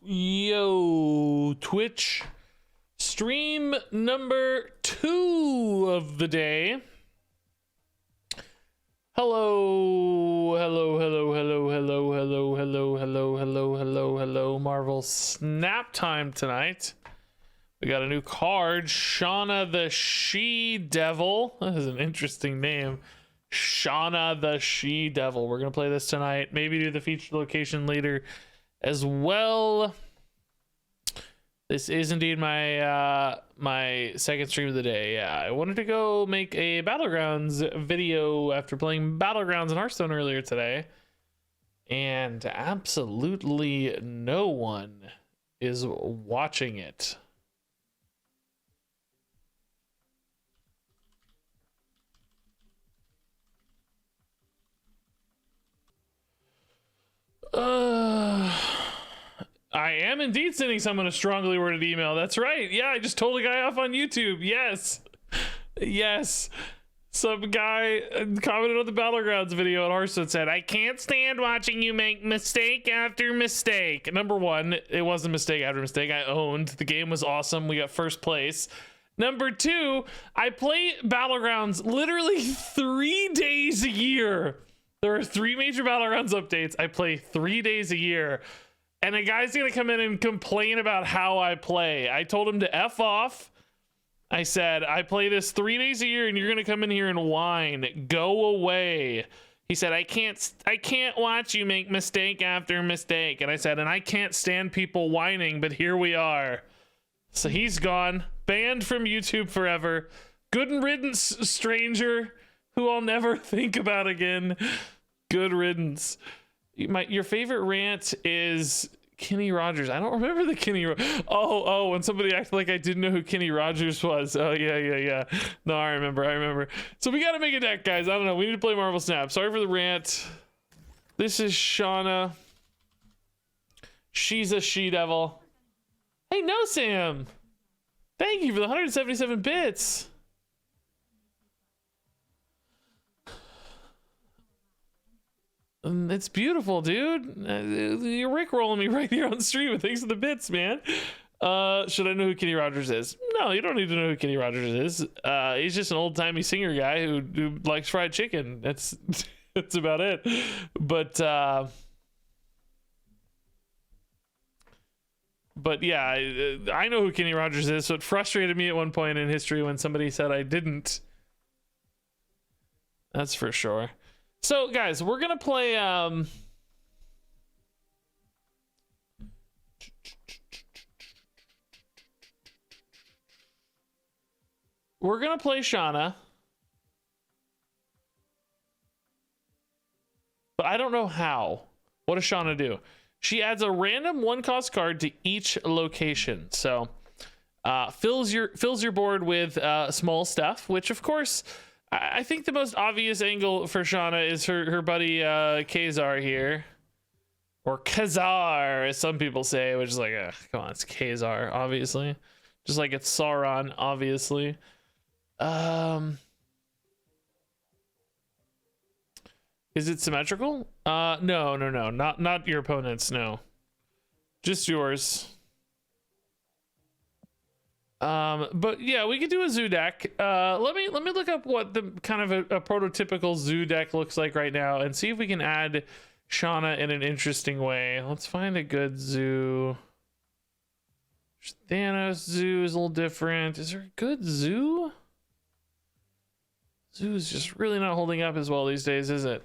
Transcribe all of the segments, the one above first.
Yo, Twitch stream number 2 of the day. Hello, Marvel Snap time tonight. We got a new card, Shana the She-Devil. That is an interesting name. Shana the She-Devil. We're gonna play this tonight, maybe do the featured location later as well. This is indeed my my second stream of the day. Yeah, I wanted to go make a Battlegrounds video after playing Battlegrounds in Hearthstone earlier today, and absolutely no one is watching it. I am indeed sending someone a strongly worded email. That's right. Yeah, I just told a guy off on YouTube. Yes. Some guy commented on the Battlegrounds video at Hearthstone, said, I can't stand watching you make mistake after mistake. Number one, it wasn't mistake after mistake. I owned. The game was awesome. We got first place. Number two, I play Battlegrounds literally 3 days a year. There are 3 major Battlegrounds updates. I play 3 days a year. And a guy's gonna come in and complain about how I play. I told him to F off. I said, I play this 3 days a year and you're gonna come in here and whine. Go away. He said, I can't watch you make mistake after mistake. And I said, and I can't stand people whining, but here we are. So he's gone. Banned from YouTube forever. Good riddance, stranger, who I'll never think about again. Good riddance. Your favorite rant is Kenny Rogers. I don't remember the Kenny. Oh, when somebody acted like I didn't know who Kenny Rogers was. Oh yeah. No, I remember. So we got to make a deck, guys. I don't know. We need to play Marvel Snap. Sorry for the rant. This is Shana. She's a she-devil. Hey, no, Sam. Thank you for the 177 bits. It's beautiful, dude. You're rickrolling me right here on stream. Thanks for the bits, man. Should I know who Kenny Rogers is? No, you don't need to know who Kenny Rogers is. He's just an old-timey singer guy who likes fried chicken. That's about it. But yeah, I know who Kenny Rogers is. So it frustrated me at one point in history when somebody said I didn't. That's for sure. So guys, we're gonna play Shana, but I don't know how. What does Shana do? She adds a random 1-cost card to each location, so fills your board with small stuff, which of course I think the most obvious angle for Shana is her buddy Khazar here, or Khazar as some people say, which is like, come on, it's Khazar, obviously, just like it's Sauron, obviously. Is it symmetrical? No, not your opponent's, no, just yours. But yeah, we could do a zoo deck. Let me look up what the kind of a prototypical zoo deck looks like right now and see if we can add Shana in an interesting way. Let's find a good zoo. Thanos zoo is a little different. Is there a good zoo? Zoo is just really not holding up as well these days, is it?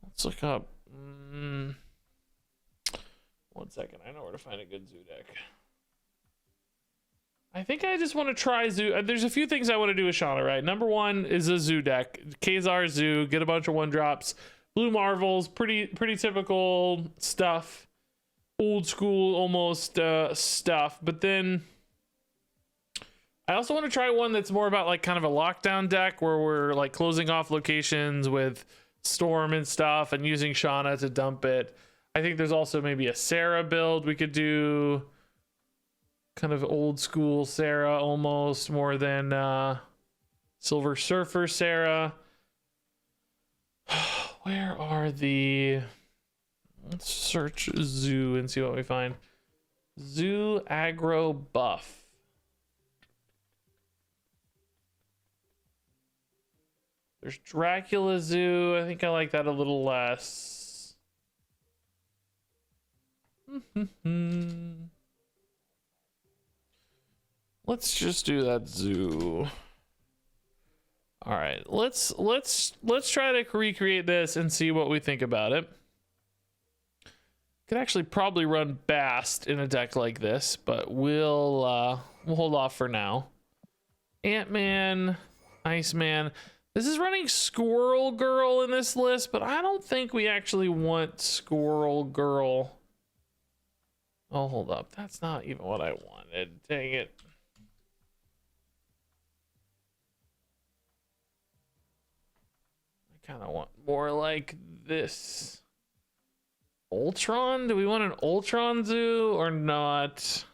Let's look up. 1 second. I know where to find a good zoo deck. I think I just want to try zoo. There's a few things I want to do with Shana, right? Number one is a zoo deck. Khazar zoo. Get a bunch of 1-drops. Blue Marvels. Pretty typical stuff. Old school almost stuff. But then I also want to try one that's more about like kind of a lockdown deck where we're like closing off locations with Storm and stuff and using Shana to dump it. I think there's also maybe a Sarah build we could do, kind of old school Sarah almost, more than Silver Surfer Sarah. Where are the... Let's search zoo and see what we find. Zoo aggro buff. There's Dracula Zoo. I think I like that a little less. Let's just do that zoo. All right, let's try to recreate this and see what we think about it. Could actually probably run Bast in a deck like this, but we'll hold off for now. Ant-Man, Iceman. This is running Squirrel Girl in this list, but I don't think we actually want Squirrel Girl. Oh, hold up. That's not even what I wanted. Dang it. I kind of want more like this. Ultron? Do we want an Ultron zoo or not?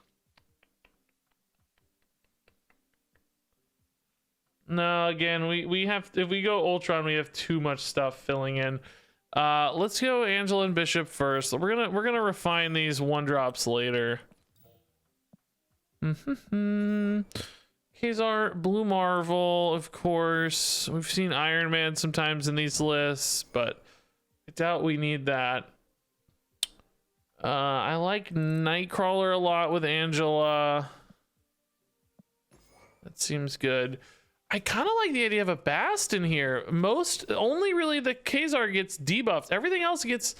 No, again, we have, if we go Ultron, we have too much stuff filling in. Let's go Angela and Bishop first. We're gonna refine these one drops later. Kazar, Blue Marvel, of course. We've seen Iron Man sometimes in these lists, but I doubt we need that. I like Nightcrawler a lot with Angela. That seems good. I kind of like the idea of a Bast in here. Only really the Kazar gets debuffed. Everything else gets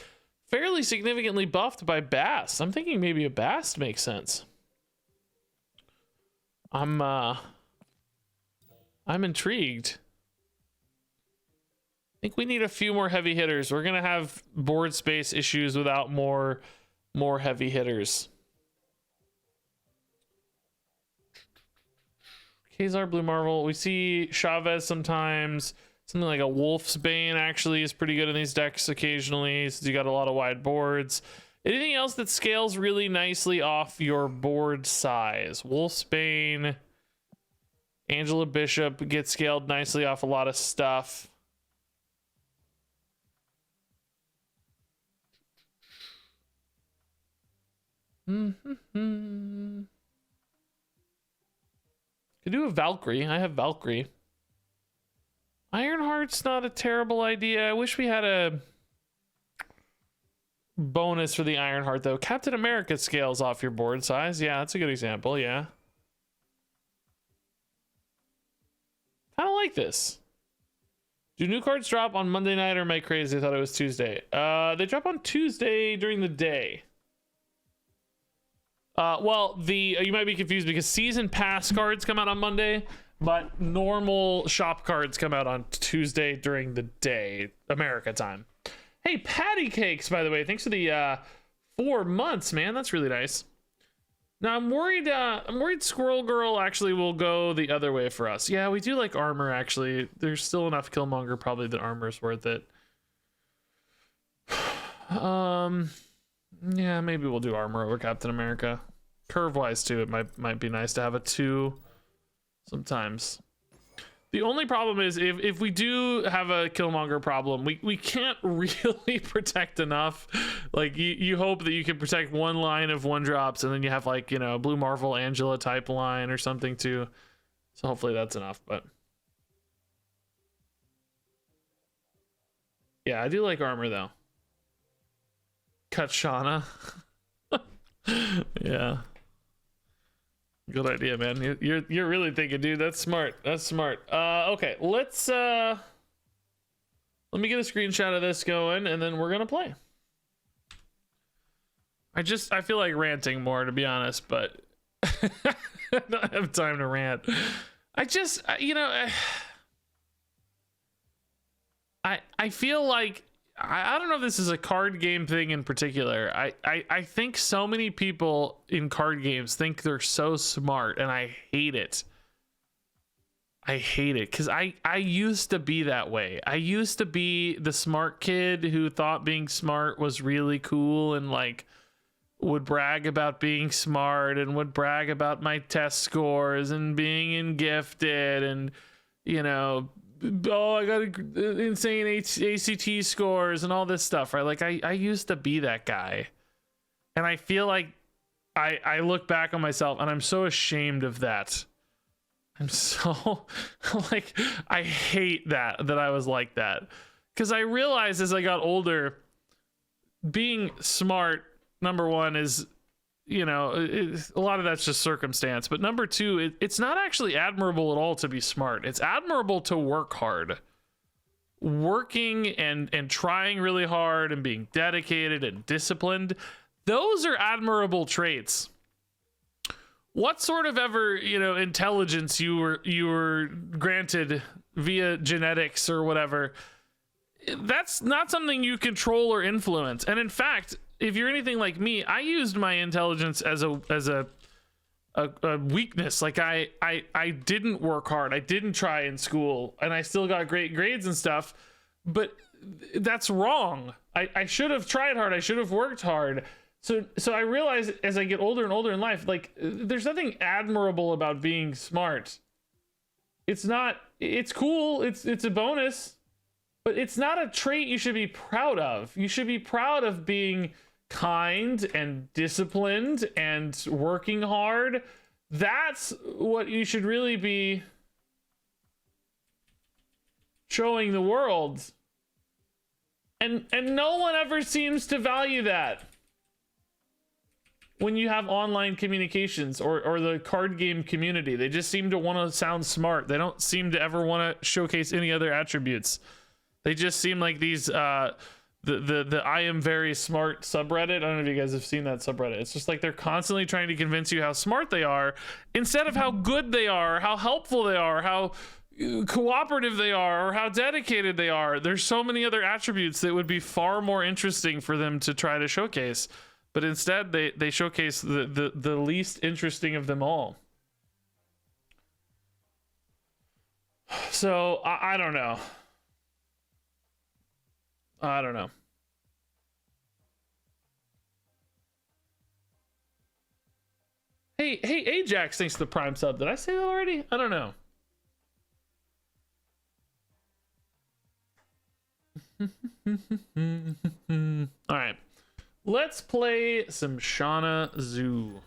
fairly significantly buffed by Bast. I'm thinking maybe a Bast makes sense. I'm intrigued. I think we need a few more heavy hitters. We're gonna have board space issues without more heavy hitters. Kazar, Blue Marvel. We see Chavez sometimes. Something like a Wolf's Bane actually is pretty good in these decks occasionally, since you got a lot of wide boards. Anything else that scales really nicely off your board size? Wolf's Bane, Angela Bishop get scaled nicely off a lot of stuff. Could do a Valkyrie. I have Valkyrie. Ironheart's not a terrible idea. I wish we had a bonus for the Ironheart though. Captain America scales off your board size. Yeah, that's a good example. Yeah. I don't like this. Do new cards drop on Monday night or am I crazy? I thought it was Tuesday. They drop on Tuesday during the day. Well, you might be confused because season pass cards come out on Monday, but normal shop cards come out on Tuesday during the day, America time. Hey, Patty Cakes, by the way, thanks for the 4 months, man. That's really nice. Now I'm worried Squirrel Girl actually will go the other way for us. Yeah, we do like armor actually. There's still enough Killmonger probably that armor's worth it. Yeah, maybe we'll do armor over Captain America. Curve wise too, it might be nice to have a 2 sometimes. The only problem is if we do have a Killmonger problem, we can't really protect enough. Like you hope that you can protect one line of 1-drops and then you have like, you know, Blue Marvel Angela type line or something too. So hopefully that's enough, but yeah, I do like armor though. Cut Shana. Yeah. Good idea, man. You're really thinking, dude. That's smart. That's smart. Okay, let me get a screenshot of this going and then we're gonna play. I feel like ranting more, to be honest, but I don't have time to rant. You know, I feel like I don't know if this is a card game thing in particular. I think so many people in card games think they're so smart, and I hate it. I hate it because I used to be that way. I used to be the smart kid who thought being smart was really cool and like would brag about being smart and would brag about my test scores and being in gifted and you know, oh, I got insane ACT scores and all this stuff, right? Like I used to be that guy, and I feel like I look back on myself and I'm so ashamed of that. I'm so like, I hate that I was like that, because I realized as I got older, being smart, number one, is, you know, a lot of that's just circumstance, but number two, it's not actually admirable at all to be smart. It's admirable to work hard. Working and trying really hard and being dedicated and disciplined, those are admirable traits. What sort of ever, you know, intelligence you were granted via genetics or whatever, that's not something you control or influence. And in fact, if you're anything like me, I used my intelligence as a weakness. Like I didn't work hard. I didn't try in school, and I still got great grades and stuff, but that's wrong. I should have tried hard. I should have worked hard. So I realize as I get older and older in life, like, there's nothing admirable about being smart. It's not, it's cool. It's a bonus, but it's not a trait you should be proud of. You should be proud of being kind and disciplined and working hard. That's what you should really be showing the world. And no one ever seems to value that. When you have online communications or the card game community, they just seem to want to sound smart. They don't seem to ever want to showcase any other attributes. They just seem like these the I am very smart subreddit. I don't know if you guys have seen that subreddit. It's just like they're constantly trying to convince you how smart they are instead of how good they are, how helpful they are, how cooperative they are, or how dedicated they are. There's so many other attributes that would be far more interesting for them to try to showcase. But instead, they showcase the least interesting of them all. So I don't know. I don't know. Hey, Ajax, thanks to the Prime sub. Did I say that already? I don't know. All right. Let's play some Shana Zoo.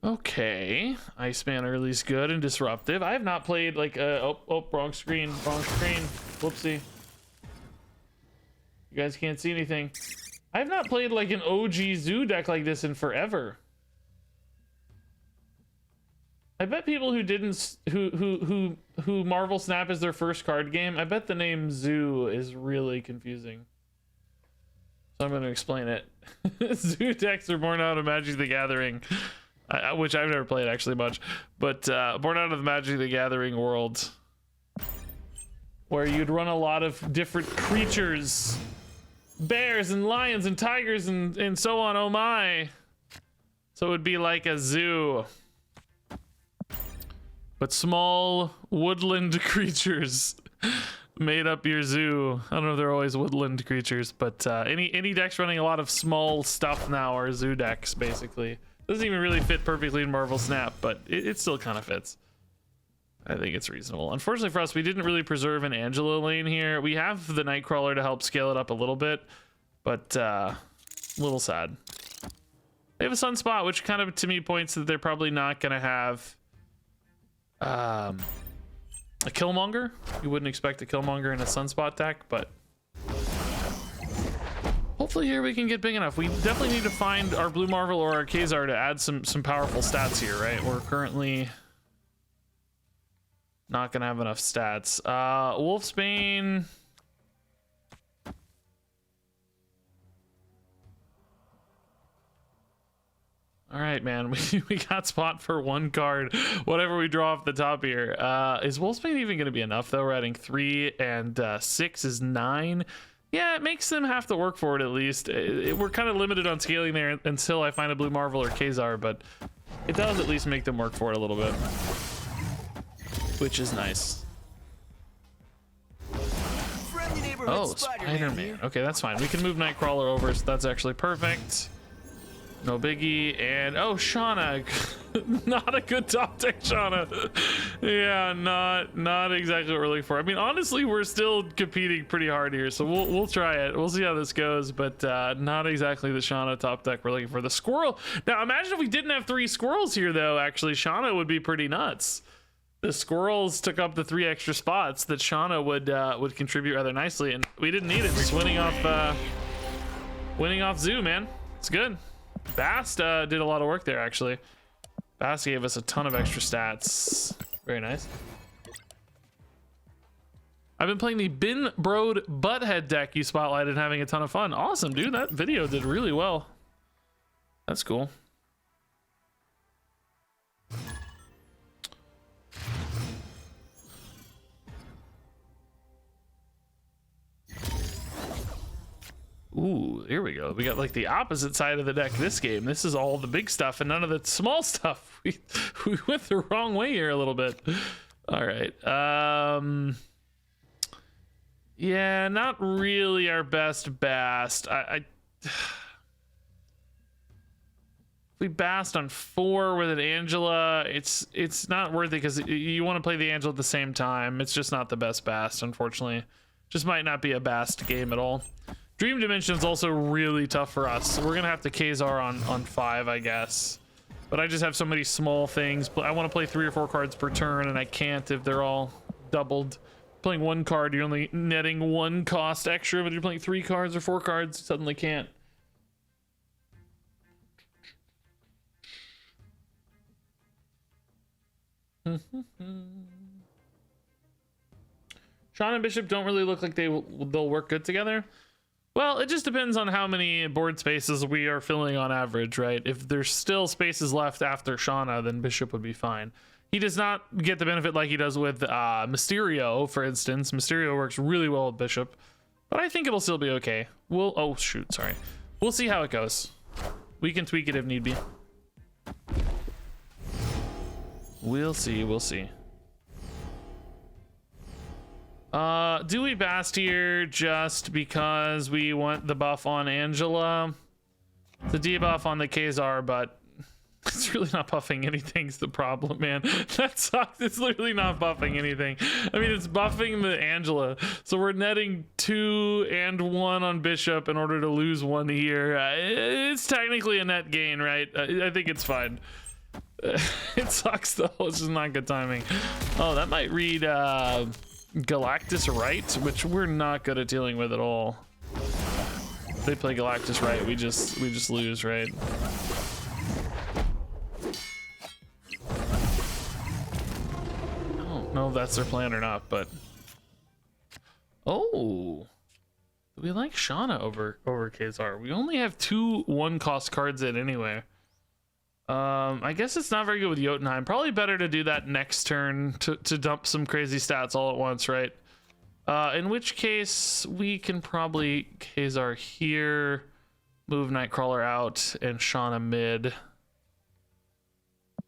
Okay, Iceman early's good and disruptive. I have not played like wrong screen. Whoopsie. You guys can't see anything. I have not played like an OG zoo deck like this in forever. I bet people who didn't who Marvel Snap is their first card game, I bet the name Zoo is really confusing. So I'm going to explain it. Zoo decks are born out of Magic the Gathering, which I've never played actually much, but born out of the Magic the Gathering world, where you'd run a lot of different creatures. Bears and lions and tigers and so on. Oh my. So it would be like a zoo, but small woodland creatures made up your zoo. I don't know if they're always woodland creatures, but any decks running a lot of small stuff now are zoo decks, basically. Doesn't even really fit perfectly in Marvel Snap, but it still kind of fits. I think it's reasonable. Unfortunately for us, we didn't really preserve an Angela lane here. We have the Nightcrawler to help scale it up a little bit, but a little sad. They have a Sunspot, which kind of to me points that they're probably not going to have a Killmonger. You wouldn't expect a Killmonger in a Sunspot deck, but hopefully here we can get big enough. We definitely need to find our Blue Marvel or our Kazar to add some powerful stats here, right? We're currently not gonna have enough stats. Wolfsbane. All right, man. We got spot for one card. Whatever we draw off the top here. Is Wolfsbane even gonna be enough though? We're adding 3 and 6 is 9. Yeah, it makes them have to work for it at least. We're kind of limited on scaling there until I find a Blue Marvel or Kazar, but it does at least make them work for it a little bit, which is nice. Oh, Spider-Man. Okay, that's fine. We can move Nightcrawler over, so that's actually perfect. No biggie. And oh, Shana. Not a good top deck Shana. Yeah, not exactly what we're looking for. I mean, honestly, we're still competing pretty hard here, so we'll try it. We'll see how this goes, but not exactly the Shana top deck we're looking for. The squirrel. Now, imagine if we didn't have 3 squirrels here, though. Actually, Shana would be pretty nuts. The squirrels took up the 3 extra spots that Shana would contribute rather nicely, and we didn't need it. Just winning off Zoo, man. It's good. Bast did a lot of work there, actually. Bast gave us a ton of extra stats. Very nice. I've been playing the Bin Broad Butthead deck you spotlighted, having a ton of fun. Awesome, dude. That video did really well. That's cool. Ooh, here we go. We got like the opposite side of the deck this game. This is all the big stuff and none of the small stuff. We went the wrong way here a little bit. All right. Yeah, not really our best Bast. We Bast on 4 with an Angela. It's not worth it because you want to play the Angela at the same time. It's just not the best Bast, unfortunately. Just might not be a Bast game at all. Dream Dimension is also really tough for us. So we're gonna have to Kazar on 5, I guess. But I just have so many small things. I want to play 3 or 4 cards per turn, and I can't if they're all doubled. Playing 1 card, you're only netting 1 cost extra, but you're playing 3 cards or 4 cards, you suddenly can't. Sean and Bishop don't really look like they'll work good together. Well, it just depends on how many board spaces we are filling on average, right? If there's still spaces left after Shana, then Bishop would be fine. He does not get the benefit like he does with Mysterio, for instance. Mysterio works really well with Bishop, but I think it'll still be okay. Oh shoot, sorry. We'll see how it goes. We can tweak it if need be. We'll see. Do we Bast here just because we want the buff on Angela? The debuff on the Kazar, but it's really not buffing anything's the problem, man. That sucks. It's literally not buffing anything. I mean, it's buffing the Angela. So we're netting 2 and 1 on Bishop in order to lose 1 here. It's technically a net gain, right? I think it's fine. It sucks though. It's just not good timing. Oh, that might read Galactus right, which we're not good at dealing with at all. If they play Galactus right, we just lose, right? I don't know if that's their plan or not, but oh, we like Shana over Kazar. We only have 2 1-cost cards in anyway. I guess it's not very good with Jotunheim. Probably better to do that next turn to dump some crazy stats all at once, right? In which case we can probably Kazar here, move Nightcrawler out, and Shana mid.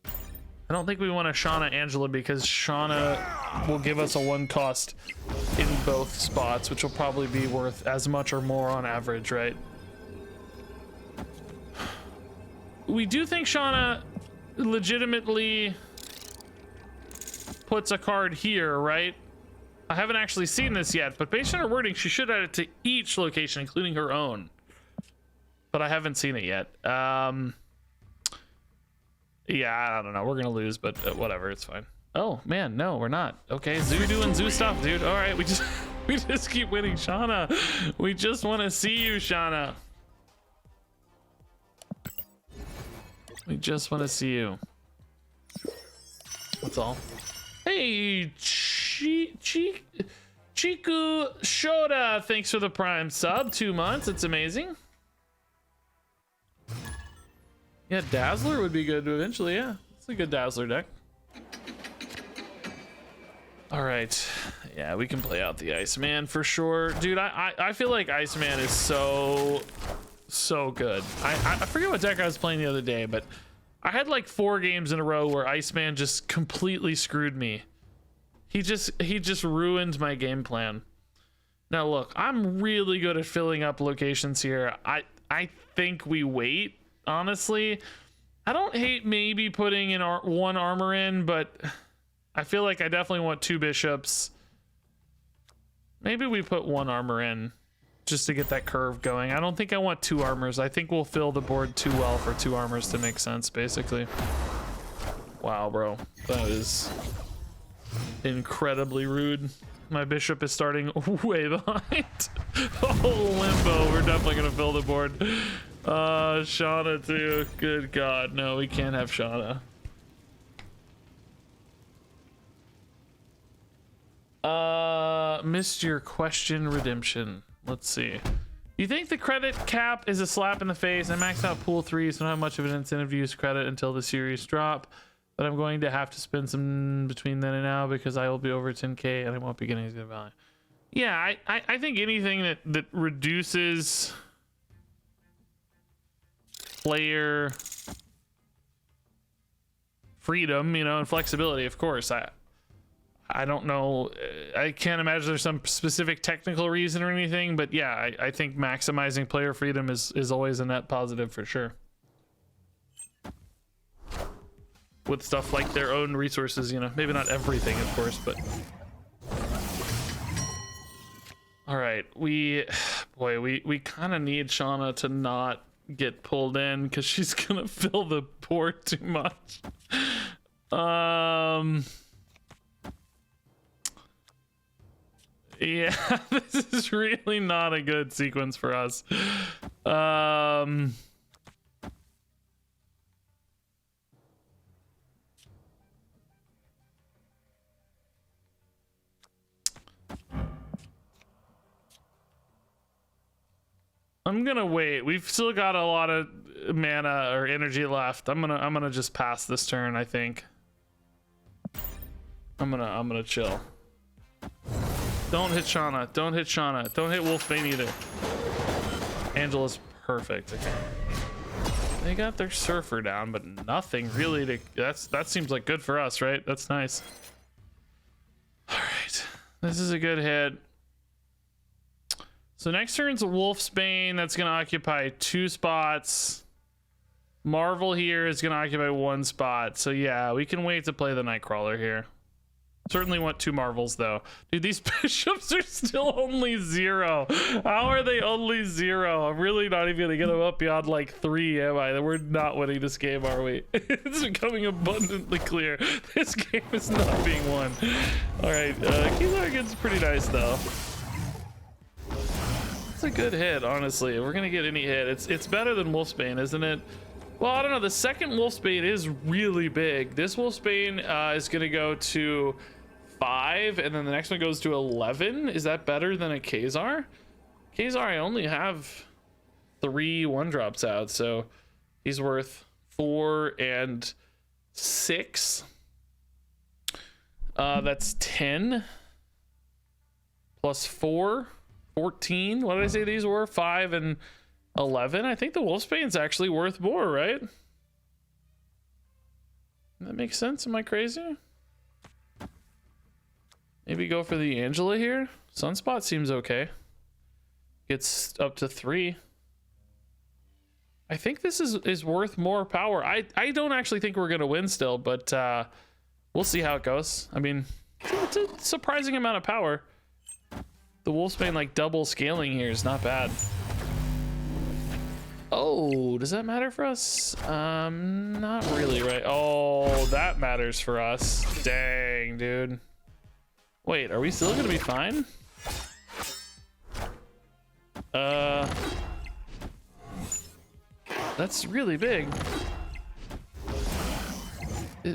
I don't think we want to Shana Angela because Shana will give us a 1-cost in both spots, which will probably be worth as much or more on average, right? We do think Shana legitimately puts a card here, right? I haven't actually seen this yet, but based on her wording, she should add it to each location, including her own. But I haven't seen it yet. Yeah, I don't know. We're gonna lose, but whatever, it's fine. Oh man, no, we're not. Okay, Zoo doing Zoo stuff, dude. All right, we just keep winning, Shana. We just want to see you, Shana. We just want to see you. That's all. Hey, Chiku Shoda, thanks for the Prime sub. 2 months, it's amazing. Yeah, Dazzler would be good eventually, yeah. It's a good Dazzler deck. All right, yeah, we can play out the Iceman for sure. Dude, I feel like Iceman is so good. I forget what deck I was playing the other day, but I had like 4 games in a row where Iceman just completely screwed me. He just ruined my game plan. Now look, I'm really good at filling up locations here. I think we wait, honestly. I don't hate maybe putting in one armor in, but I feel like I definitely want 2 bishops. Maybe we put 1 armor in just to get that curve going. I don't think I want 2 armors. I think we'll fill the board too well for 2 armors to make sense, basically. Wow, bro. That is incredibly rude. My bishop is starting way behind. Oh, limbo. We're definitely going to fill the board. Shana, too. Good God. No, we can't have Shana. Missed your question, redemption. Let's see. You think the credit cap is a slap in the face? I maxed out pool 3, so I don't have much of an incentive to use credit until the series drop. But I'm going to have to spend some between then and now because I will be over 10k and I won't be getting as good value. Yeah, I think anything that reduces player freedom, you know, and flexibility, of course. I don't know. I can't imagine there's some specific technical reason or anything, but yeah, I think maximizing player freedom is always a net positive for sure. With stuff like their own resources, you know, maybe not everything, of course, but. All right, we kind of need Shana to not get pulled in because she's gonna fill the board too much. Yeah, this is really not a good sequence for us. I'm gonna wait. We've still got a lot of mana or energy left. I'm gonna just pass this turn, I think. I'm gonna chill. Don't hit Shana. Don't hit Shana. Don't hit Wolfbane either. Angela's perfect. Okay. They got their surfer down, but nothing really to. That seems like good for us, right? That's nice. All right, this is a good hit. So next turn's Wolfsbane. That's gonna occupy 2 spots. Marvel here is gonna occupy 1 spot. So yeah, we can wait to play the Nightcrawler here. Certainly want 2 Marvels though. Dude, these bishops are still only 0. How are they only 0? I'm really not even gonna get them up beyond like 3, am I? We're not winning this game, are we? It's becoming abundantly clear. This game is not being won. All right, Keylorgan's pretty nice though. It's a good hit, honestly. If we're gonna get any hit, it's better than Wolfsbane, isn't it? Well, I don't know. The second Wolfsbane is really big. This Wolfsbane is gonna go to 5, and then the next one goes to 11. Is that better than a Khazar? Khazar, I only have 3 1-drops out, so he's worth 4 and 6. That's 10 plus 4, 14. What did I say these were? 5 and 11. I think the Wolfsbane's actually worth more, right? That makes sense. Am I crazy? Maybe go for the Angela here. Sunspot seems okay. Gets up to 3. I think this is worth more power. I don't actually think we're gonna win still, but we'll see how it goes. I mean, it's a surprising amount of power. The Wolfsbane like double scaling here is not bad. Oh, does that matter for us? Not really, right? Oh, that matters for us. Dang, dude. Wait, are we still gonna be fine? That's really big.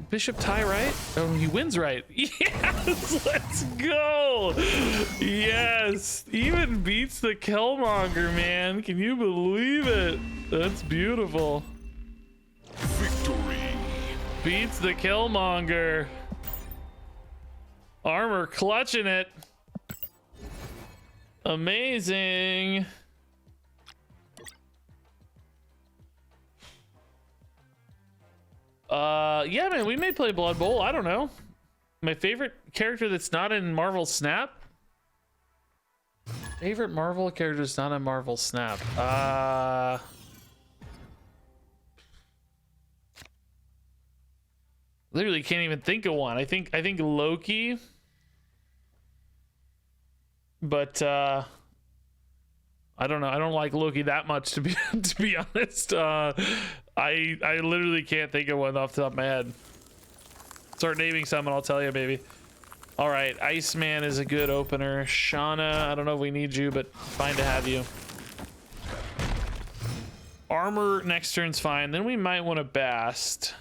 Bishop tie right? Oh, he wins right. Yes, let's go. Yes, even beats the Killmonger, man. Can you believe it? That's beautiful. Victory. Beats the Killmonger. Armor clutching it. Amazing. Yeah, man, we may play Blood Bowl. I don't know. My favorite character that's not in Marvel Snap. Favorite Marvel character is not a Marvel Snap. Literally can't even think of one. I think Loki. But I don't know. I don't like Loki that much to be honest. I literally can't think of one off the top of my head. Start naming some and I'll tell you, baby. All right, Iceman is a good opener. Shana, I don't know if we need you, but fine to have you. Armor next turn's fine. Then we might want to Bast.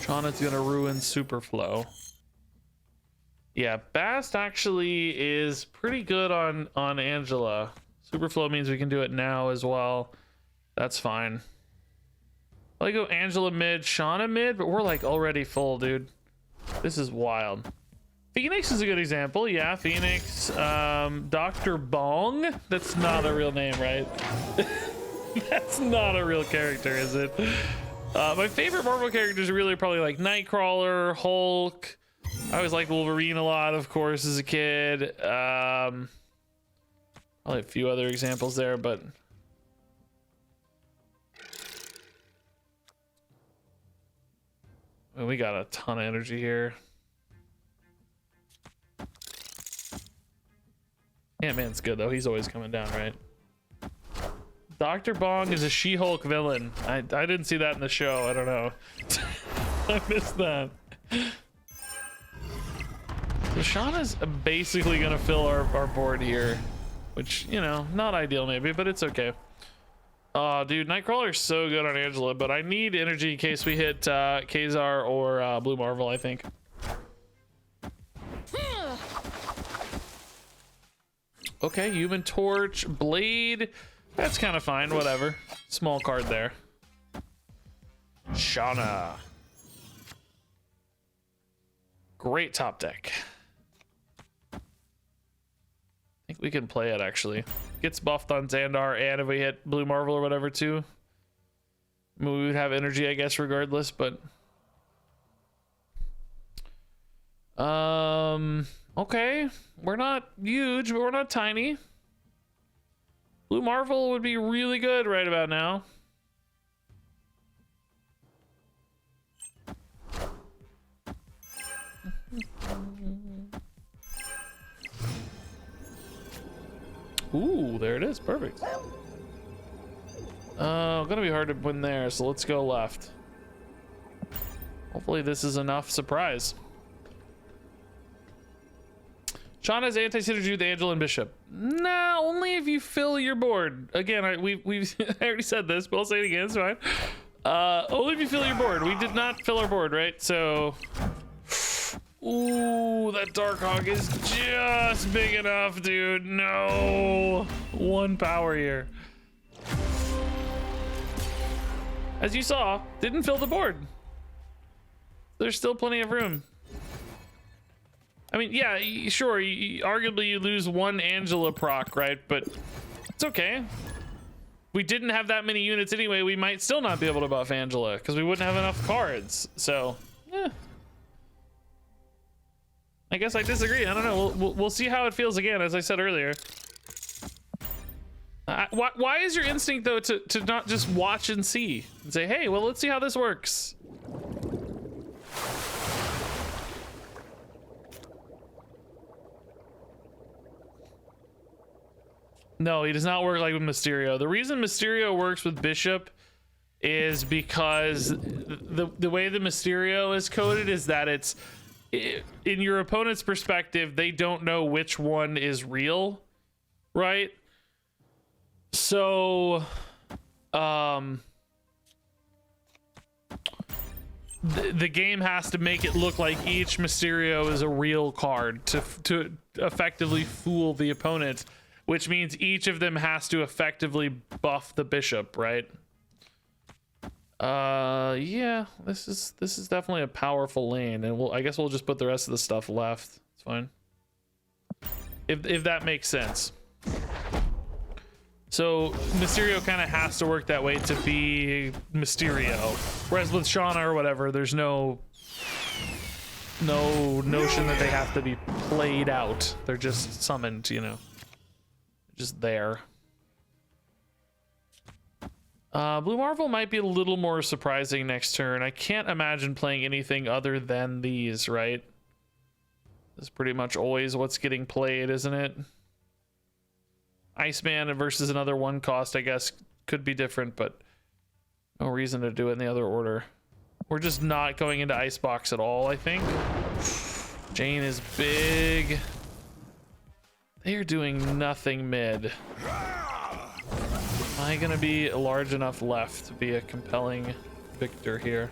Shana's gonna ruin Superflow. Yeah, Bast actually is pretty good on Angela. Superflow means we can do it now as well. That's fine. I go Angela mid, Shana mid, but we're like already full, dude. This is wild. Phoenix is a good example. Yeah, Phoenix. Dr. Bong. That's not a real name, right? That's not a real character, is it? My favorite Marvel characters are really probably like Nightcrawler, Hulk. I always liked Wolverine a lot, of course, as a kid. Probably a few other examples there, but we got a ton of energy here. Ant-Man's good though. He's always coming down, right? Dr. Bong is a She-Hulk villain. I didn't see that in the show. I don't know. I missed that. So Shauna's basically gonna fill our board here, which, you know, not ideal maybe, but it's okay. Oh, dude, Nightcrawler is so good on Angela, but I need energy in case we hit Kazar or Blue Marvel, I think. Okay, Human Torch, Blade. That's kind of fine, whatever. Small card there. Shana. Great top deck. I think we can play it, actually. Gets buffed on Xandar, and if we hit Blue Marvel or whatever, too. I mean, we would have energy, I guess, regardless, but... okay. We're not huge, but we're not tiny. Blue Marvel would be really good right about now. Ooh, there it is. Perfect. Gonna be hard to win there, so let's go left. Hopefully this is enough surprise. Shauna's anti-synergy with Angel and Bishop. Nah, only if you fill your board. Again, we've I already said this, but I'll say it again, it's fine. Only if you fill your board. We did not fill our board, right? So... Ooh, that Darkhawk is just big enough, dude. No. One power here. As you saw, didn't fill the board. There's still plenty of room. I mean, yeah, sure, arguably you lose one Angela proc, right? But it's okay. We didn't have that many units anyway. We might still not be able to buff Angela because we wouldn't have enough cards. So, yeah. I guess I disagree. I don't know. We'll see how it feels again, as I said earlier. Why is your instinct, though, to not just watch and see? And say, hey, well, let's see how this works. No, he does not work like with Mysterio. The reason Mysterio works with Bishop is because the way the Mysterio is coded is that it's... in your opponent's perspective, they don't know which one is real, right? So, the game has to make it look like each Mysterio is a real card to effectively fool the opponent, which means each of them has to effectively buff the Bishop, right? Yeah, this is definitely a powerful lane, and I guess we'll just put the rest of the stuff left. It's fine. If that makes sense. So Mysterio kind of has to work that way to be Mysterio, whereas with Shana or whatever, there's no no notion that they have to be played out. They're just summoned, you know, just there. Blue Marvel might be a little more surprising next turn. I can't imagine playing anything other than these, right? That's pretty much always what's getting played, isn't it? Iceman versus another 1 cost, I guess, could be different, but no reason to do it in the other order. We're just not going into Icebox at all, I think. Jane is big. They are doing nothing mid. Am I gonna be large enough left to be a compelling victor here?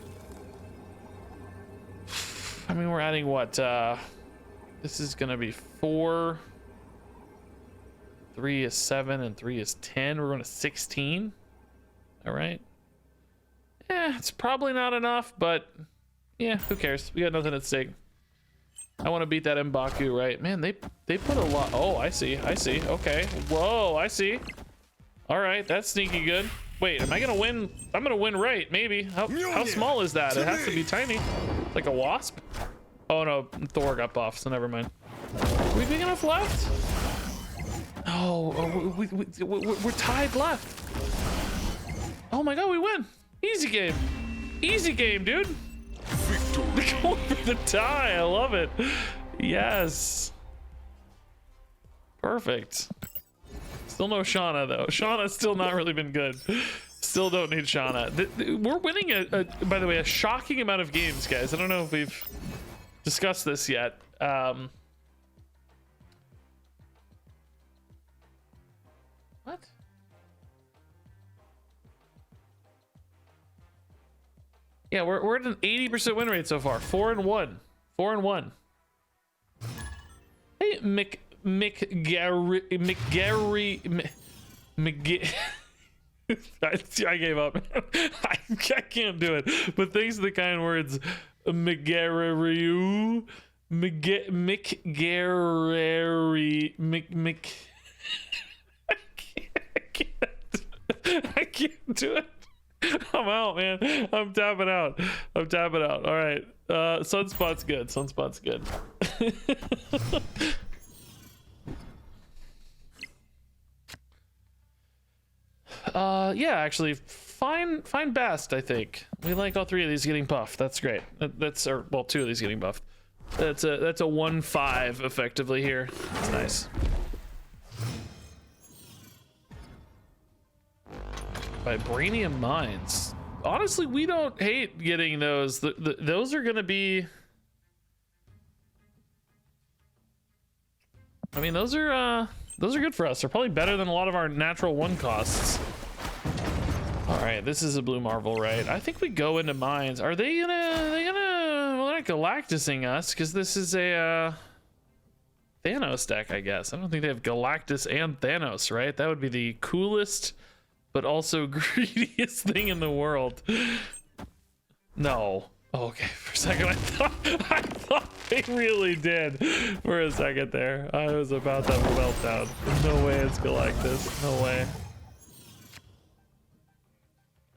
I mean, we're adding what? This is gonna be 4. 3 is 7 and 3 is 10. We're going to 16. All right. Yeah, it's probably not enough, but yeah, who cares? We got nothing at stake. I want to beat that M'Baku, right? Man, they put a lot. Oh, I see. Okay. Whoa, I see. All right, that's sneaky good. Wait, am I gonna win? I'm gonna win, right? Maybe. How small is that? It has to be tiny. Like a wasp. Oh no, Thor got buffed, so never mind. Are we big enough left? Oh, we're tied left. Oh my god, we win. Easy game. Easy game, dude. Victory. Going for the tie. I love it. Yes. Perfect. Still no Shana, though. Shana's still not really been good. Still don't need Shana. We're winning, by the way, a shocking amount of games, guys. I don't know if we've discussed this yet. What? Yeah, we're at an 80% win rate so far. 4-1. 4-1. Hey, I gave up. I can't do it. But thanks to the kind words, McGarry. I can't do it. I'm out, man. I'm tapping out. All right. Sunspot's good. Sunspot's good. Yeah, actually, fine best, I think. We like all 3 of these getting buffed. That's great. That's, or well, 2 of these getting buffed. That's a 1-5 effectively here. That's nice. Vibranium mines. Honestly, we don't hate getting those. Those are gonna be. I mean, those are good for us. They're probably better than a lot of our natural 1 costs. All right, this is a blue marvel, right? I think we go into mines. Are they gonna? Well, they're not Galactusing us because this is a Thanos deck, I guess. I don't think they have Galactus and Thanos, right? That would be the coolest, but also greediest thing in the world. No. Oh, okay, for a second I thought they really did. For a second there, I was about to have a meltdown. No way it's Galactus. No way.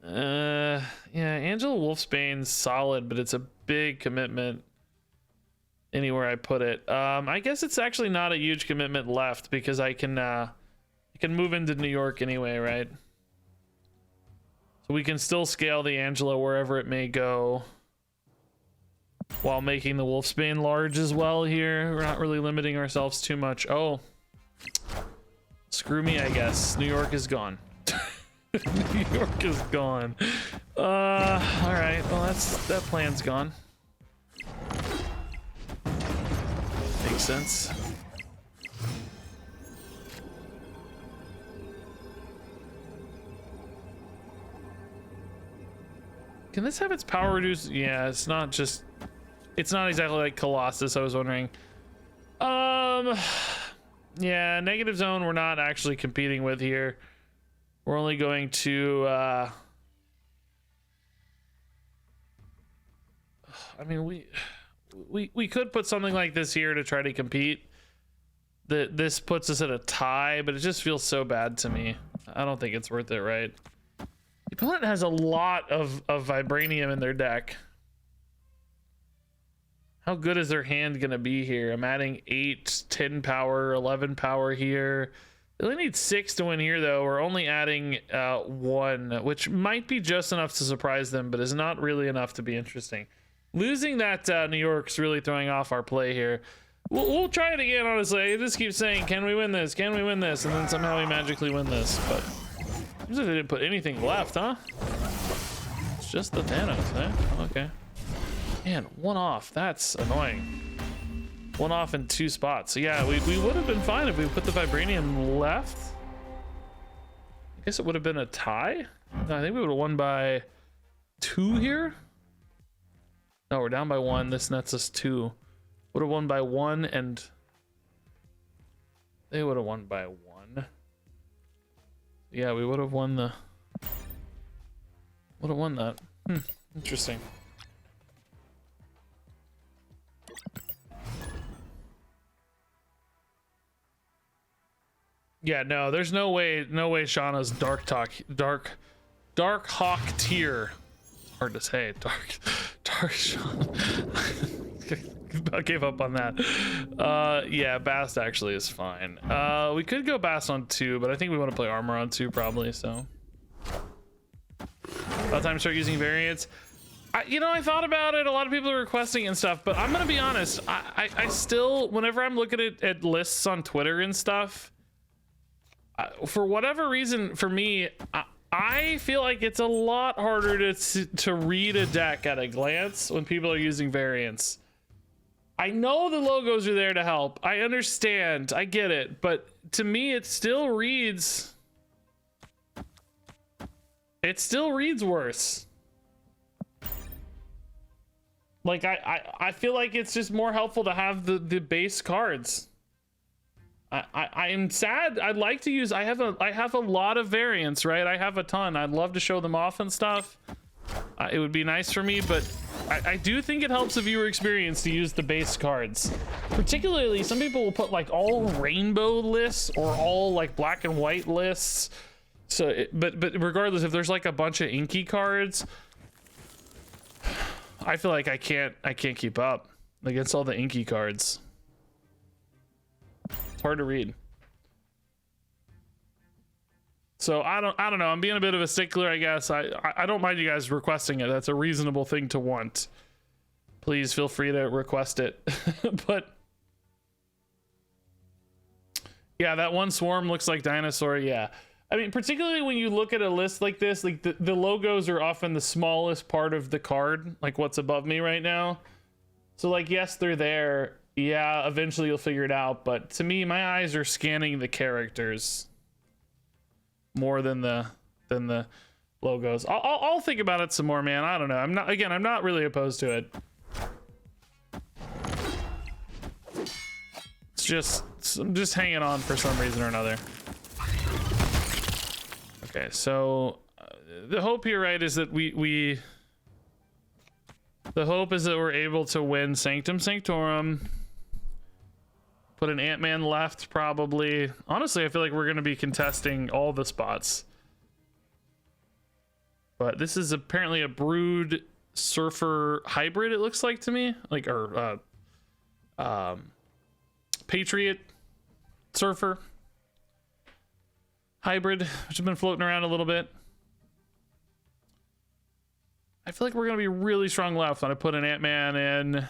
Yeah, Angela Wolfsbane's solid, but it's a big commitment anywhere I put it. I guess it's actually not a huge commitment left because I can move into New York anyway, right? So we can still scale the Angela wherever it may go while making the Wolfsbane large as well here. We're not really limiting ourselves too much. Oh, screw me, I guess. New York is gone. New York is gone. All right, well, that plan's gone. Makes sense. Can this have its power reduced? Yeah, it's not exactly like Colossus. I was wondering. Yeah, negative zone we're not actually competing with here. We're only going to I mean, we could put something like this here to try to compete. This puts us at a tie, but it just feels so bad to me. I don't think it's worth it, right? The opponent has a lot of vibranium in their deck. How good is their hand gonna be here? I'm adding 8, 10 power, 11 power here. They only need 6 to win here, though. We're only adding 1, which might be just enough to surprise them, but is not really enough to be interesting. Losing that New York's really throwing off our play here. We'll try it again, honestly. I just keep saying, can we win this? Can we win this? And then somehow we magically win this. But seems like they didn't put anything left, huh? It's just the Thanos, eh? Okay. Man, 1 off. That's annoying. 1 off in 2 spots. So yeah, we would have been fine if we put the vibranium left. I guess it would have been a tie. No, I think we would have won by 2 here. No, we're down by 1. This nets us 2. Would have won by 1, and they would have won by 1. Yeah, we would have won the. Would have won that. Interesting. Yeah, no, there's no way Shauna's Dark Hawk tier. Hard to say, Dark Shauna. I gave up on that. Yeah, Bast actually is fine. We could go Bast on 2, but I think we want to play armor on 2 probably, so. About time to start using variants. I thought about it. A lot of people are requesting and stuff, but I'm gonna be honest. I still, whenever I'm looking at lists on Twitter and stuff, for whatever reason, for me, I feel like it's a lot harder to read a deck at a glance when people are using variants. I know the logos are there to help. I understand. I get it. But to me, it still reads. It still reads worse. Like I feel like it's just more helpful to have the base cards. I am sad. I'd like to use. I have a lot of variants, right? I have a ton. I'd love to show them off and stuff. It would be nice for me, but I do think it helps the viewer experience to use the base cards. Particularly, some people will put like all rainbow lists or all like black and white lists. So, but regardless, if there's like a bunch of inky cards, I feel like I can't keep up against all the inky cards. Hard to read. So I don't know. I'm being a bit of a stickler, I guess. I don't mind you guys requesting it. That's a reasonable thing to want. Please feel free to request it. But yeah, that one swarm looks like dinosaur. Yeah. I mean, particularly when you look at a list like this, like the logos are often the smallest part of the card, like what's above me right now. So like, yes, they're there. Yeah, eventually you'll figure it out, but to me, my eyes are scanning the characters more than the logos. I'll think about it some more, man. I don't know. I'm not really opposed to it. I'm just hanging on for some reason or another. Okay, so the hope here, right, is that the hope is that we're able to win Sanctum Sanctorum. Put an Ant-Man left, probably. Honestly, I feel like we're going to be contesting all the spots. But this is apparently a Brood Surfer hybrid, it looks like to me. Like, or, Patriot Surfer hybrid, which has been floating around a little bit. I feel like we're going to be really strong left when I put an Ant-Man in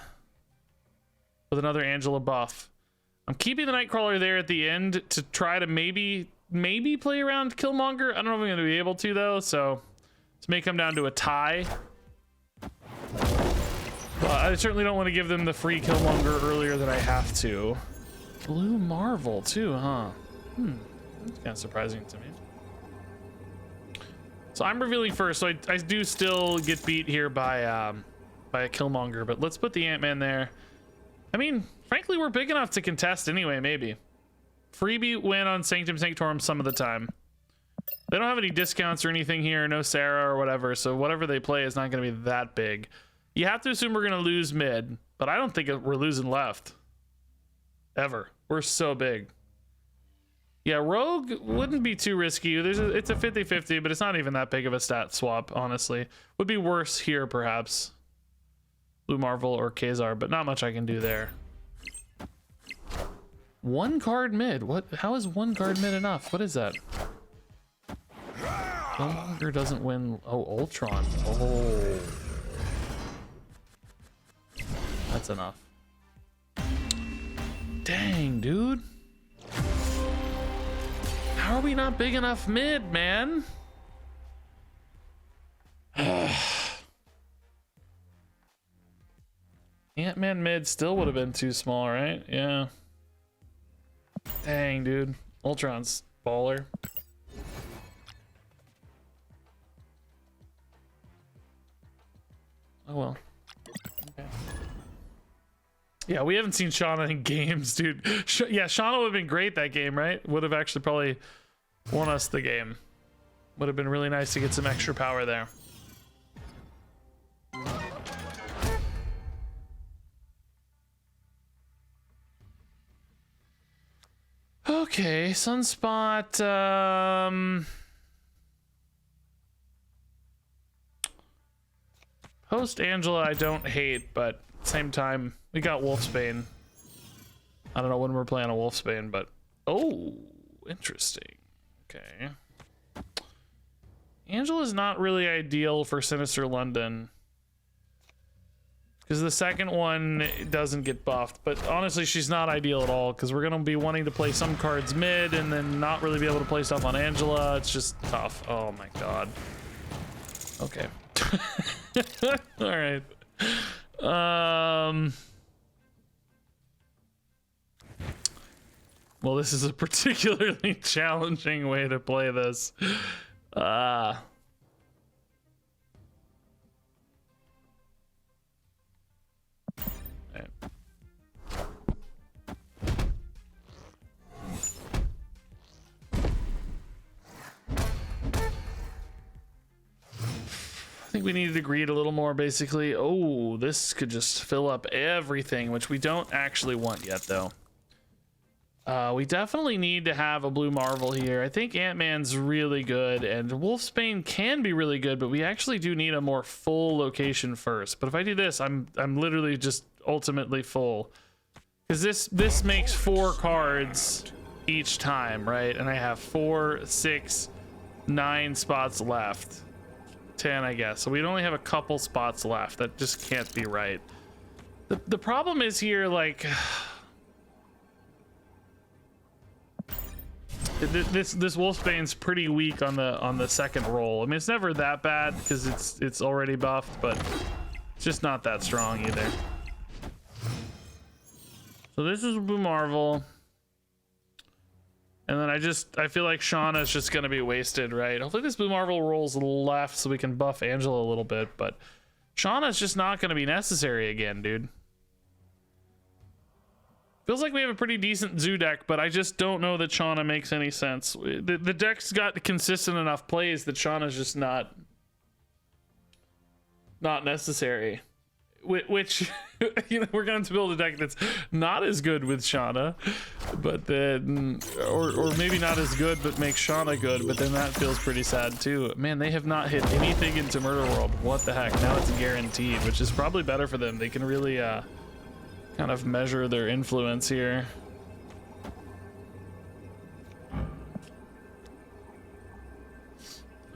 with another Angela buff. I'm keeping the Nightcrawler there at the end to try to maybe play around Killmonger. I don't know if I'm going to be able to, though, so this may come down to a tie. I certainly don't want to give them the free Killmonger earlier than I have to. Blue Marvel, too, huh? That's kind of surprising to me. So I'm revealing first, so I do still get beat here by a Killmonger, but let's put the Ant-Man there. I mean, frankly, we're big enough to contest anyway, maybe. Freebie win on Sanctum Sanctorum some of the time. They don't have any discounts or anything here, no Sarah or whatever, so whatever they play is not going to be that big. You have to assume we're going to lose mid, but I don't think we're losing left. Ever. We're so big. Yeah, Rogue wouldn't be too risky. It's a 50-50, but it's not even that big of a stat swap, honestly. Would be worse here, perhaps. Blue Marvel or Khazar, but not much I can do there. One card mid. What? How is one card mid enough? What is that? Killmonger doesn't win. Oh, Ultron. Oh, that's enough. Dang, dude. How are we not big enough mid, man? Ant-Man mid still would have been too small, right? Yeah. Dang, dude. Ultron's baller. Oh well. Okay. Yeah, we haven't seen Shanna in games, dude. Yeah, Shana would have been great that game, right? Would have actually probably won us the game. Would have been really nice to get some extra power there. Okay, Sunspot. Post Angela, I don't hate, but at the same time, we got Wolfsbane. I don't know when we're playing a Wolfsbane, but oh, interesting. Okay. Angela's not really ideal for Sinister London, because the second one doesn't get buffed, but honestly she's not ideal at all, because we're going to be wanting to play some cards mid and then not really be able to play stuff on Angela. It's just tough. Oh my god. Okay. All right. Well, this is a particularly challenging way to play this. Okay. I think we needed to greed a little more, basically. Oh, this could just fill up everything, which we don't actually want yet, though. We definitely need to have a blue Marvel here. I think Ant-Man's really good, and Wolfsbane can be really good, but we actually do need a more full location first. But if I do this, I'm literally just ultimately full, because this makes 4 cards each time, right? And I have 4, 6, 9 spots left. 10, I guess. So we'd only have a couple spots left. That just can't be right. The problem is here, like, this Wolfsbane's pretty weak on the second roll. I mean, it's never that bad because it's already buffed, but it's just not that strong either. So this is Blue Marvel. And then I feel like Shauna's just gonna be wasted, right? Hopefully this Blue Marvel rolls left so we can buff Angela a little bit, but Shauna's just not gonna be necessary again, dude. Feels like we have a pretty decent zoo deck, but I just don't know that Shanna makes any sense. The deck's got consistent enough plays that Shauna's just not necessary. Which, you know, we're going to build a deck that's not as good with Shanna, but then, or maybe not as good, but make Shanna good, but then that feels pretty sad too. Man, they have not hit anything into Murder World. What the heck? Now it's guaranteed, which is probably better for them. They can really kind of measure their influence here.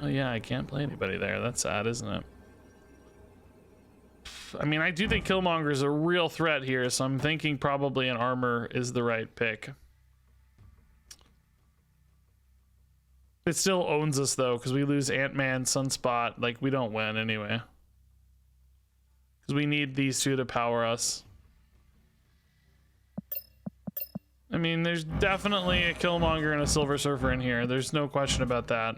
Oh yeah, I can't play anybody there. That's sad, isn't it? I mean, I do think Killmonger is a real threat here, so I'm thinking probably an armor is the right pick. It still owns us though, because we lose Ant-Man, Sunspot. Like, we don't win anyway, because we need these two to power us. I mean, there's definitely a Killmonger and a Silver Surfer in here. There's no question about that.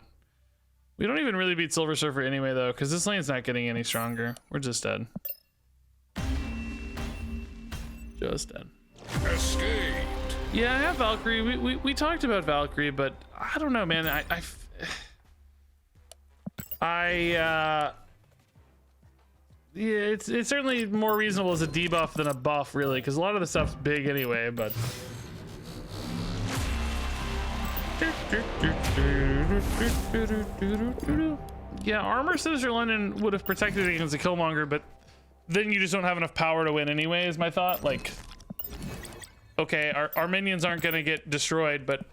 We don't even really beat Silver Surfer anyway though, because this lane's not getting any stronger. We're just dead. Just dead. Escaped. Yeah, I have Valkyrie. We talked about Valkyrie, but I don't know, man. Yeah, it's certainly more reasonable as a debuff than a buff, really, because a lot of the stuff's big anyway. But yeah, Armor Sinister London would have protected against the Killmonger, but then you just don't have enough power to win anyway, is my thought. Like, okay, our minions aren't gonna get destroyed, but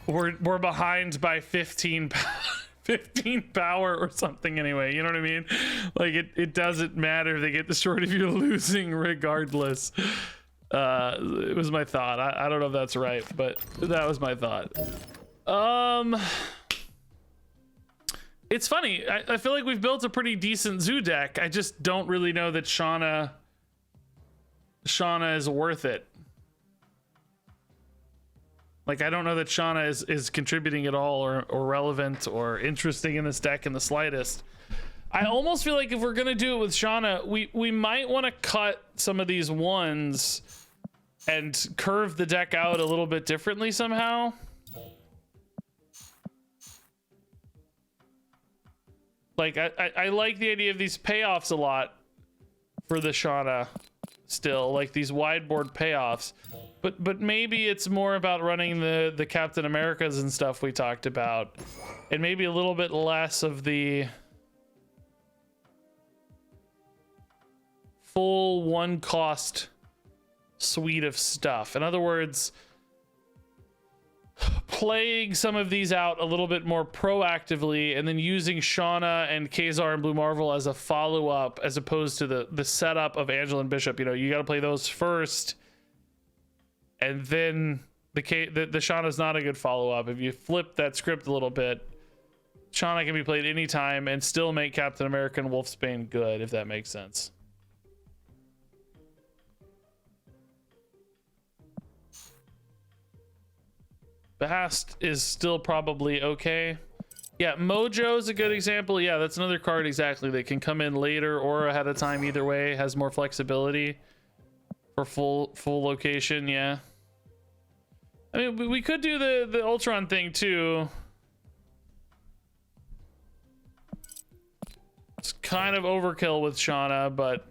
we're behind by 15 15 power or something anyway, you know what I mean? Like, it doesn't matter if they get destroyed if you're losing regardless. It was my thought. I don't know if that's right, but that was my thought. It's funny. I feel like we've built a pretty decent zoo deck. I just don't really know that Shana is worth it. Like, I don't know that Shana is contributing at all or relevant or interesting in this deck in the slightest. I almost feel like if we're gonna do it with Shana, we might want to cut some of these ones and curve the deck out a little bit differently somehow. Like, I like the idea of these payoffs a lot for the Shana still, like these wide board payoffs. But maybe it's more about running the Captain Americas and stuff we talked about, and maybe a little bit less of the full one cost suite of stuff. In other words, playing some of these out a little bit more proactively and then using Shana and Kazar and Blue Marvel as a follow-up, as opposed to the setup of Angela and Bishop. You know, you got to play those first, and then the Shana's not a good follow-up. If you flip that script a little bit, Shana can be played anytime and still make Captain America and Wolfsbane good, if that makes sense. Bast is still probably okay. Yeah, Mojo's a good example. Yeah, that's another card exactly that can come in later or ahead of time. Either way, has more flexibility for full location. Yeah, I mean, we could do the Ultron thing too. It's kind of overkill with Shana, but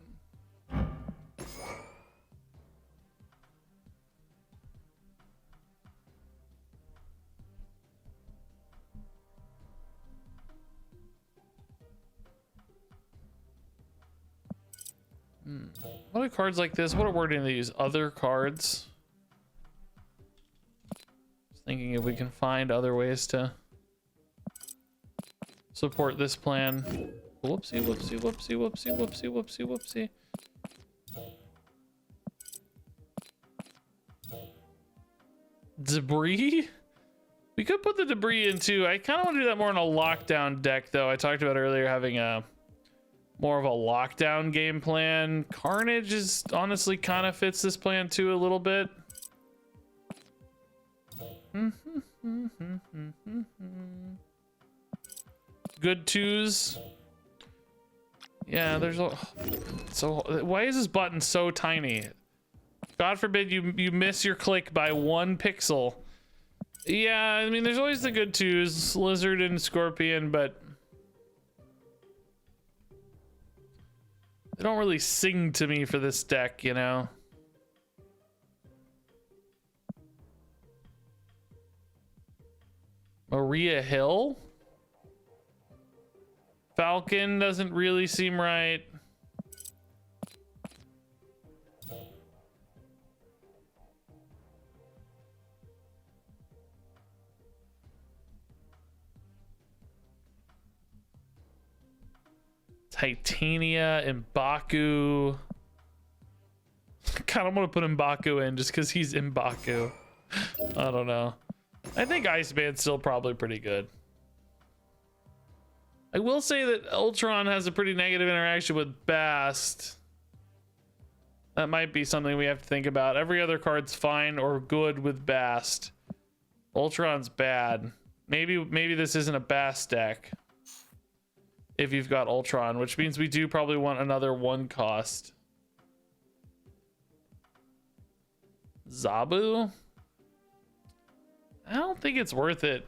what are cards like this? What wording do they use? Other cards. Just thinking if we can find other ways to support this plan. Whoopsie, whoopsie, whoopsie, whoopsie, whoopsie, whoopsie, whoopsie. Debris? We could put the debris in too. I kind of want to do that more in a lockdown deck, though. I talked about earlier having a more of a lockdown game plan. Carnage is honestly kind of fits this plan too a little bit. Good twos. Yeah, there's a so why is this button so tiny? God forbid you miss your click by 1 pixel. Yeah, I mean, there's always the good twos, Lizard and Scorpion, but they don't really sing to me for this deck, you know? Maria Hill? Falcon doesn't really seem right. Titania and M'Baku. Kind of want to put M'Baku in just because he's M'Baku. I don't know. I think Iceman's still probably pretty good. I will say that Ultron has a pretty negative interaction with Bast. That might be something we have to think about. Every other card's fine or good with Bast. Ultron's bad. Maybe this isn't a Bast deck if you've got Ultron, which means we do probably want another 1 cost. Zabu? I don't think it's worth it.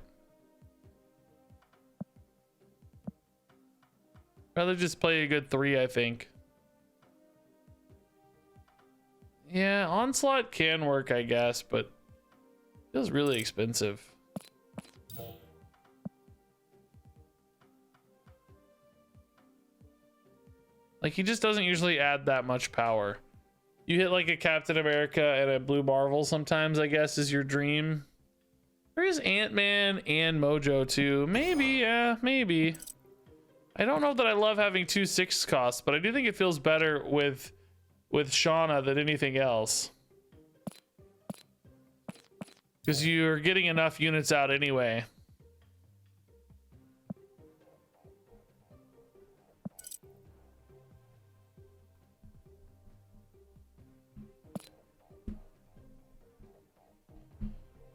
Rather just play a good 3, I think. Yeah, Onslaught can work, I guess, but feels really expensive. Like, he just doesn't usually add that much power. You hit like a Captain America and a Blue Marvel sometimes, I guess, is your dream. There is Ant-Man and Mojo too. Maybe, yeah, maybe. I don't know that I love having 2 6 costs, but I do think it feels better with Shana than anything else. Because you're getting enough units out anyway.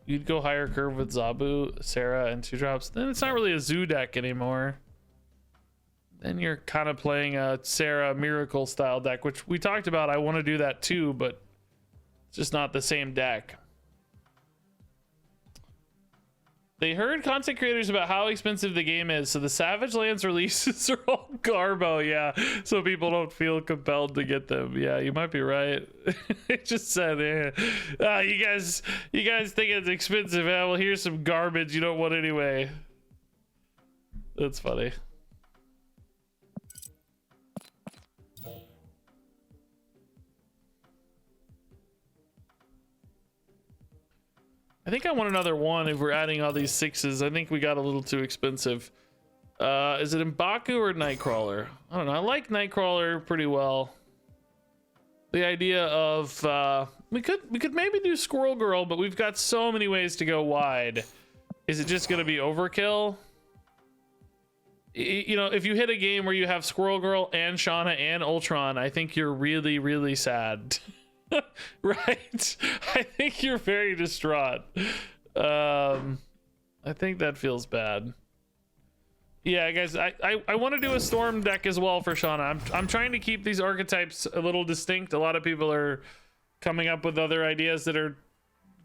You'd go higher curve with Zabu, Sarah, and 2 drops. Then it's not really a zoo deck anymore. Then you're kind of playing a Sarah Miracle style deck, which we talked about. I want to do that too, but it's just not the same deck. They heard content creators about how expensive the game is, so the Savage Lands releases are all garbo, yeah, so people don't feel compelled to get them. Yeah, you might be right. It just said, you guys think it's expensive, well, here's some garbage you don't want anyway. That's funny. I think I want another 1 if we're adding all these 6s. I think we got a little too expensive. Is it M'Baku or Nightcrawler? I don't know. I like Nightcrawler pretty well. The idea of we could maybe do Squirrel Girl, but we've got so many ways to go wide. Is it just gonna be overkill? You know, if you hit a game where you have Squirrel Girl and Shana and Ultron, I think you're really, really sad. Right? I think you're very distraught. I think that feels bad. Yeah, guys, I want to do a Storm deck as well for Shana. I'm trying to keep these archetypes a little distinct. A lot of people are coming up with other ideas that are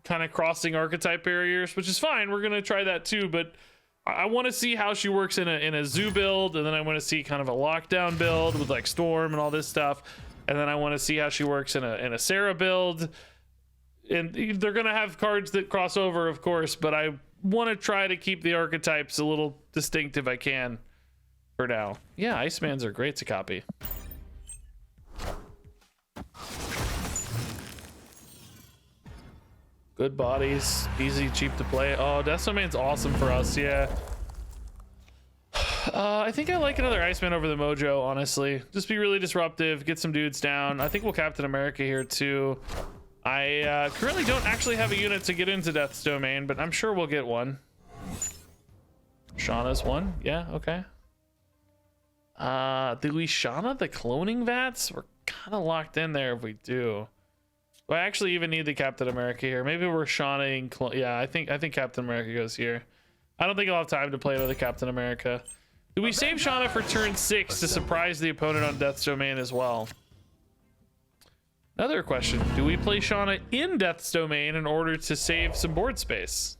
kind of crossing archetype barriers, which is fine. We're gonna try that too, but I want to see how she works in a zoo build, and then I want to see kind of a lockdown build with like Storm and all this stuff. And then I want to see how she works in a Sarah build. And they're going to have cards that cross over, of course, but I want to try to keep the archetypes a little distinct if I can for now. Yeah, Icemans are great to copy. Good bodies, easy, cheap to play. Oh, Deathstorm's awesome for us, yeah. I think I like another Iceman over the Mojo, honestly. Just be really disruptive, get some dudes down. I think we'll Captain America here too. I currently don't actually have a unit to get into Death's Domain, but I'm sure we'll get one. Shauna's one, yeah, okay. Do we Shana the cloning vats? We're kind of locked in there if we do. Do I actually even need the Captain America here? Maybe we're Shana-ing yeah, I think Captain America goes here. I don't think I'll have time to play another Captain America. Do we save Shana for turn 6 to surprise the opponent on Death's Domain as well? Another question. Do we play Shana in Death's Domain in order to save some board space?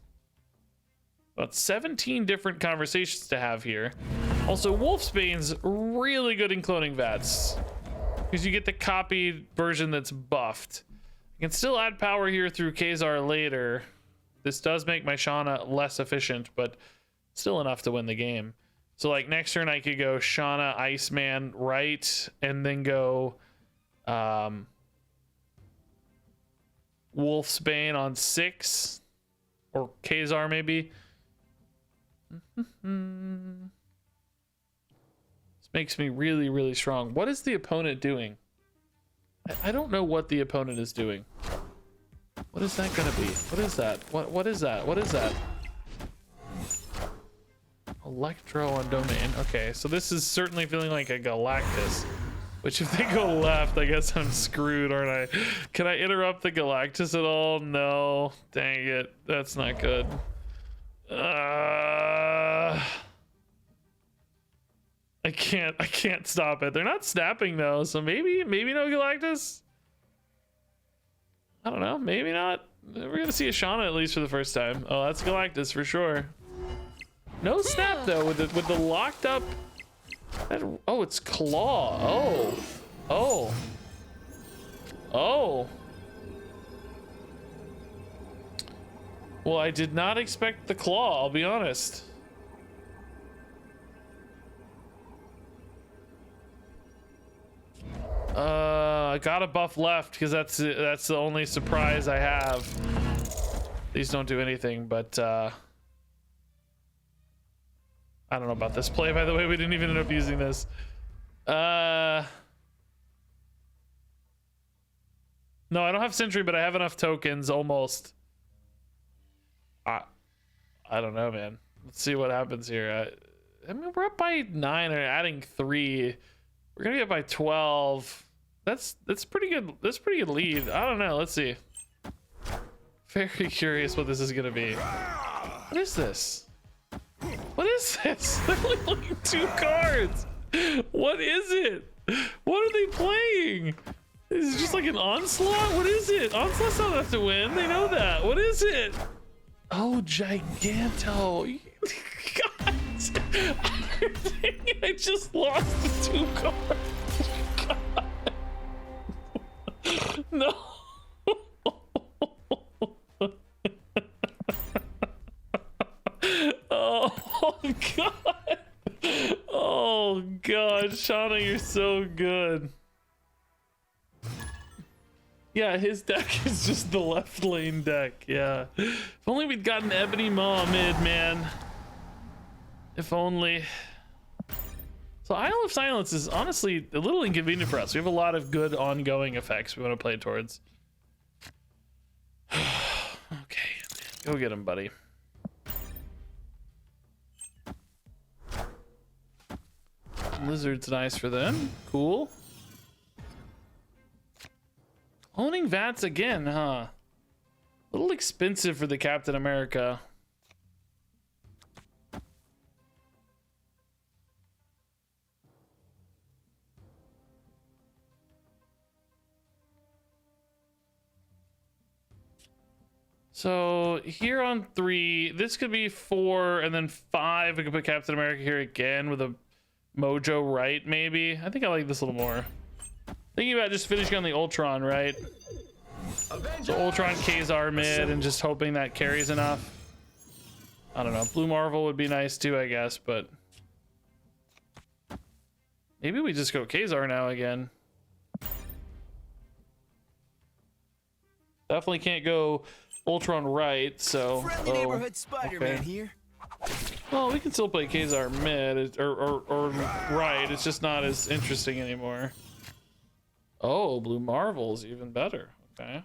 About 17 different conversations to have here. Also, Wolfsbane's really good in cloning vats, because you get the copied version that's buffed. You can still add power here through Khazar later. This does make my Shana less efficient, but still enough to win the game. So like next turn I could go Shana, Iceman, right, and then go Wolfsbane on 6, or Khazar maybe. This makes me really, really strong. What is the opponent doing? I don't know what the opponent is doing. What is that gonna be? What is that? What is that? What is that? Electro on Domain. Okay, so this is certainly feeling like a Galactus. Which if they go left, I guess I'm screwed, aren't I? Can I interrupt the Galactus at all? No. Dang it. That's not good. I can't stop it. They're not snapping though, so maybe no Galactus? I don't know, maybe not. We're gonna see a Shana at least for the first time. Oh, that's Galactus for sure. No snap though with the locked up. Oh, it's Claw. Oh. Well, I did not expect the Claw, I'll be honest. I got a buff left because that's the only surprise I have. These don't do anything, but I don't know about this play, by the way. We didn't even end up using this. No, I don't have Sentry, but I have enough tokens almost. I don't know, man. Let's see what happens here. I mean, we're up by 9 and adding 3. We're gonna get by 12. That's pretty good. That's pretty good lead. I don't know. Let's see. Very curious what this is gonna be. What is this? What is this? They're only playing 2 cards. What is it? What are they playing? Is it just like an onslaught? What is it? Onslaught's not enough to win. They know that. What is it? Oh, Giganto. God. I just lost the 2 cards. God. No. Oh God. Oh God, Shana, you're so good. Yeah, his deck is just the left lane deck. Yeah. If only we'd gotten Ebony Maw mid, man. If only. So Isle of Silence is honestly a little inconvenient for us. We have a lot of good ongoing effects we want to play towards. Okay, go get him, buddy. Lizard's nice for them. Cool. Owning Vats again, huh? A little expensive for the Captain America. So here on 3, this could be 4, and then 5. We could put Captain America here again with a Mojo right, maybe. I think I like this a little more. Thinking about just finishing on the Ultron, right? So Ultron, Kazar mid, and just hoping that carries enough. I don't know. Blue Marvel would be nice too, I guess, but maybe we just go Kazar now again. Definitely can't go Ultron right, so Friendly neighborhood Spider-Man here. Well, we can still play Kazar mid or right. It's just not as interesting anymore. Oh, Blue Marvel's even better. Okay.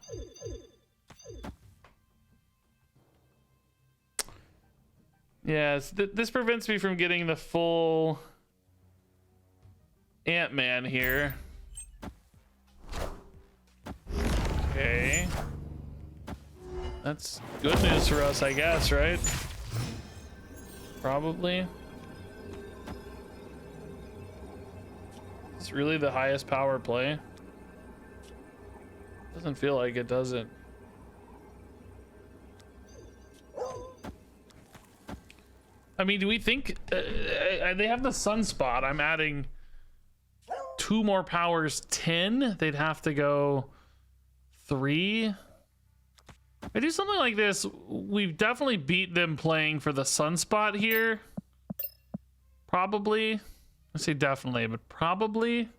Yes, this prevents me from getting the full Ant-Man here. Okay. That's good news for us, I guess, right? Probably. It's really the highest power play. Doesn't feel like it, does it? I mean, do we think they have the sunspot? I'm adding 2 more powers, 10. They'd have to go 3. If I do something like this, we've definitely beat them playing for the sunspot here. Probably. I say definitely, but probably.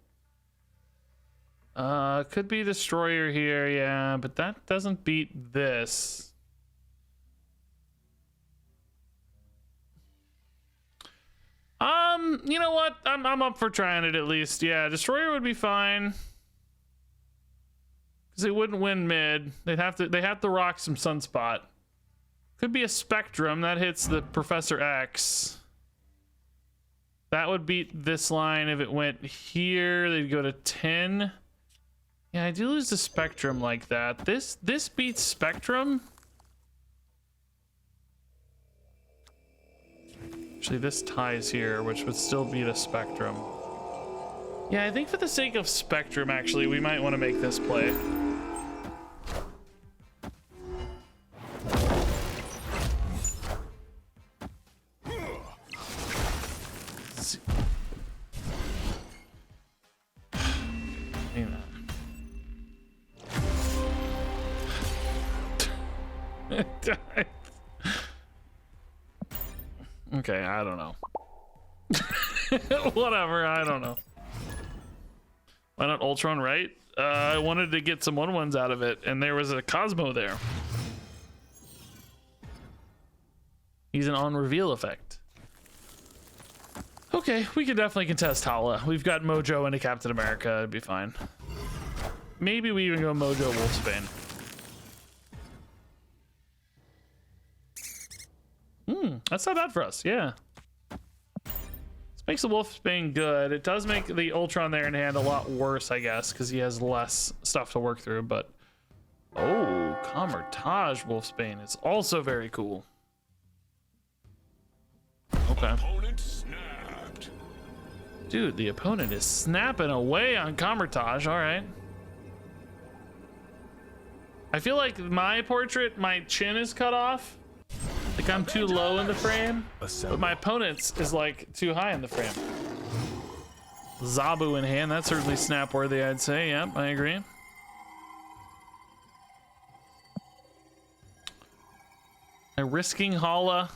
Could be Destroyer here, yeah, but that doesn't beat this. You know what? I'm up for trying it at least. Yeah, Destroyer would be fine. Because they wouldn't win mid. They have to rock some Sunspot. Could be a Spectrum that hits the Professor X. That would beat this line if it went here. They'd go to 10. Yeah, I do lose the Spectrum like that. This beats Spectrum. Actually, this ties here, which would still beat a Spectrum. Yeah, I think for the sake of Spectrum, actually, we might want to make this play. Okay, I don't know. Whatever, I don't know. Why not Ultron, right? I wanted to get some 1/1s out of it, and there was a Cosmo there. He's an on-reveal effect. Okay, we can definitely contest Hala. We've got Mojo into Captain America. It'd be fine. Maybe we even go Mojo Wolfsbane. That's not bad for us. Yeah. This makes the Wolfsbane good. It does make the Ultron there in hand a lot worse, I guess, because he has less stuff to work through. But oh, Camertage Wolfsbane is also very cool. Okay. Dude, the opponent is snapping away on Camertage. All right. I feel like my portrait, my chin is cut off. Like I'm too low in the frame, but my opponent's is like too high in the frame. Zabu in hand, that's certainly snap worthy, I'd say. Yep, I agree. I'm risking Hala.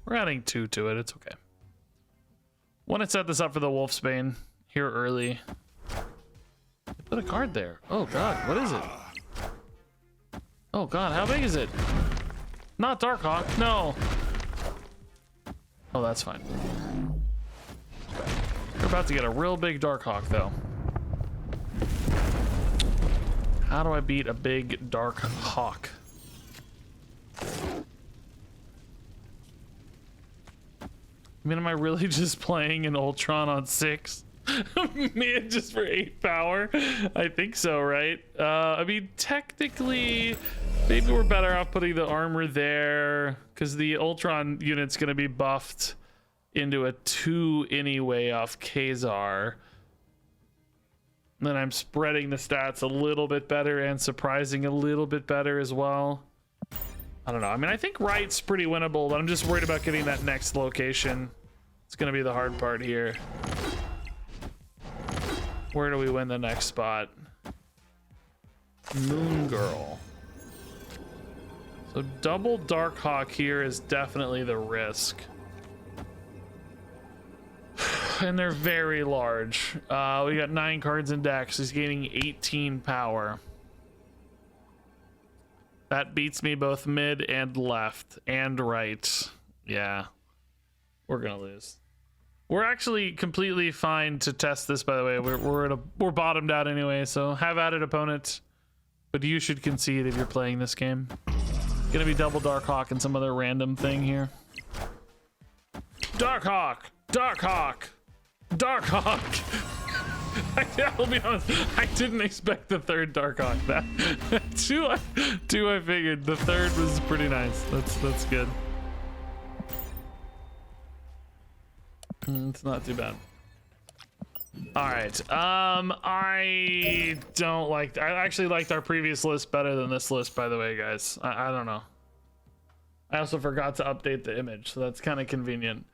We're adding 2 to it, it's okay. Want to set this up for the Wolfsbane here early. Put a card there. Oh god, what is it? Oh god, how big is it? Not Darkhawk, no. Oh, that's fine. We're about to get a real big Darkhawk though. How do I beat a big Darkhawk? I mean, am I really just playing an Ultron on 6? Man, just for 8 power? I think so, right? I mean, technically, maybe we're better off putting the armor there, because the Ultron unit's going to be buffed into a 2 anyway off Kazar. Then I'm spreading the stats a little bit better and surprising a little bit better as well. I don't know. I mean, I think right's pretty winnable, but I'm just worried about getting that next location. It's going to be the hard part here. Where do we win the next spot? Moon Girl. So double Darkhawk here is definitely the risk. And they're very large. We got 9 cards in decks. He's gaining 18 power. That beats me both mid and left and right. Yeah, we're gonna lose. We're actually completely fine to test this, by the way. We're bottomed out anyway, so have at it, opponent. But you should concede if you're playing this game. Gonna be double Darkhawk and some other random thing here. Darkhawk, Darkhawk, Darkhawk. I'll be honest, I didn't expect the third Darkhawk. That two I figured. The third was pretty nice. That's good. It's not too bad. All right. I don't like. I actually liked our previous list better than this list, by the way, guys. I don't know. I also forgot to update the image, so that's kind of convenient.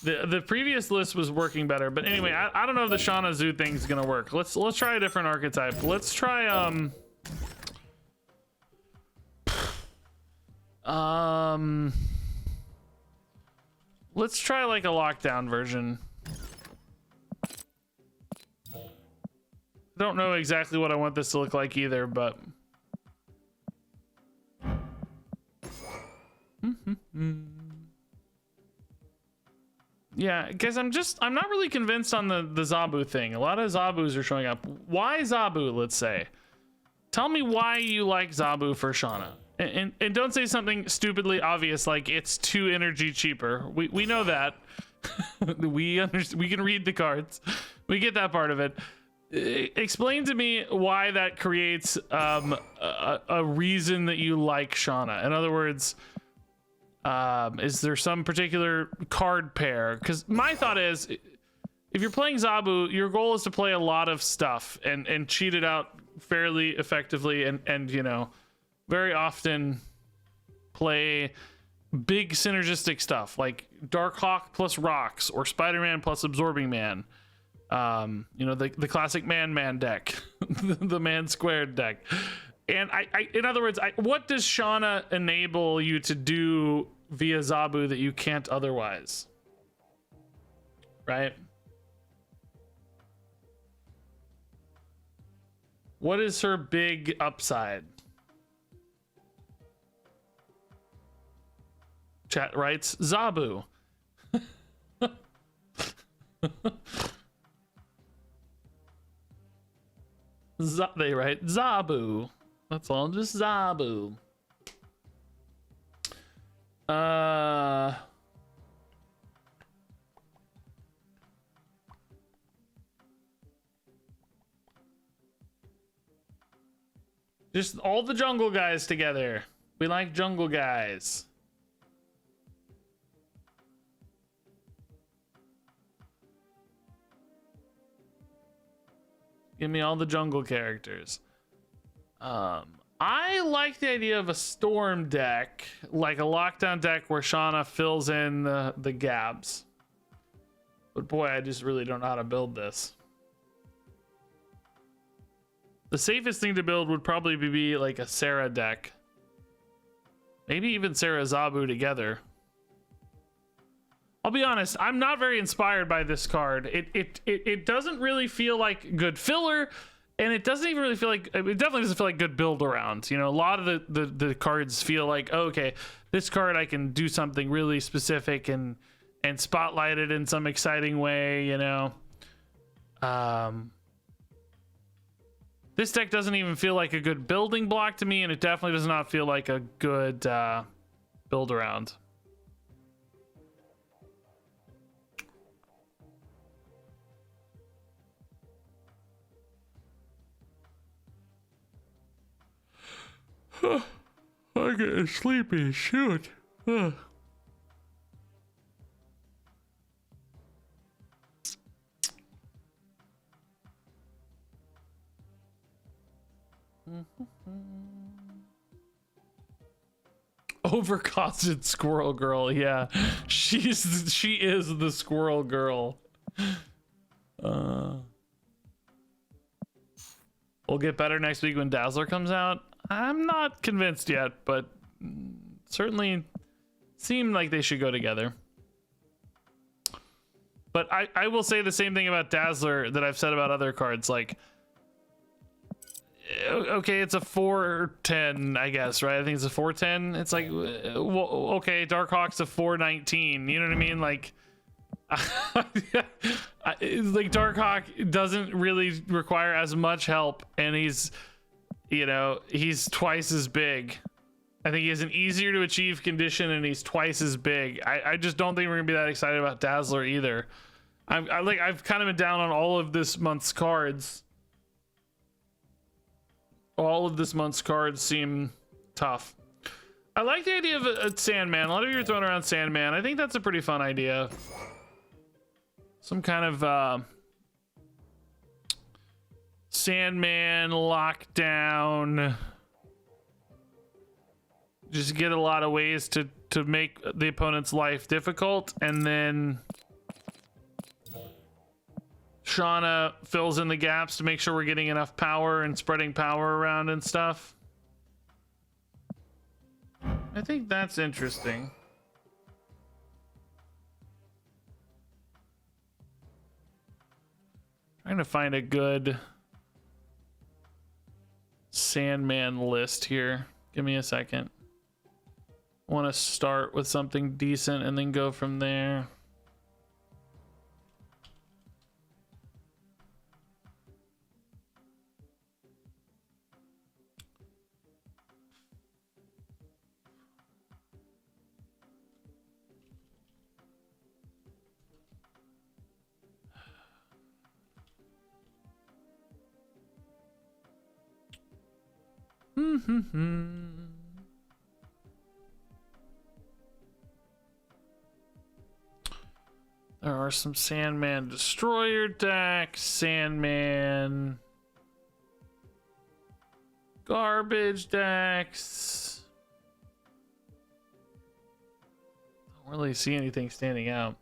The previous list was working better, but anyway, I don't know if the Shana Zoo thing's gonna work. Let's try a different archetype. Let's try let's try like a lockdown version. Don't know exactly what I want this to look like either, but yeah, guys, I'm not really convinced on the Zabu thing. A lot of Zabus are showing up. Why Zabu, let's say? Tell me why you like Zabu for Shana. And don't say something stupidly obvious like it's 2 energy cheaper. We know that. we can read the cards. We get that part of it. Explain to me why that creates a reason that you like Shana. In other words, is there some particular card pair? Because my thought is, if you're playing Zabu, your goal is to play a lot of stuff and cheat it out fairly effectively, and you know, very often play big synergistic stuff like Darkhawk plus Rocks or Spider-Man plus Absorbing Man. You know, the classic man deck, the man squared deck. And in other words, what does Shana enable you to do via Zabu that you can't otherwise? Right? What is her big upside? Chat writes Zabu. They write Zabu. That's all, just Zabu. Just all the jungle guys together. We like jungle guys. Give me all the jungle characters. I like the idea of a storm deck, like a lockdown deck where Shana fills in the gaps. But boy, I just really don't know how to build this. The safest thing to build would probably be like a Sarah deck. Maybe even Sarah Zabu together. I'll be honest, I'm not very inspired by this card. It doesn't really feel like good filler, and it doesn't even really feel like, it definitely doesn't feel like good build around. You know, a lot of the cards feel like, oh, okay, this card I can do something really specific and spotlight it in some exciting way, you know. This deck doesn't even feel like a good building block to me, and it definitely does not feel like a good build around. I'm getting sleepy. Shoot. Overcosted squirrel girl. Yeah, she is the squirrel girl. We'll get better next week when Dazzler comes out. I'm not convinced yet, but certainly seem like they should go together. But I will say the same thing about Dazzler that I've said about other cards. Like, okay, it's a 410, I guess, right? I think it's a 410. It's like, well, okay, Darkhawk's a 419. You know what I mean? Like, like Darkhawk doesn't really require as much help, and he's, you know, he's twice as big. I think he has an easier to achieve condition, and he's twice as big. I just don't think we're gonna be that excited about Dazzler either. I've kind of been down on all of this month's cards. All of this month's cards seem tough. I like the idea of a Sandman. A lot of you are throwing around Sandman. I think that's a pretty fun idea. Some kind of Sandman lockdown. Just get a lot of ways to make the opponent's life difficult, and then Shana fills in the gaps to make sure we're getting enough power and spreading power around and stuff. I think that's interesting. Trying to find a good Sandman list here. Give me a second. I want to start with something decent and then go from there. There are some Sandman Destroyer decks, Sandman garbage decks. Don't really see anything standing out.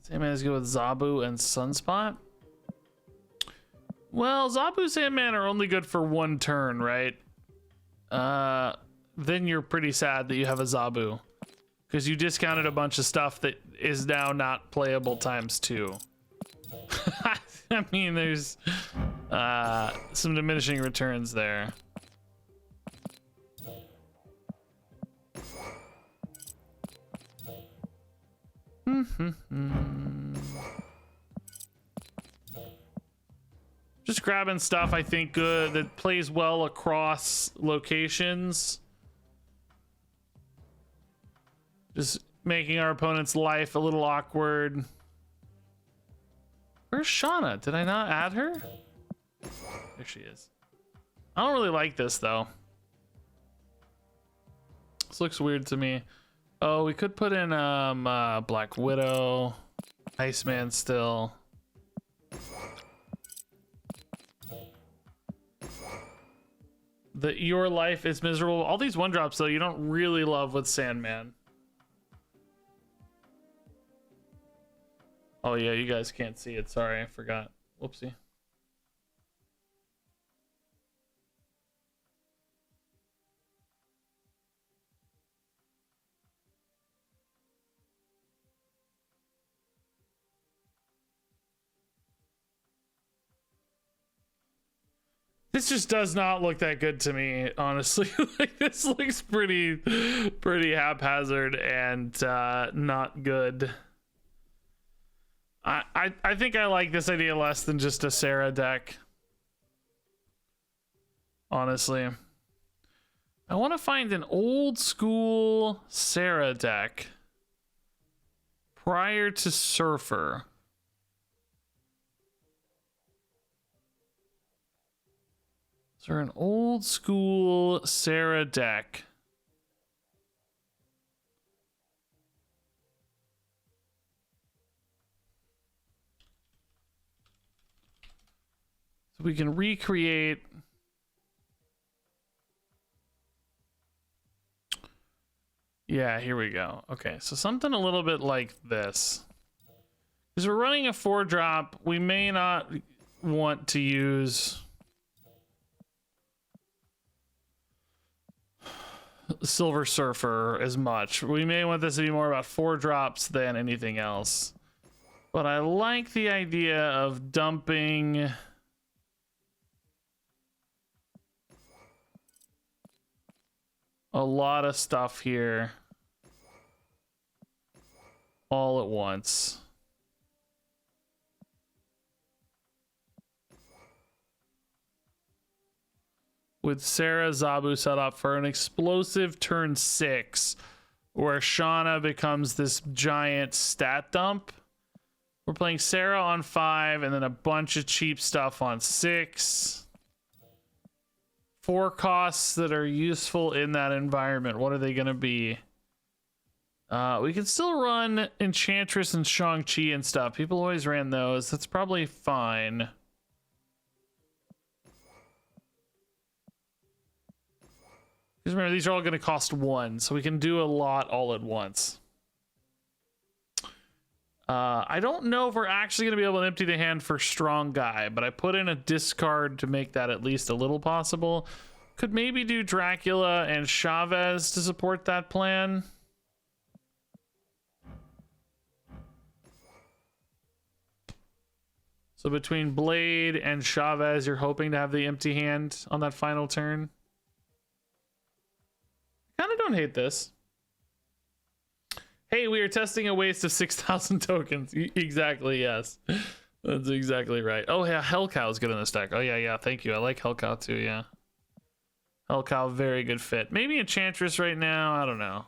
Sandman is good with Zabu and Sunspot. Well, Zabu Sandman are only good for one turn, right? Then you're pretty sad that you have a Zabu, because you discounted a bunch of stuff that is now not playable ×2. I mean, there's some diminishing returns there. Just grabbing stuff I think good that plays well across locations. Just making our opponent's life a little awkward. Where's Shana? Did I not add her? There she is. I don't really like this though. This looks weird to me. Oh, we could put in Black Widow, Iceman still. Your life is miserable. All these one drops though, you don't really love with Sandman. Oh yeah, you guys can't see it. Sorry, I forgot. Whoopsie. This just does not look that good to me, honestly. Like, this looks pretty haphazard and not good. I think I like this idea less than just a Sarah deck. Honestly. I want to find an old school Sarah deck prior to Surfer. Is there an old school Sarah deck? So we can recreate. Yeah, here we go. Okay, so something a little bit like this. Because we're running a 4-drop, we may not want to use Silver Surfer as much. We may want this to be more about 4 drops than anything else. But I like the idea of dumping a lot of stuff here all at once. With Sarah Zabu set up for an explosive turn 6 where Shana becomes this giant stat dump. We're playing Sarah on 5 and then a bunch of cheap stuff on 6. 4 costs that are useful in that environment. What are they going to be? We can still run Enchantress and Shang-Chi and stuff. People always ran those. That's probably fine. Because remember, these are all going to cost 1, so we can do a lot all at once. I don't know if we're actually going to be able to empty the hand for Strong Guy, but I put in a discard to make that at least a little possible. Could maybe do Dracula and Chavez to support that plan. So between Blade and Chavez, you're hoping to have the empty hand on that final turn. Kind of don't hate this. Hey, we are testing a waste of 6,000 tokens. Exactly, yes. That's exactly right. Oh, yeah, Hellcow is good in this deck. Oh, yeah, thank you. I like Hellcow too, yeah. Hellcow, very good fit. Maybe Enchantress right now, I don't know.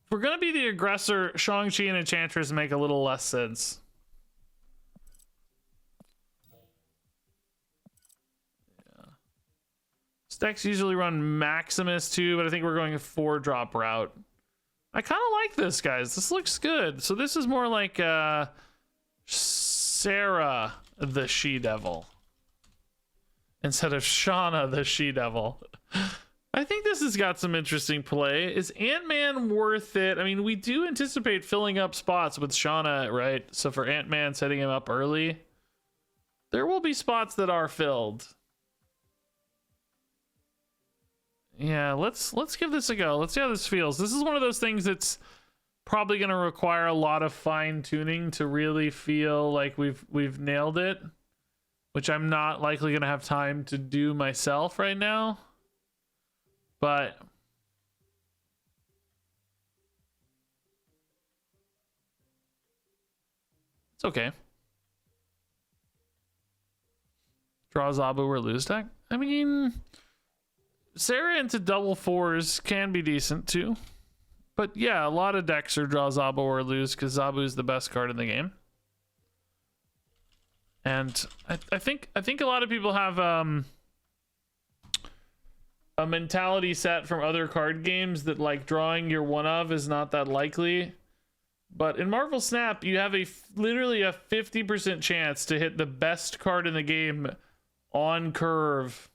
If we're going to be the aggressor, Shang-Chi and Enchantress make a little less sense. Decks usually run Maximus too, but I think we're going a 4-drop route. I kind of like this, guys. This looks good. So this is more like Sarah the She-Devil instead of Shana the She-Devil. I think this has got some interesting play. Is Ant-Man worth it? I mean, we do anticipate filling up spots with Shana, right? So for Ant-Man setting him up early, there will be spots that are filled. Yeah, let's give this a go. Let's see how this feels. This is one of those things that's probably going to require a lot of fine tuning to really feel like we've nailed it, which I'm not likely going to have time to do myself right now. But it's okay. Draw Zabu or lose deck. I mean, Sarah into double fours can be decent too. But yeah, a lot of decks are draw Zabu or lose because Zabu is the best card in the game. And I think a lot of people have a mentality set from other card games that like drawing your one of is not that likely. But in Marvel Snap, you have literally a 50% chance to hit the best card in the game on curve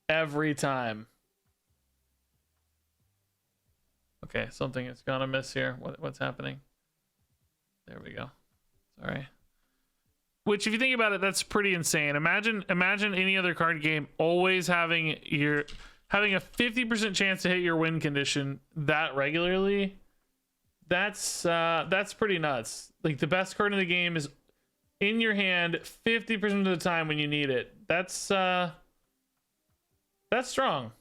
every time. Okay, something is gonna miss here. What's happening? There we go. Sorry. Which, if you think about it, that's pretty insane. Imagine any other card game always having a 50% chance to hit your win condition that regularly. That's pretty nuts. Like, the best card in the game is in your hand 50% of the time when you need it. That's strong.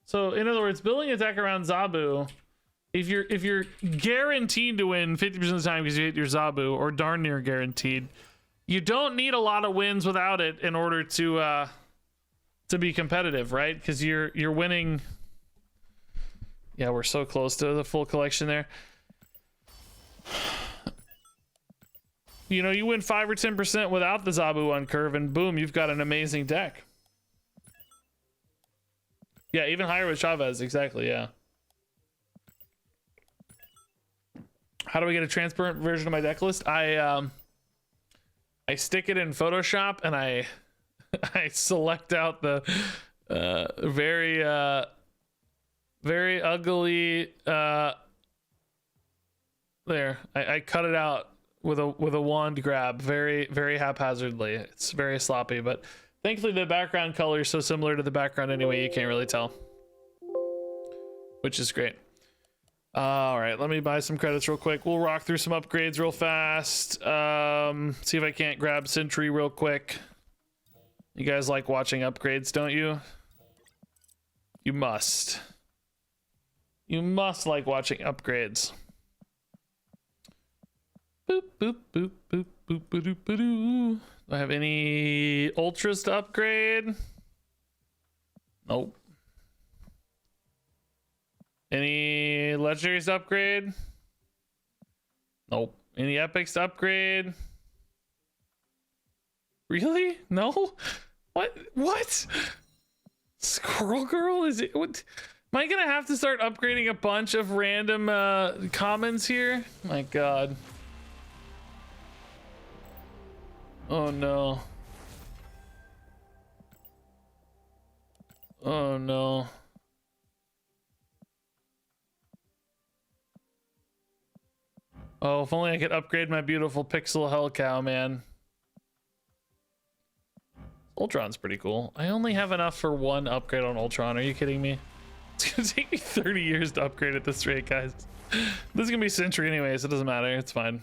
So in other words, building a deck around Zabu, if you're guaranteed to win 50% of the time because you hit your Zabu, or darn near guaranteed, you don't need a lot of wins without it in order to be competitive, right? Because you're winning. Yeah, we're so close to the full collection there. You know, you win 5 or 10% without the Zabu on curve, and boom, you've got an amazing deck. Yeah, even higher with Chavez, exactly, yeah. How do I get a transparent version of my deck list? I stick it in Photoshop and I select out the very ugly there. I cut it out with a wand grab very haphazardly. It's very sloppy, but thankfully the background color is so similar to the background anyway, you can't really tell, which is great. All right, let me buy some credits real quick. We'll rock through some upgrades real fast. See if I can't grab Sentry real quick. You guys like watching upgrades, don't you? You must. You must like watching upgrades. Boop, boop, boop, boop, boop, boop, boop, boop. Do I have any ultras to upgrade? Nope. Any legendaries to upgrade? Nope. Any epics to upgrade? Really? No? What? Squirrel Girl? Is it what? Am I gonna have to start upgrading a bunch of random commons here? My god. Oh no. Oh no. Oh, if only I could upgrade my beautiful pixel hell cow, man. Ultron's pretty cool. I only have enough for one upgrade on Ultron. Are you kidding me? It's gonna take me 30 years to upgrade at this rate, guys. This is gonna be Sentry anyways. It doesn't matter. It's fine.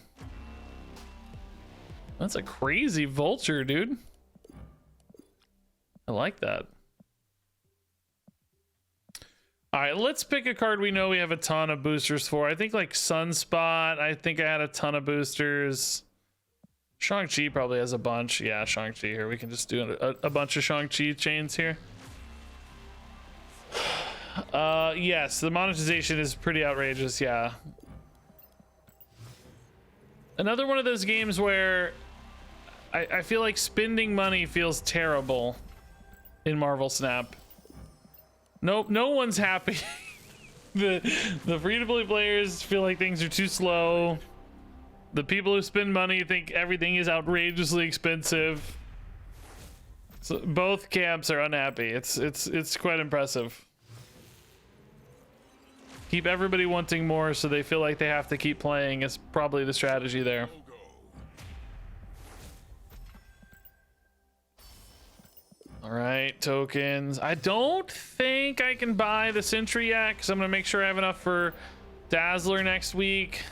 That's a crazy vulture, dude. I like that. All right, let's pick a card we know we have a ton of boosters for. I think like Sunspot. I think I had a ton of boosters. Shang-Chi probably has a bunch. Yeah, Shang-Chi here. We can just do a bunch of Shang-Chi chains here. Yes, the monetization is pretty outrageous, yeah. Another one of those games where I feel like spending money feels terrible in Marvel Snap. Nope, no one's happy. the free-to-play players feel like things are too slow. The people who spend money think everything is outrageously expensive. So both camps are unhappy. It's quite impressive. Keep everybody wanting more so they feel like they have to keep playing is probably the strategy there. All right, tokens. I don't think think I can buy the Sentry yet, because I'm gonna make sure I have enough for Dazzler next week.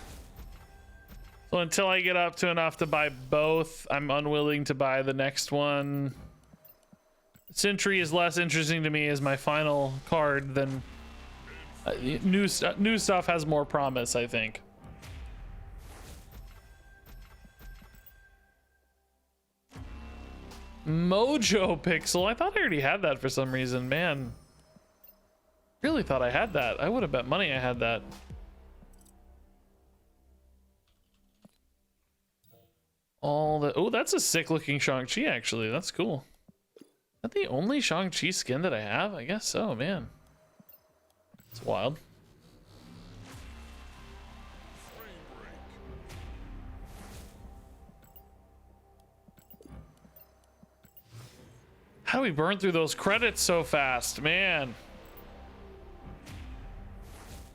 So until I get up to enough to buy both, I'm unwilling to buy the next one. Sentry is less interesting to me as my final card than new stuff has more promise, I think. Mojo Pixel. I thought I already had that for some reason, man. Really thought I had that. I would have bet money I had that. Oh, that's a sick looking Shang-Chi actually. That's cool. Is that the only Shang-Chi skin that I have? I guess so, man. It's wild. How do we burn through those credits so fast, man?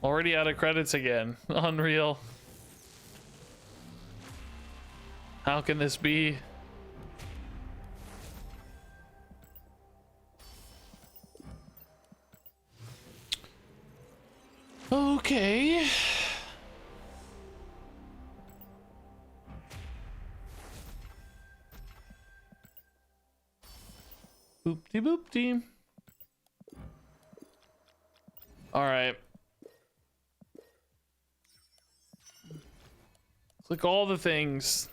Already out of credits again. Unreal. How can this be? Okay. Boop-de boop-de. All right. Click all the things.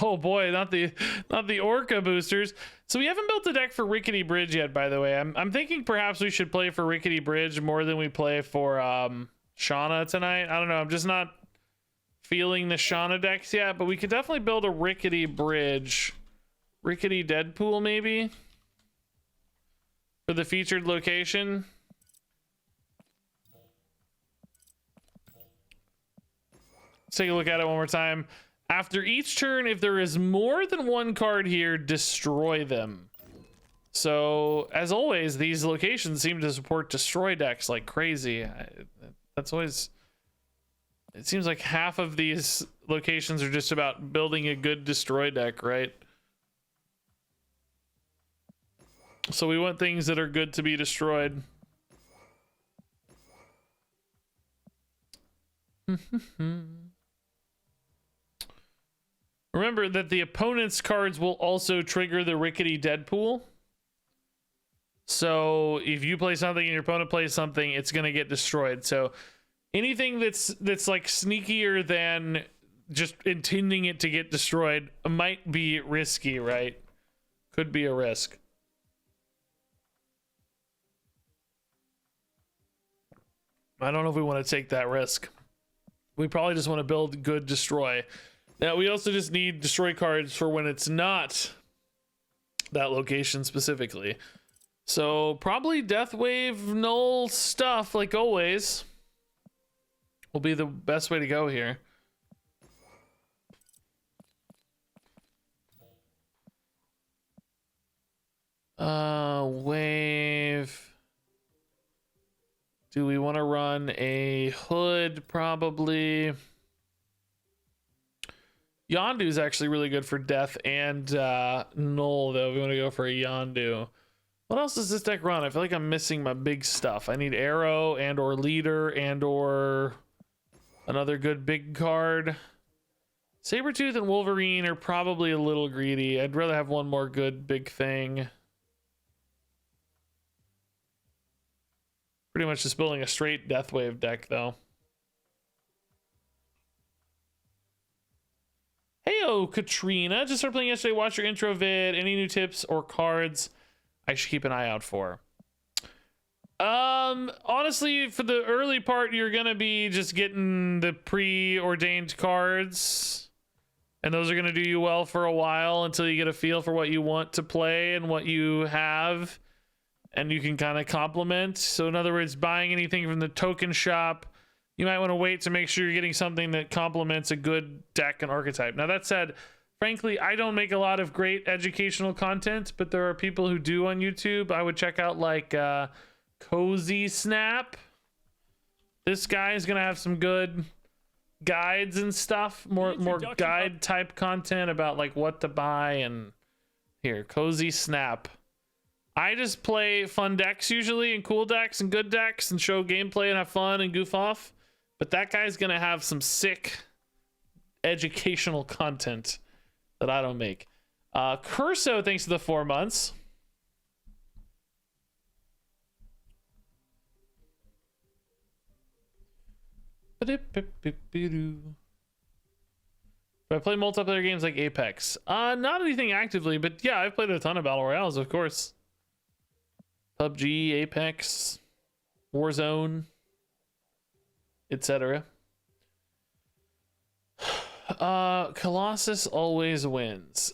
Oh boy, not the Orca boosters. So we haven't built a deck for Rickety Bridge yet, by the way. I'm thinking perhaps we should play for Rickety Bridge more than we play for Shana tonight. I don't know. I'm just not feeling the Shana decks yet, but we could definitely build a Rickety Bridge. Rickety Deadpool, maybe? For the featured location. Let's take a look at it one more time. After each turn, if there is more than one card here, destroy them. So, as always, these locations seem to support destroy decks like crazy. That's always... It seems like half of these locations are just about building a good destroy deck, right? So we want things that are good to be destroyed. Remember that the opponent's cards will also trigger the Rickety Deadpool. So if you play something and your opponent plays something, it's going to get destroyed. So anything that's like sneakier than just intending it to get destroyed might be risky, right? Could be a risk. I don't know if we want to take that risk. We probably just want to build good destroy. Now, we also just need destroy cards for when it's not that location specifically. So probably Death Wave null stuff, like always, will be the best way to go here. Wave. Do we want to run a hood? Probably. Yondu is actually really good for death and null, though. We want to go for a Yondu. What else does this deck run? I feel like I'm missing my big stuff. I need arrow and or leader and or another good big card. Sabretooth and Wolverine are probably a little greedy. I'd rather have one more good big thing. Pretty much just building a straight Deathwave deck, though. Heyo, Katrina. Just started playing yesterday. Watch your intro vid. Any new tips or cards I should keep an eye out for? Honestly, for the early part, you're going to be just getting the preordained cards. And those are going to do you well for a while until you get a feel for what you want to play and what you have. And you can kind of complement. So in other words, buying anything from the token shop, you might want to wait to make sure you're getting something that complements a good deck and archetype. Now that said, frankly, I don't make a lot of great educational content, but there are people who do on YouTube. I would check out like Cozy Snap. This guy is going to have some good guides and stuff, more guide type content about like what to buy. And here, Cozy Snap. I just play fun decks usually, and cool decks and good decks, and show gameplay and have fun and goof off. But that guy's gonna have some sick educational content that I don't make. Curso, thanks to the 4 months. Do I play multiplayer games like Apex? Not anything actively, but yeah, I've played a ton of battle royales, of course. PUBG, Apex, Warzone, etc. Colossus always wins.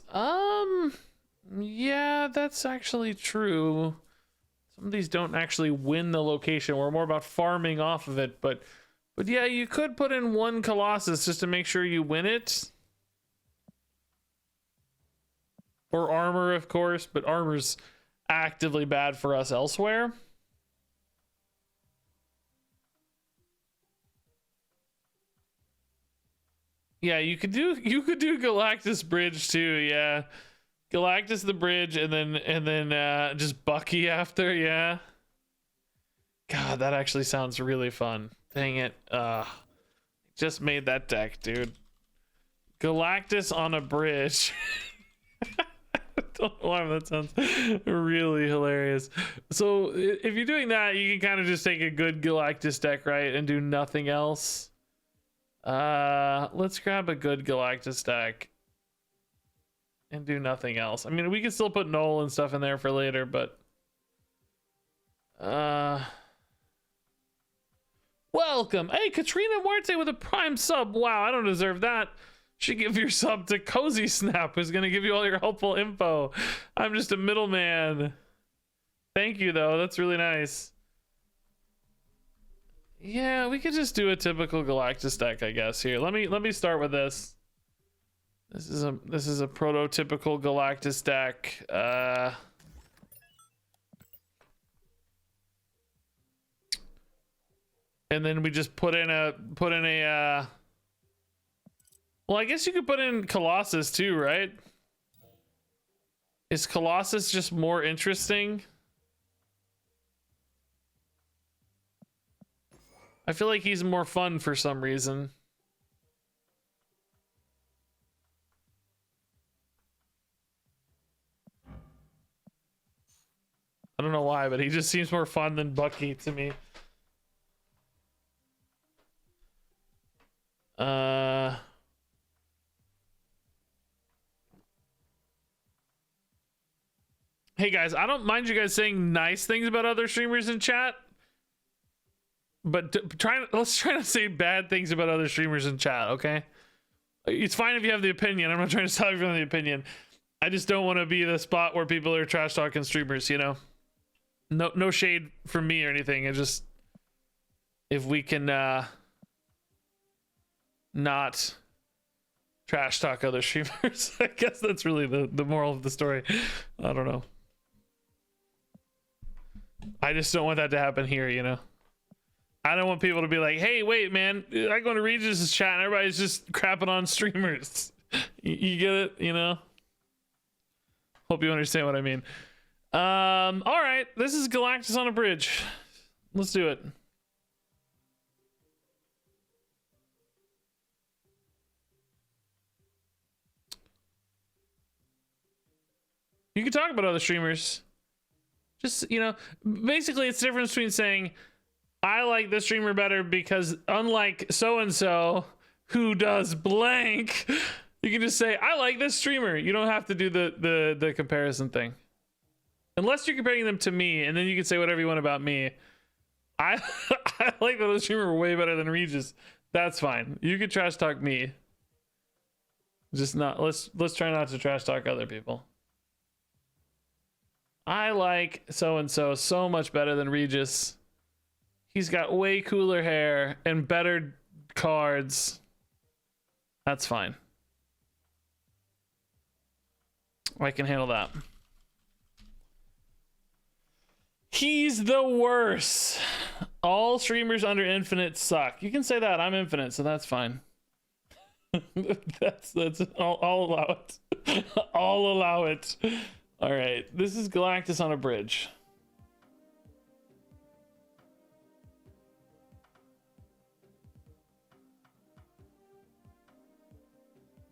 Yeah, that's actually true. Some of these don't actually win the location. We're more about farming off of it, but yeah, you could put in one Colossus just to make sure you win it. Or armor, of course, but armor's actively bad for us elsewhere. Yeah, you could do Galactus Bridge too, yeah. Galactus the bridge and then just Bucky after, yeah. God, that actually sounds really fun. Dang it. Just made that deck, dude. Galactus on a bridge. I don't know why that sounds really hilarious. So if you're doing that, you can kind of just take a good Galactus deck, right, and do nothing else. Let's grab a good Galactus deck and do nothing else. I mean, we can still put Null and stuff in there for later, but welcome. Hey, Katrina Muerte with a Prime sub. Wow, I don't deserve that. Should give your sub to Cozy Snap, who's gonna give you all your helpful info. I'm just a middleman. Thank you, though. That's really nice. Yeah, we could just do a typical Galactus deck, I guess. Here, let me start with this. This is a prototypical Galactus deck. And then we just put in a well, I guess you could put in Colossus too, right? Is Colossus just more interesting? I feel like he's more fun for some reason. I don't know why, but he just seems more fun than Bucky to me. Hey guys, I don't mind you guys saying nice things about other streamers in chat, but let's try to say bad things about other streamers in chat, okay? It's fine if you have the opinion. I'm not trying to stop you from the opinion. I just don't want to be the spot where people are trash talking streamers, you know? No shade from me or anything. It just, if we can not trash talk other streamers, I guess that's really the moral of the story. I don't know. I just don't want that to happen here, you know? I don't want people to be like, hey, wait, man, I go to Regis' chat and everybody's just crapping on streamers. You get it, you know? Hope you understand what I mean. All right, this is Galactus on a bridge. Let's do it. You can talk about other streamers. Just, you know, basically it's the difference between saying, I like this streamer better because unlike so-and-so who does blank, you can just say, I like this streamer. You don't have to do the comparison thing. Unless you're comparing them to me, and then you can say whatever you want about me. I like that the streamer way better than Regis. That's fine. You can trash talk me. Just not, let's try not to trash talk other people. I like so-and-so so much better than Regis. He's got way cooler hair and better cards. That's fine. I can handle that. He's the worst. All streamers under Infinite suck. You can say that. I'm Infinite, so that's fine. that's I'll allow it. I'll allow it. All right, this is Galactus on a bridge.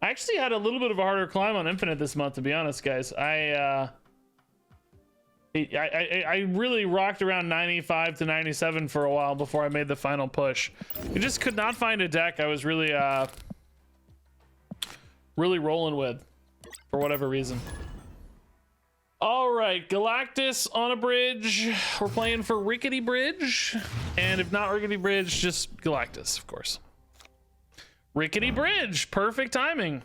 I actually had a little bit of a harder climb on Infinite this month, to be honest, guys. I really rocked around 95 to 97 for a while before I made the final push. I just could not find a deck I was really rolling with for whatever reason. All right, Galactus on a bridge. We're playing for Rickety Bridge, and if not Rickety Bridge, just Galactus, of course. Rickety Bridge, perfect timing.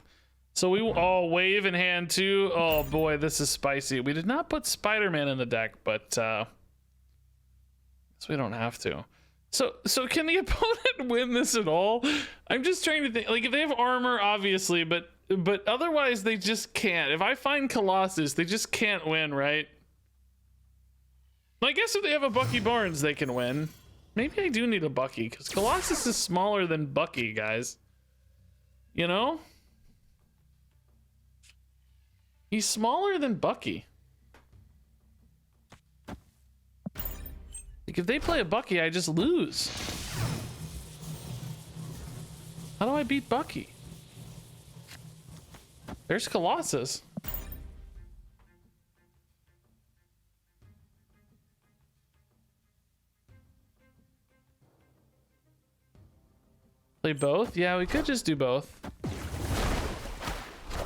So we wave in hand too. Oh boy, this is spicy. We did not put Spider-Man in the deck, but so we don't have to. So can the opponent win this at all? I'm just trying to think. Like, if they have armor, obviously, but otherwise they just can't. If I find Colossus, they just can't win, right? I guess if they have a Bucky Barnes, they can win. Maybe I do need a Bucky, because Colossus is smaller than Bucky, guys. You know? He's smaller than Bucky. Like, if they play a Bucky, I just lose. How do I beat Bucky? There's Colossus. Play both? Yeah, we could just do both.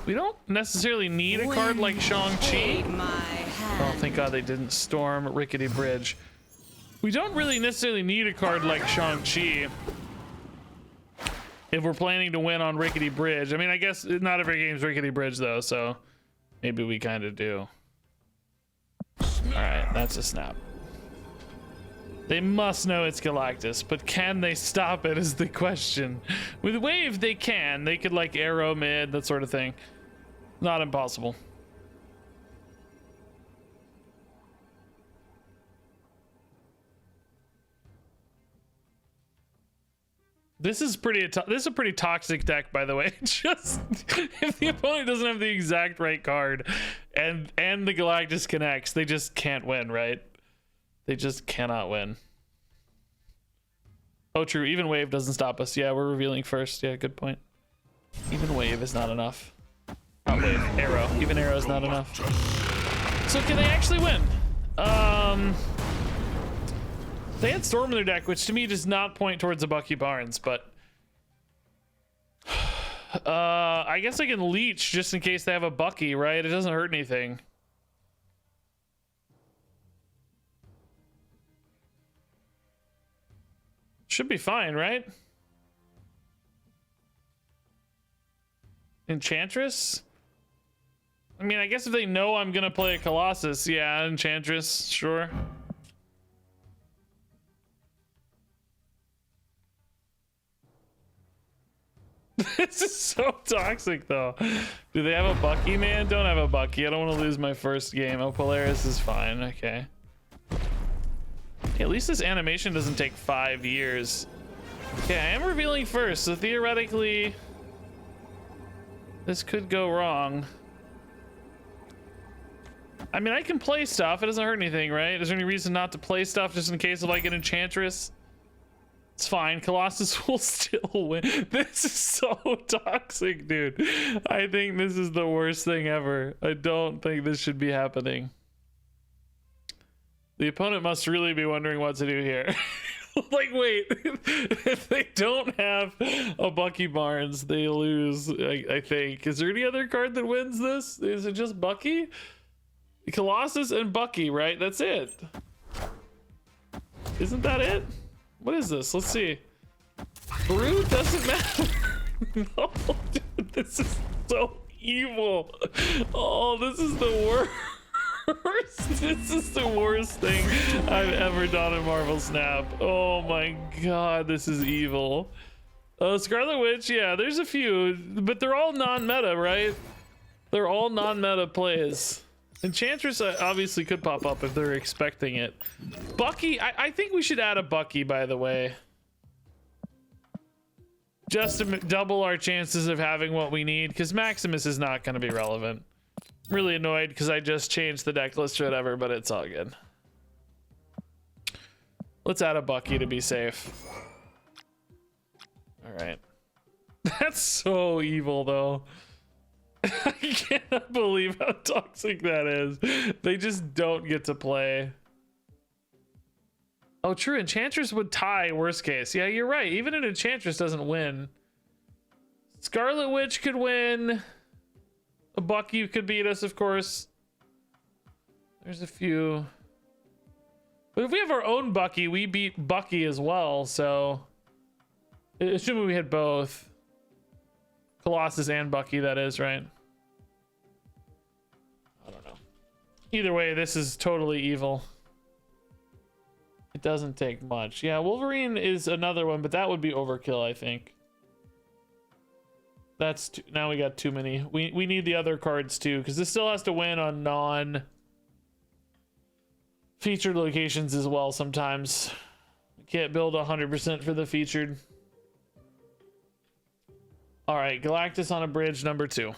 We don't necessarily need a card like Shang-Chi. Oh, thank God they didn't storm Rickety Bridge. We don't really necessarily need a card like Shang-Chi if we're planning to win on Rickety Bridge. I mean, I guess not every game's Rickety Bridge, though, so maybe we kind of do. All right, that's a snap. They must know it's Galactus, but can they stop it is the question. With Wave, they can. They could, like, arrow mid, that sort of thing. Not impossible. This is a pretty toxic deck, by the way. Just if the opponent doesn't have the exact right card and the Galactus connects, they just can't win, right? They just cannot win. Oh, true. Even Wave doesn't stop us. Yeah, we're revealing first. Yeah, good point. Even Wave is not enough. Not Wave. Arrow. Even Arrow is not enough. So can they actually win? They had Storm in their deck, which to me does not point towards a Bucky Barnes, but I guess I can leech just in case they have a Bucky, right? It doesn't hurt anything. Should be fine, right? Enchantress? I mean, I guess if they know I'm gonna play a Colossus, yeah, Enchantress, sure. This is so toxic, though. Do they have a Bucky, man? Don't have a Bucky. I don't want to lose my first game. Oh, Polaris is fine. Okay. Yeah, at least this animation doesn't take 5 years. Okay, I am revealing first, so theoretically, this could go wrong. I mean, I can play stuff. It doesn't hurt anything, right? Is there any reason not to play stuff just in case of like an Enchantress? It's fine. Colossus will still win. This is so toxic, dude. I think this is the worst thing ever. I don't think this should be happening. The opponent must really be wondering what to do here. Like, wait. If they don't have a Bucky Barnes, they lose, I think. Is there any other card that wins this? Is it just Bucky? Colossus and Bucky, right? That's it. Isn't that it? What is this? Let's see. Brute doesn't matter. No, dude, this is so evil. Oh, this is the worst. This is the worst thing I've ever done in Marvel Snap. Oh my god, this is evil. Scarlet Witch, yeah, there's a few, but they're all non-meta, right? They're all non-meta plays. Enchantress obviously could pop up if they're expecting it. Bucky, I think we should add a Bucky, by the way. Just to double our chances of having what we need, because Maximus is not going to be relevant. Really annoyed because I just changed the deck list or whatever, but it's all good. Let's add a Bucky to be safe. All right. That's so evil, though. I cannot believe how toxic that is. They just don't get to play. Oh, true. Enchantress would tie, worst case. Yeah, you're right. Even an Enchantress doesn't win. Scarlet Witch could win. A Bucky could beat us, of course. There's a few. But if we have our own Bucky, we beat Bucky as well, so... Assuming we hit both. Colossus and Bucky, that is, right? I don't know. Either way, this is totally evil. It doesn't take much. Yeah, Wolverine is another one, but that would be overkill, I think. That's now we got too many. We need the other cards too, because this still has to win on non-featured locations as well sometimes. We can't build 100% for the featured. All right, Galactus on a bridge, number 2.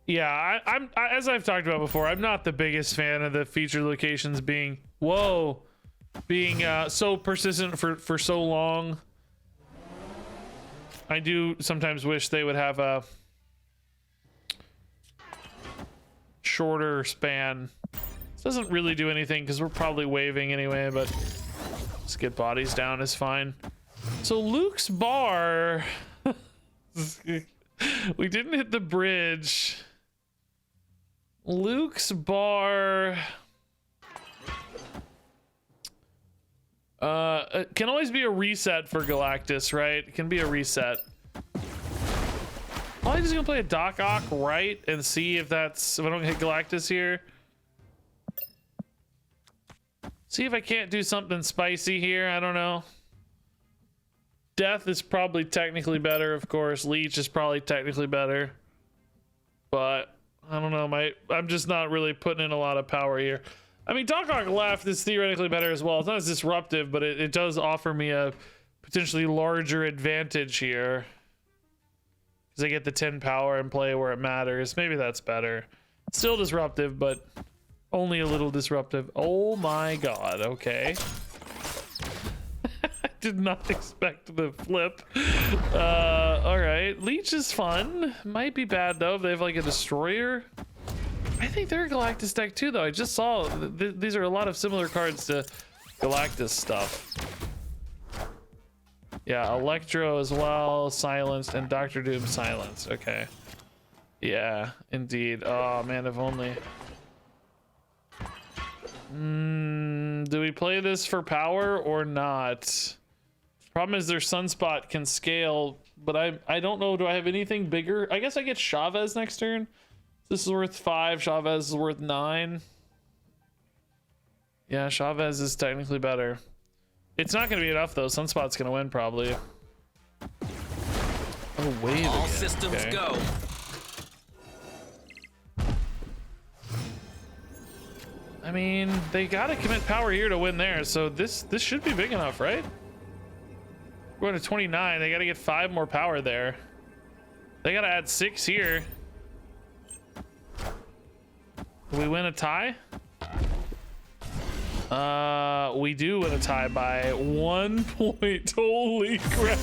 Yeah, I'm as I've talked about before, I'm not the biggest fan of the featured locations being so persistent for so long. I do sometimes wish they would have a shorter span. This doesn't really do anything because we're probably waving anyway, but just get bodies down is fine. So Luke's bar, we didn't hit the bridge. Luke's bar it can always be a reset for Galactus, right? It can be a reset. Probably just gonna play a Doc Ock, right, and see if I don't hit Galactus here. See if I can't do something spicy here. I don't know. Death is probably technically better, of course. Leech is probably technically better, but I don't know. I'm just not really putting in a lot of power here. I mean, Doc Ock left is theoretically better as well. It's not as disruptive, but it does offer me a potentially larger advantage here. Because I get the 10 power and play where it matters. Maybe that's better. Still disruptive, but only a little disruptive. Oh my god, okay. I did not expect the flip. Alright, Leech is fun. Might be bad though if they have like a destroyer. I think they're a Galactus deck too though. I just saw these are a lot of similar cards to Galactus stuff. Yeah, Electro as well, silenced, and Dr. Doom silenced. Okay. Yeah, indeed. Oh man, if only. Do we play this for power or not? Problem is their Sunspot can scale, but I don't know. Do I have anything bigger? I guess I get Chavez next turn. This is worth 5. Chavez is worth 9. Yeah, Chavez is technically better. It's not going to be enough though. Sunspot's going to win probably. Oh wait. All systems go. I mean, they got to commit power here to win there, so this should be big enough, right? We're going to 29. They got to get 5 more power there. They got to add 6 here. Do we win a tie? We do win a tie by 1 point. Holy crap.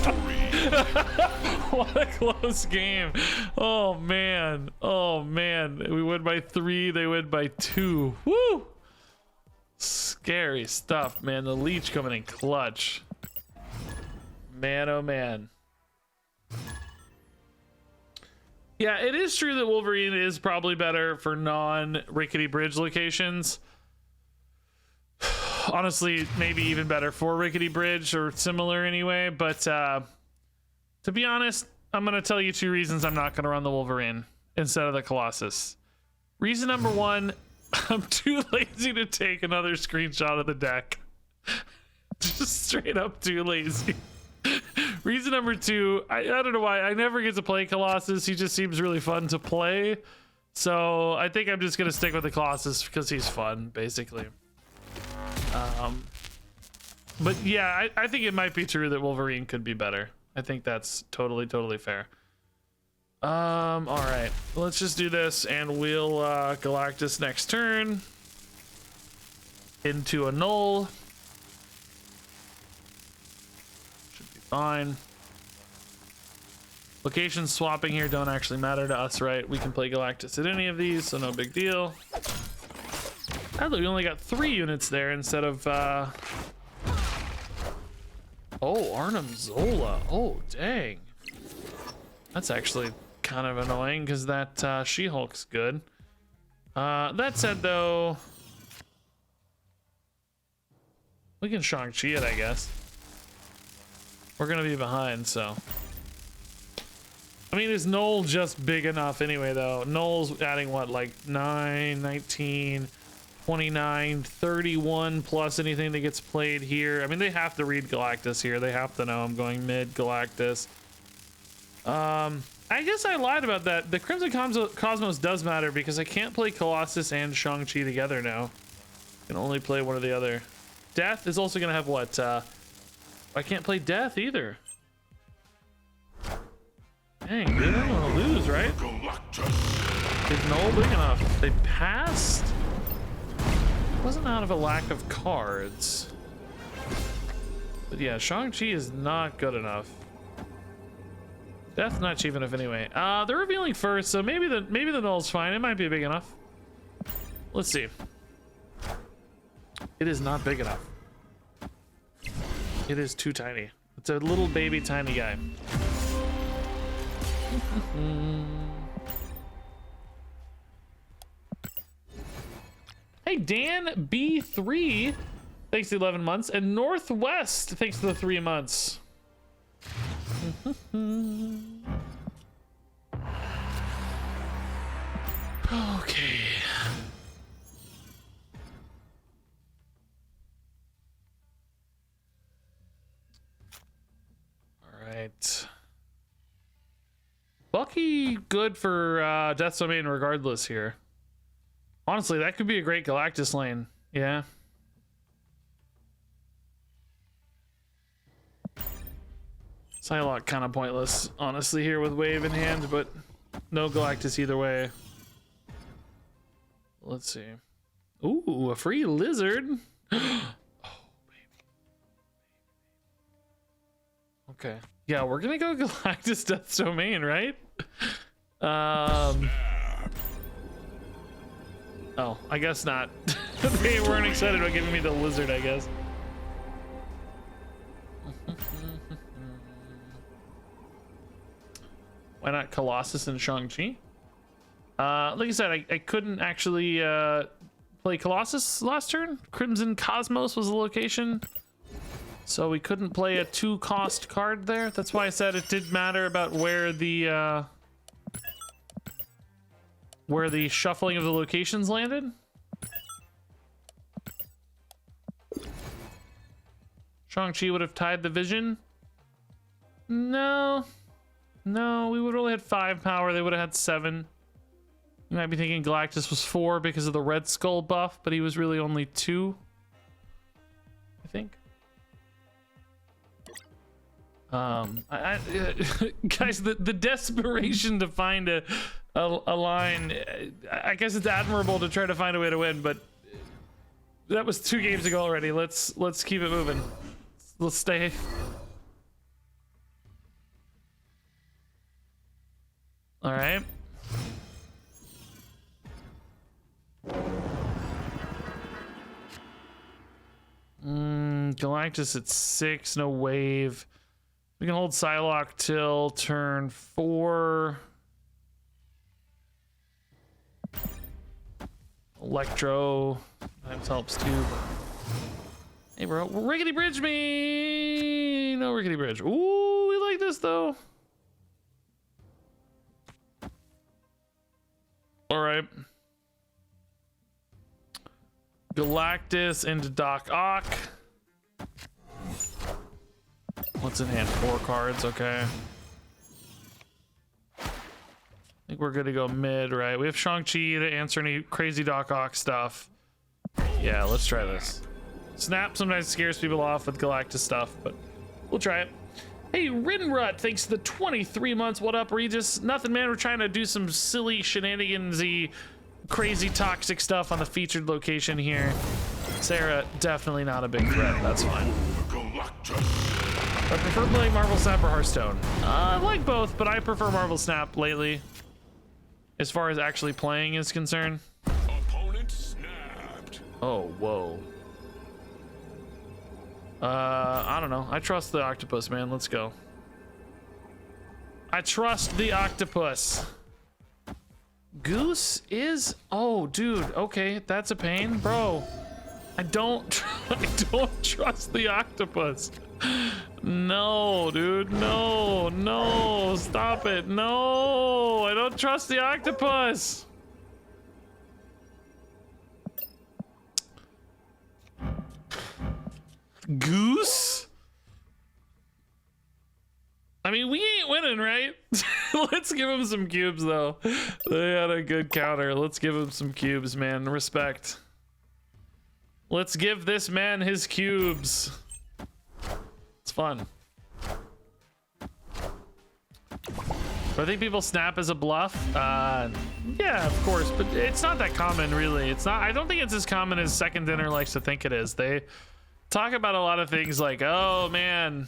What a close game. Oh man. Oh man. We win by 3. They win by 2. Woo! Scary stuff, man. The Leech coming in clutch. Man, oh man. Yeah, it is true that Wolverine is probably better for non-Rickety Bridge locations. Honestly, maybe even better for Rickety Bridge or similar anyway. But to be honest, I'm going to tell you 2 reasons I'm not going to run the Wolverine instead of the Colossus. Reason number 1, I'm too lazy to take another screenshot of the deck. Just straight up too lazy. Reason number 2, I don't know why. I never get to play Colossus. He just seems really fun to play. So I think I'm just going to stick with the Colossus because he's fun, basically. But yeah, I think it might be true that Wolverine could be better. I think that's totally fair. All right, let's just do this, and we'll Galactus next turn into a null. Should be fine. Location swapping here don't actually matter to us, right? We can play Galactus at any of these, so no big deal. We only got 3 units there instead of oh, Arnim Zola. Oh, dang. That's actually kind of annoying because that She-Hulk's good. That said, though, we can Shang-Chi it, I guess. We're gonna be behind, so. I mean, is Knoll just big enough anyway, though? Knoll's adding what, like 9, 19, 29, 31 plus anything that gets played here. I mean, they have to read Galactus here. They have to know I'm going mid Galactus. I guess I lied about that. The Crimson Cosmos does matter because I can't play Colossus and Shang-Chi together now. I can only play one or the other. Death is also gonna have what? I can't play Death either. Dang, dude, I don't want to lose, right? Is Knoll big enough? They passed? It wasn't out of a lack of cards. But yeah, Shang-Chi is not good enough. Death's not cheap enough anyway. They're revealing first, so maybe the Null's fine. It might be big enough. Let's see. It is not big enough. It is too tiny. It's a little baby tiny guy. Hey, Dan B3, thanks to 11 months, and Northwest, thanks to the 3 months. Okay. All right. Bucky good for Death Domain regardless here. Honestly, that could be a great Galactus lane. Yeah. Psylocke kind of pointless, honestly, here with Wave in hand, but no Galactus either way. Let's see. Ooh, a free lizard. Oh, baby. Okay. Yeah, we're gonna go Galactus Death Domain, right? Oh, I guess not. They weren't excited about giving me the lizard, I guess. Why not Colossus and Shang-Chi? Like I said, I couldn't actually play Colossus last turn. Crimson Cosmos was the location. So we couldn't play a 2-cost card there. That's why I said it did matter about where the shuffling of the locations landed. Shang-Chi would have tied the vision. No, we would have only had 5 power. They would have had 7. You might be thinking Galactus was 4 because of the Red Skull buff, but he was really only 2, I think. Guys, the desperation to find a line, I guess it's admirable to try to find a way to win, but that was 2 games ago already. Let's keep it moving. Let's stay. All right. Galactus at 6, no wave. We can hold Psylocke till turn 4. Electro that helps too. Hey, bro, rickety bridge me. No rickety bridge. Ooh, we like this though. All right. Galactus into Doc Ock. What's in hand? 4 cards, okay. I think we're good to go mid, right? We have Shang-Chi to answer any crazy Doc Ock stuff. Yeah, let's try this. Snap sometimes scares people off with Galactus stuff, but we'll try it. Hey, Rinrut, thanks to the 23 months. What up, Regis? Nothing, man. We're trying to do some silly shenanigans-y, crazy toxic stuff on the featured location here. Sarah, definitely not a big threat. That's fine. I prefer playing Marvel Snap or Hearthstone. I like both, but I prefer Marvel Snap lately, as far as actually playing is concerned. Opponent snapped. Oh, whoa. I don't know. I trust the octopus, man. Let's go. I trust the octopus. Goose is... Oh, dude. Okay, that's a pain. Bro, I don't trust the octopus. No, dude. No, no. Stop it. No, I don't trust the octopus. Goose? I mean, we ain't winning, right? Let's give him some cubes, though. They had a good counter. Let's give him some cubes, man. Respect. Let's give this man his cubes. It's fun. Do I think people snap as a bluff? Yeah, of course, but it's not that common, really. It's not. I don't think it's as common as Second Dinner likes to think it is. They talk about a lot of things like, oh man,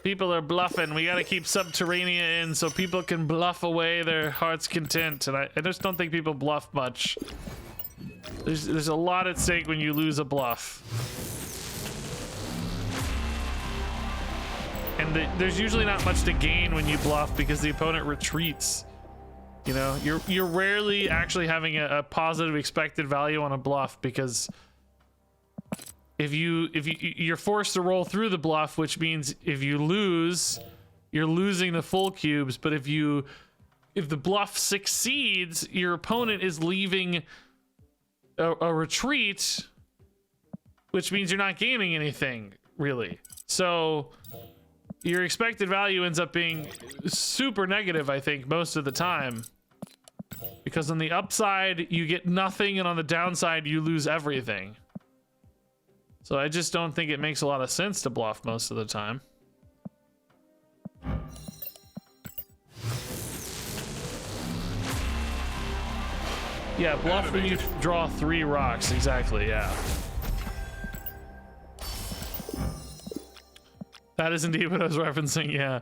people are bluffing. We got to keep Subterranea in so people can bluff away their heart's content. And I just don't think people bluff much. There's a lot at stake when you lose a bluff. And there's usually not much to gain when you bluff because the opponent retreats. You know, you're rarely actually having a positive expected value on a bluff because if you're forced to roll through the bluff, which means if you lose, you're losing the full cubes. But if the bluff succeeds, your opponent is leaving a retreat, which means you're not gaining anything really. So your expected value ends up being super negative, I think, most of the time, because on the upside you get nothing and on the downside you lose everything. So I just don't think it makes a lot of sense to bluff most of the time. Yeah, bluff when you draw 3 rocks. Exactly, yeah. That is indeed what I was referencing, yeah.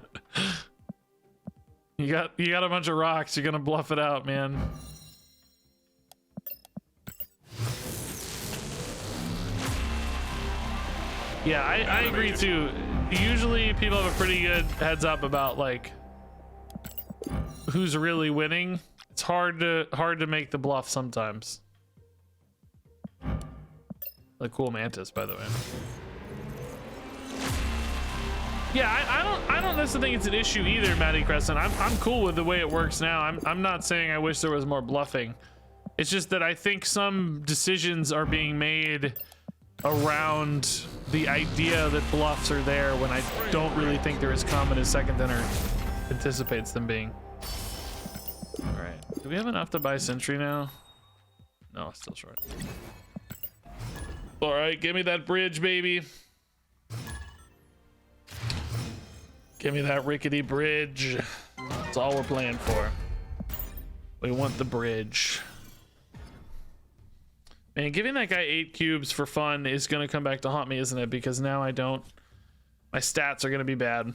You got a bunch of rocks, you're gonna bluff it out, man. Yeah, I agree too. Usually people have a pretty good heads up about like who's really winning. It's hard to make the bluff sometimes. The cool mantis, by the way. Yeah, I don't necessarily think it's an issue either, Matty Crescent. I'm cool with the way it works now. I'm not saying I wish there was more bluffing. It's just that I think some decisions are being made around the idea that bluffs are there when I don't really think they're as common as Second Dinner anticipates them being. All right, do we have enough to buy Sentry now? No, still short. All right, give me that bridge, baby. Give me that rickety bridge. That's all we're playing for. We want the bridge. Man, giving that guy 8 cubes for fun is going to come back to haunt me, isn't it? Because now my stats are going to be bad.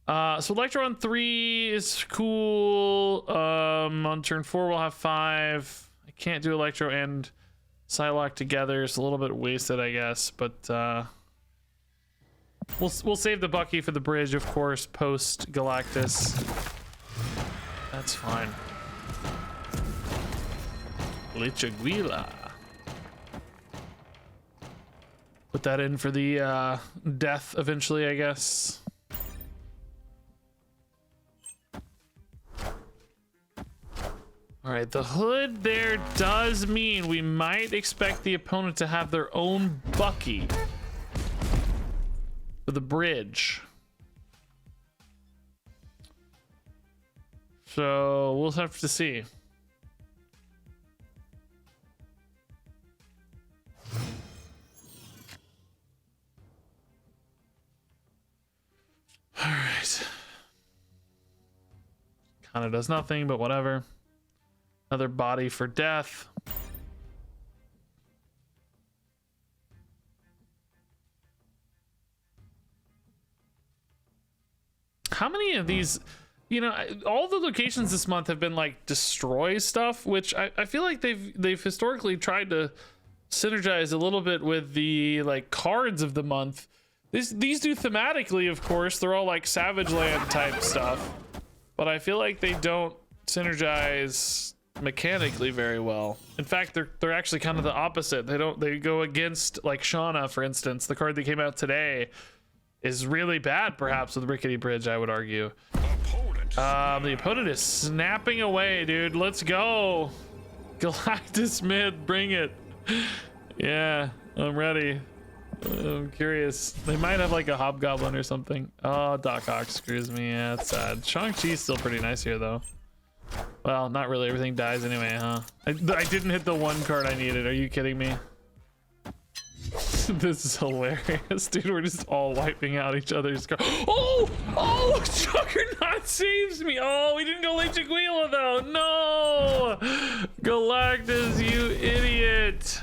So Electro on 3 is cool. On turn 4, we'll have 5. I can't do Electro and Psylocke together. It's a little bit wasted, I guess. But we'll save the Bucky for the bridge, of course, post Galactus. That's fine. Lichaguila. Put that in for the death eventually, I guess. All right, the hood there does mean we might expect the opponent to have their own Bucky for the bridge. So we'll have to see. All right. Kind of does nothing, but whatever. Another body for death. How many of these, you know, all the locations this month have been like destroy stuff, which I feel like they've historically tried to synergize a little bit with the like cards of the month. These do thematically, of course, they're all like Savage Land type stuff, but I feel like they don't synergize mechanically very well. In fact, they're actually kind of the opposite. They go against, like Shana, for instance. The card that came out today is really bad, perhaps, with Rickety Bridge, I would argue. The opponent is snapping away, dude. Let's go. Galactus mid, bring it. Yeah, I'm ready. I'm curious. They might have like a hobgoblin or something. Oh, Doc Ock screws me. Yeah, it's sad. Shang-Chi's still pretty nice here, though. Well, not really. Everything dies anyway, huh? I didn't hit the one card I needed. Are you kidding me? This is hilarious, dude. We're just all wiping out each other's cards. Oh, Juggernaut saves me. Oh, we didn't go late Jaguila, though. No, Galactus, you idiot.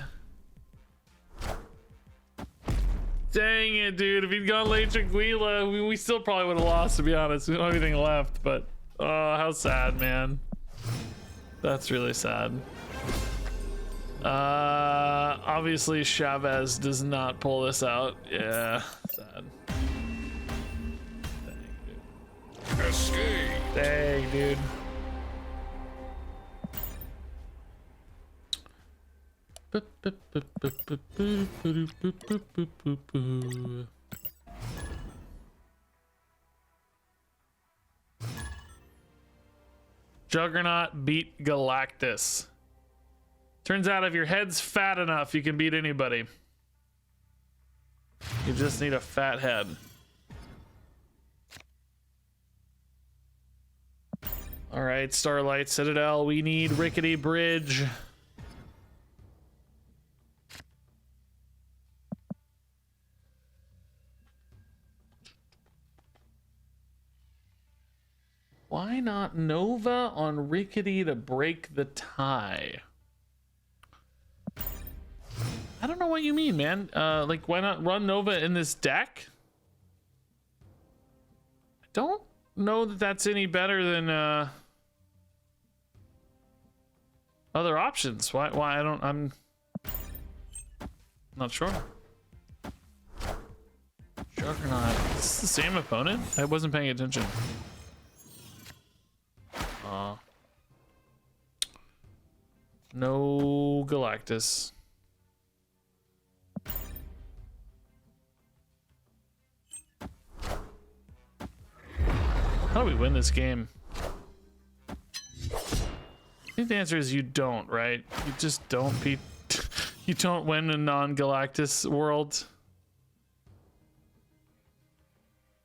Dang it, dude. If he'd gone late Jaguila, we still probably would have lost, to be honest. We don't have anything left, but oh, how sad, man. That's really sad. Obviously Chavez does not pull this out. Yeah, sad. Dang, dude. Escape. Dang, dude. Juggernaut beat Galactus. Turns out if your head's fat enough, you can beat anybody. You just need a fat head. All right, Starlight Citadel, we need Rickety Bridge. Why not Nova on Rickety to break the tie? I don't know what you mean, man. Like, why not run Nova in this deck? I don't know that that's any better than other options. Why I'm not sure. Juggernaut. Is this the same opponent? I wasn't paying attention. No Galactus. How do we win this game? I think the answer is you don't, right? You just don't beat. You don't win a non-Galactus world.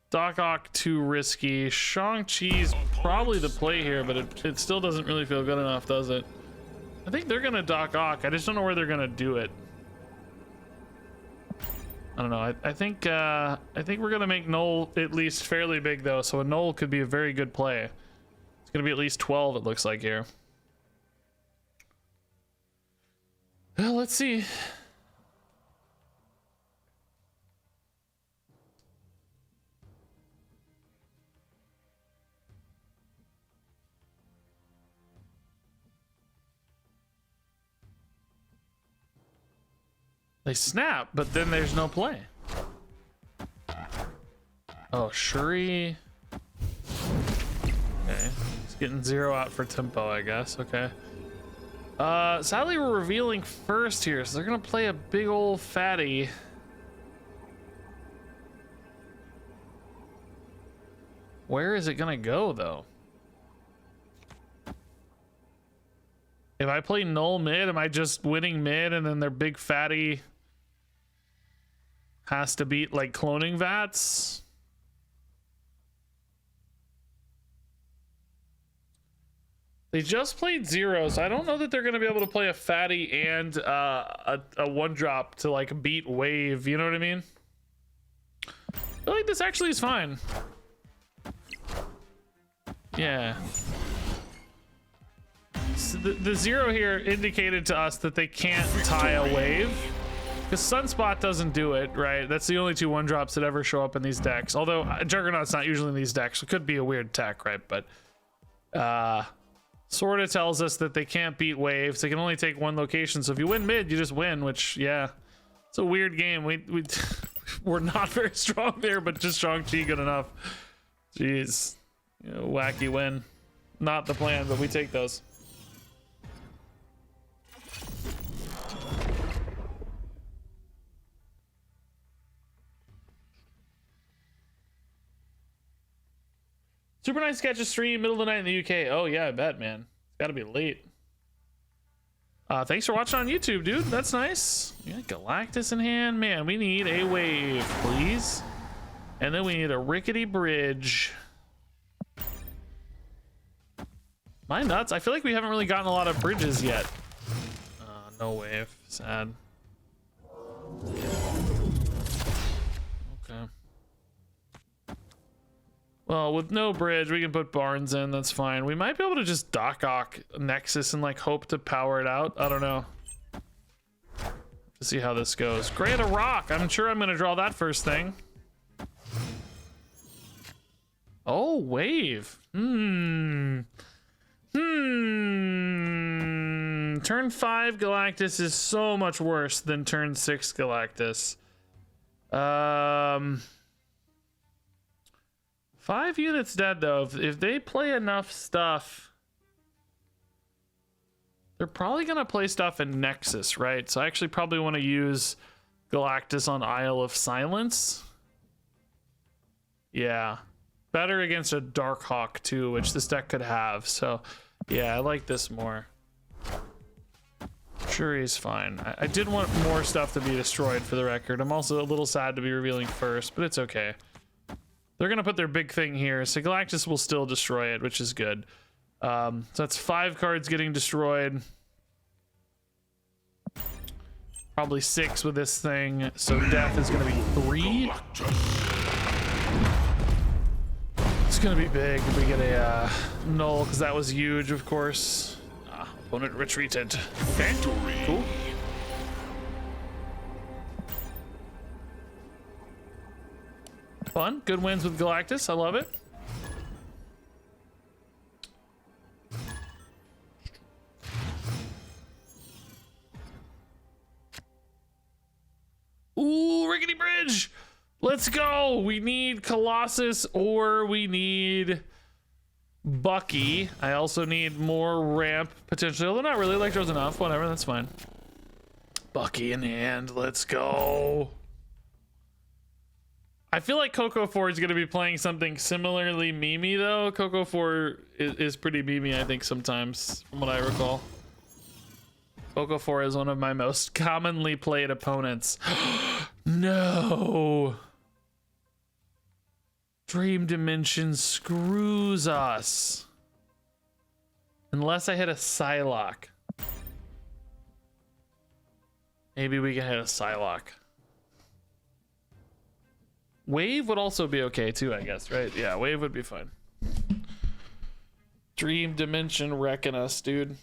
Doc Ock too risky. Shang-Chi's probably the play here, but it still doesn't really feel good enough, does it? I think they're gonna Doc Ock. I just don't know where they're gonna do it. I don't know. I think we're gonna make Null at least fairly big though, so a Null could be a very good play. It's gonna be at least 12, it looks like here. Well, let's see. They snap, but then there's no play. Oh, Shuri. Okay, he's getting 0 out for tempo, I guess. Okay. Sadly, we're revealing first here, so they're gonna play a big old fatty. Where is it gonna go, though? If I play Null mid, am I just winning mid and then their big fatty has to beat like cloning vats? They just played 0, so I don't know that they're going to be able to play a fatty and a 1-drop to like beat wave, you know what I mean? I feel like this actually is fine. Yeah. So the 0 here indicated to us that they can't tie a wave. Because Sunspot doesn't do it, right? That's the only 2 1-drops that ever show up in these decks. Although Juggernaut's not usually in these decks, so it could be a weird tech, right? But sort of tells us that they can't beat waves. They can only take 1 location. So if you win mid, you just win, which, yeah. It's a weird game. We're not very strong there, but just strong Chi good enough. Jeez. You know, wacky win. Not the plan, but we take those. Super nice to catch a stream middle of the night in the UK. Oh yeah, I bet, man. It's gotta be late. Thanks for watching on YouTube, dude. That's nice. Yeah, Galactus in hand. Man, we need a wave, please. And then we need a rickety bridge. My nuts. I feel like we haven't really gotten a lot of bridges yet. No wave. Sad. Okay. Well, with no bridge, we can put Barnes in. That's fine. We might be able to just Doc-Ock Nexus and like hope to power it out. I don't know. To see how this goes. Grant a rock. I'm sure I'm going to draw that first thing. Oh, wave. Turn 5 Galactus is so much worse than turn 6 Galactus. 5 units dead though. If they play enough stuff, they're probably gonna play stuff in Nexus, right? So I actually probably want to use Galactus on Isle of Silence. Yeah, better against a Darkhawk too, which this deck could have. So yeah, I like this more. Sure, he's fine. I did want more stuff to be destroyed for the record. I'm also a little sad to be revealing first, but it's okay. They're gonna put their big thing here, so Galactus will still destroy it, which is good. So that's 5 cards getting destroyed. Probably 6 with this thing, so death is gonna be 3. It's gonna be big if we get a null, because that was huge, of course. Opponent retreated. Okay, cool. Fun, good wins with Galactus. I love it. Ooh, rickety bridge. Let's go. We need Colossus or we need Bucky. I also need more ramp potentially, although not really. Electro's enough. Whatever, that's fine. Bucky in hand. Let's go. I feel like Coco 4 is going to be playing something similarly memey though. Coco 4 is pretty memey, I think, sometimes, from what I recall. Coco 4 is one of my most commonly played opponents. No. Dream Dimension screws us. Unless I hit a Psylocke. Maybe we can hit a Psylocke. Wave would also be okay too, I guess, right? Yeah, wave would be fine. Dream Dimension wrecking us, dude.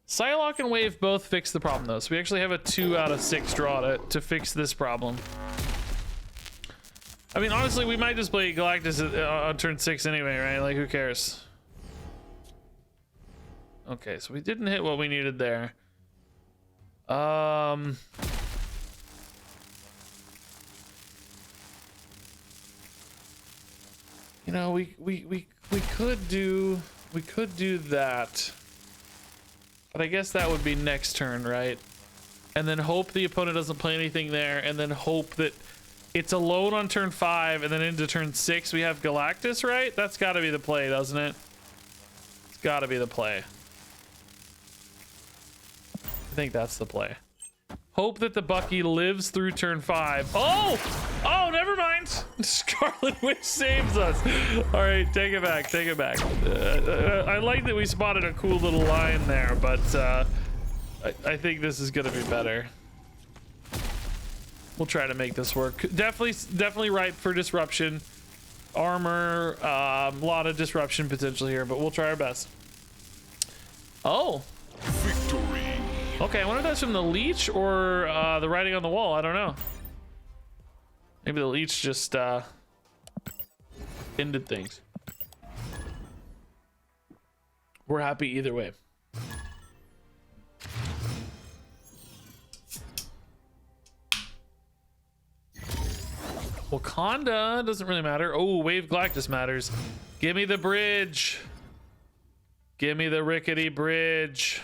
Psylocke and wave both fix the problem though, so we actually have a 2 out of 6 draw to fix this problem. I mean, honestly, we might just play Galactus on turn 6 anyway, right? Like, who cares? Okay, so we didn't hit what we needed there. You know, we could do that, but I guess that would be next turn, right? And then hope the opponent doesn't play anything there, and then hope that it's alone on turn 5, and then into turn 6 we have Galactus, right? That's got to be the play, doesn't it? It's got to be the play. I think that's the play. Hope that the Bucky lives through turn 5. Oh! Oh, never mind. Scarlet Witch saves us. All right, take it back. Take it back. I like that we spotted a cool little line there, but I think this is going to be better. We'll try to make this work. Definitely ripe for disruption. armor, a lot of disruption potential here, but we'll try our best. Oh, Victory. okay. I wonder if that's from the leech or the writing on the wall. I don't know. Maybe the leech just ended things. We're happy either way. Wakanda doesn't really matter. Oh, Wave Galactus matters. Give me the bridge. Give me the rickety bridge.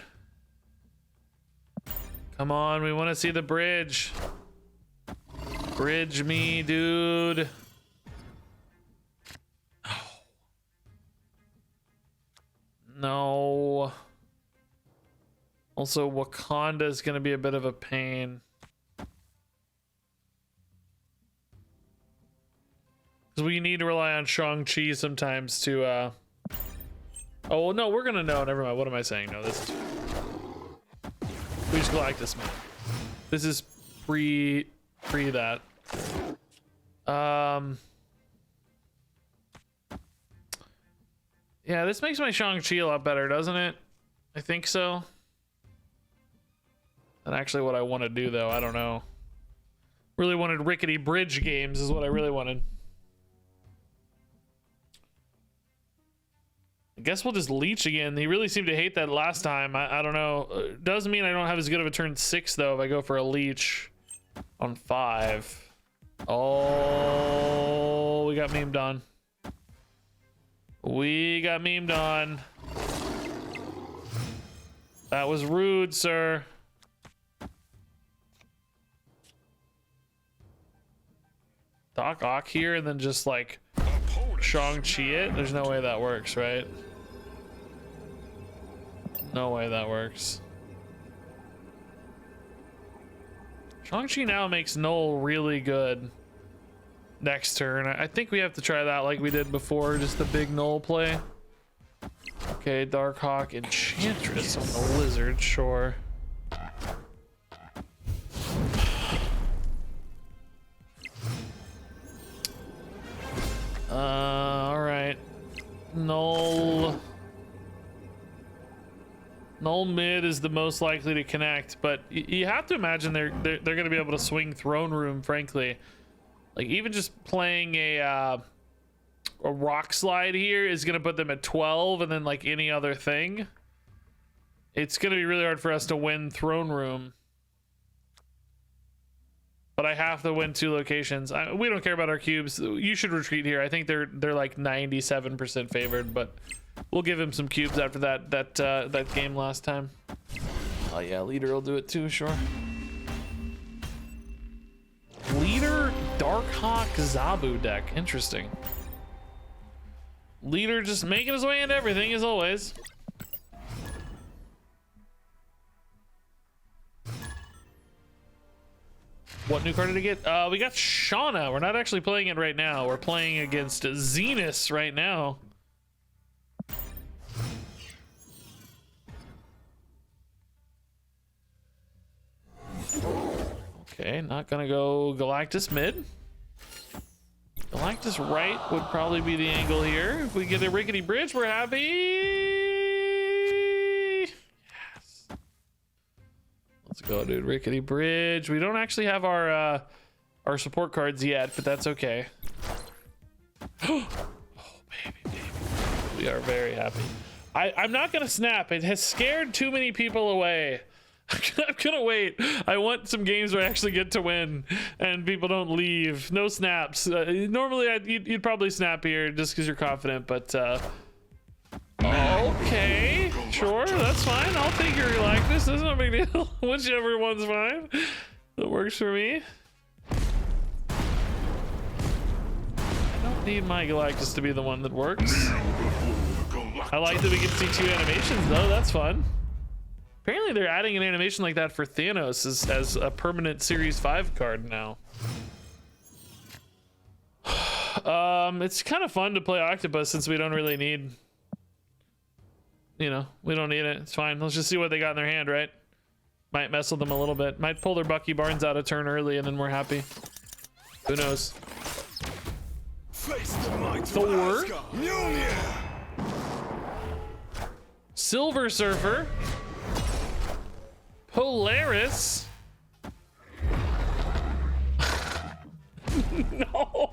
Come on, we want to see the bridge. Bridge me, dude. Oh. No. Also, Wakanda is going to be a bit of a pain. We need to rely on Shang-Chi sometimes to oh no, we're gonna know. Never mind. What am I saying? No, this is we just Galactus, man. This is pre that. Yeah, this makes my Shang-Chi a lot better, doesn't it? I think so. That's actually what I want to do, though. I don't know. Really wanted rickety bridge games is what I really wanted. I guess we'll just leech again. He really seemed to hate that last time. I don't know. Doesn't mean I don't have as good of a turn 6 though if I go for a leech on 5. Oh, we got memed on. We got memed on. That was rude, sir. Doc Ock here and then just like Shang-Chi it? There's no way that works, right? No way that works. Shang-Chi now makes Null really good next turn. I think we have to try that like we did before, just the big Null play. Okay, Darkhawk Enchantress on the Lizard, sure. All right. Null mid is the most likely to connect, but you have to imagine they're going to be able to swing Throne Room, frankly. Like even just playing a rock slide here is going to put them at 12, and then like any other thing, it's going to be really hard for us to win Throne Room. But I have to win 2 locations. We don't care about our cubes. You should retreat here. I think they're like 97% favored, but we'll give him some cubes after that game last time. Oh yeah, leader will do it too, sure. Leader Darkhawk Zabu deck. Interesting. Leader just making his way into everything as always. What new card did I get? We got Shana. We're not actually playing it right now. We're playing against Zenus right now. Okay, not gonna go Galactus mid. Galactus right would probably be the angle here. If we get a rickety bridge, we're happy. Let's go, dude. Rickety bridge. We don't actually have our support cards yet, but that's okay. Oh, baby. We are very happy. I'm not gonna snap. It has scared too many people away. I'm gonna wait. I want some games where I actually get to win and people don't leave. No snaps. Normally you'd probably snap here just because you're confident, but okay, sure, that's fine. I'll take your Galactus. That's no big deal. Whichever one's fine. That works for me. I don't need my Galactus to be the one that works. I like that we get to see 2 animations though. That's fun. Apparently they're adding an animation like that for Thanos as a permanent Series 5 card now. It's kind of fun to play Octopus since we don't really need, you know, we don't need it. It's fine. Let's just see what they got in their hand, right? Might mess with them a little bit. Might pull their Bucky Barnes out a turn early and then we're happy. Who knows? Face the might of Thor. Asgard. Mjolnir. Silver Surfer. Polaris. No.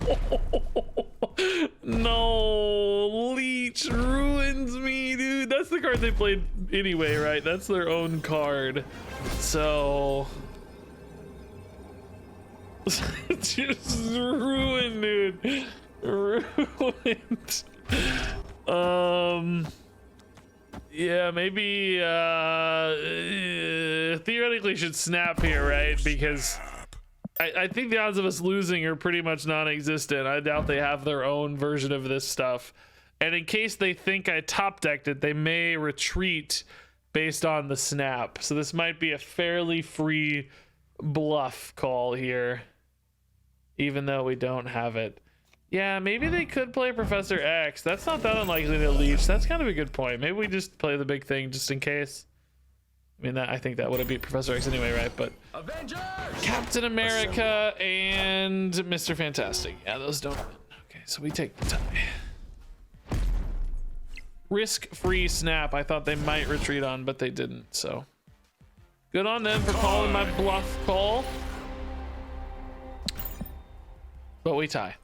No. Leech ruins me, dude. That's the card they played anyway, right? That's their own card. So. Just ruined, dude. Ruined. Yeah, maybe theoretically should snap here, right? Because I think the odds of us losing are pretty much non-existent. I doubt they have their own version of this stuff. And in case they think I top decked it, they may retreat based on the snap. So this might be a fairly free bluff call here, even though we don't have it. Yeah, maybe they could play Professor X. That's not that unlikely to leech. That's kind of a good point. Maybe we just play the big thing just in case. I mean, I think that would have beat Professor X anyway, right? But Avengers! Captain America and Mr. Fantastic. Yeah, those don't win. Okay, so we take the tie. Risk-free snap. I thought they might retreat on, but they didn't. So good on them for calling my bluff call. But we tie.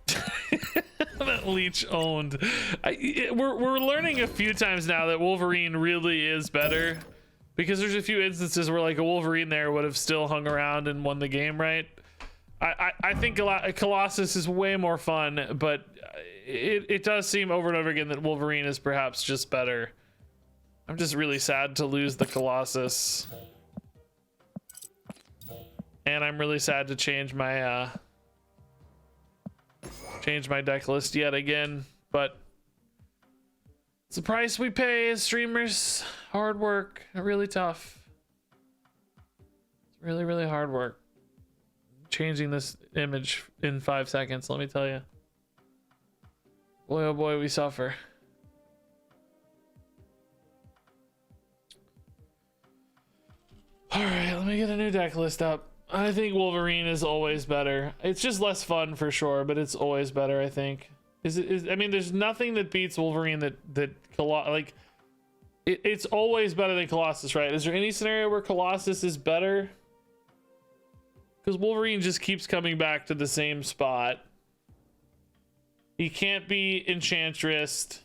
That leech owned. We're learning a few times now that Wolverine really is better, because there's a few instances where like a Wolverine there would have still hung around and won the game, right? I think Colossus is way more fun, but it does seem over and over again that Wolverine is perhaps just better. I'm just really sad to lose the Colossus, and I'm really sad to change my deck list yet again, but it's the price we pay as streamers. Hard work, really tough. It's really, really hard work changing this image in 5 seconds, let me tell you. Boy, oh boy, we suffer. All right, let me get a new deck list up. I think Wolverine is always better. It's just less fun for sure, but it's always better, I think. I mean, there's nothing that beats Wolverine it's always better than Colossus, right? Is there any scenario where Colossus is better? Because Wolverine just keeps coming back to the same spot. He can't be Enchantress.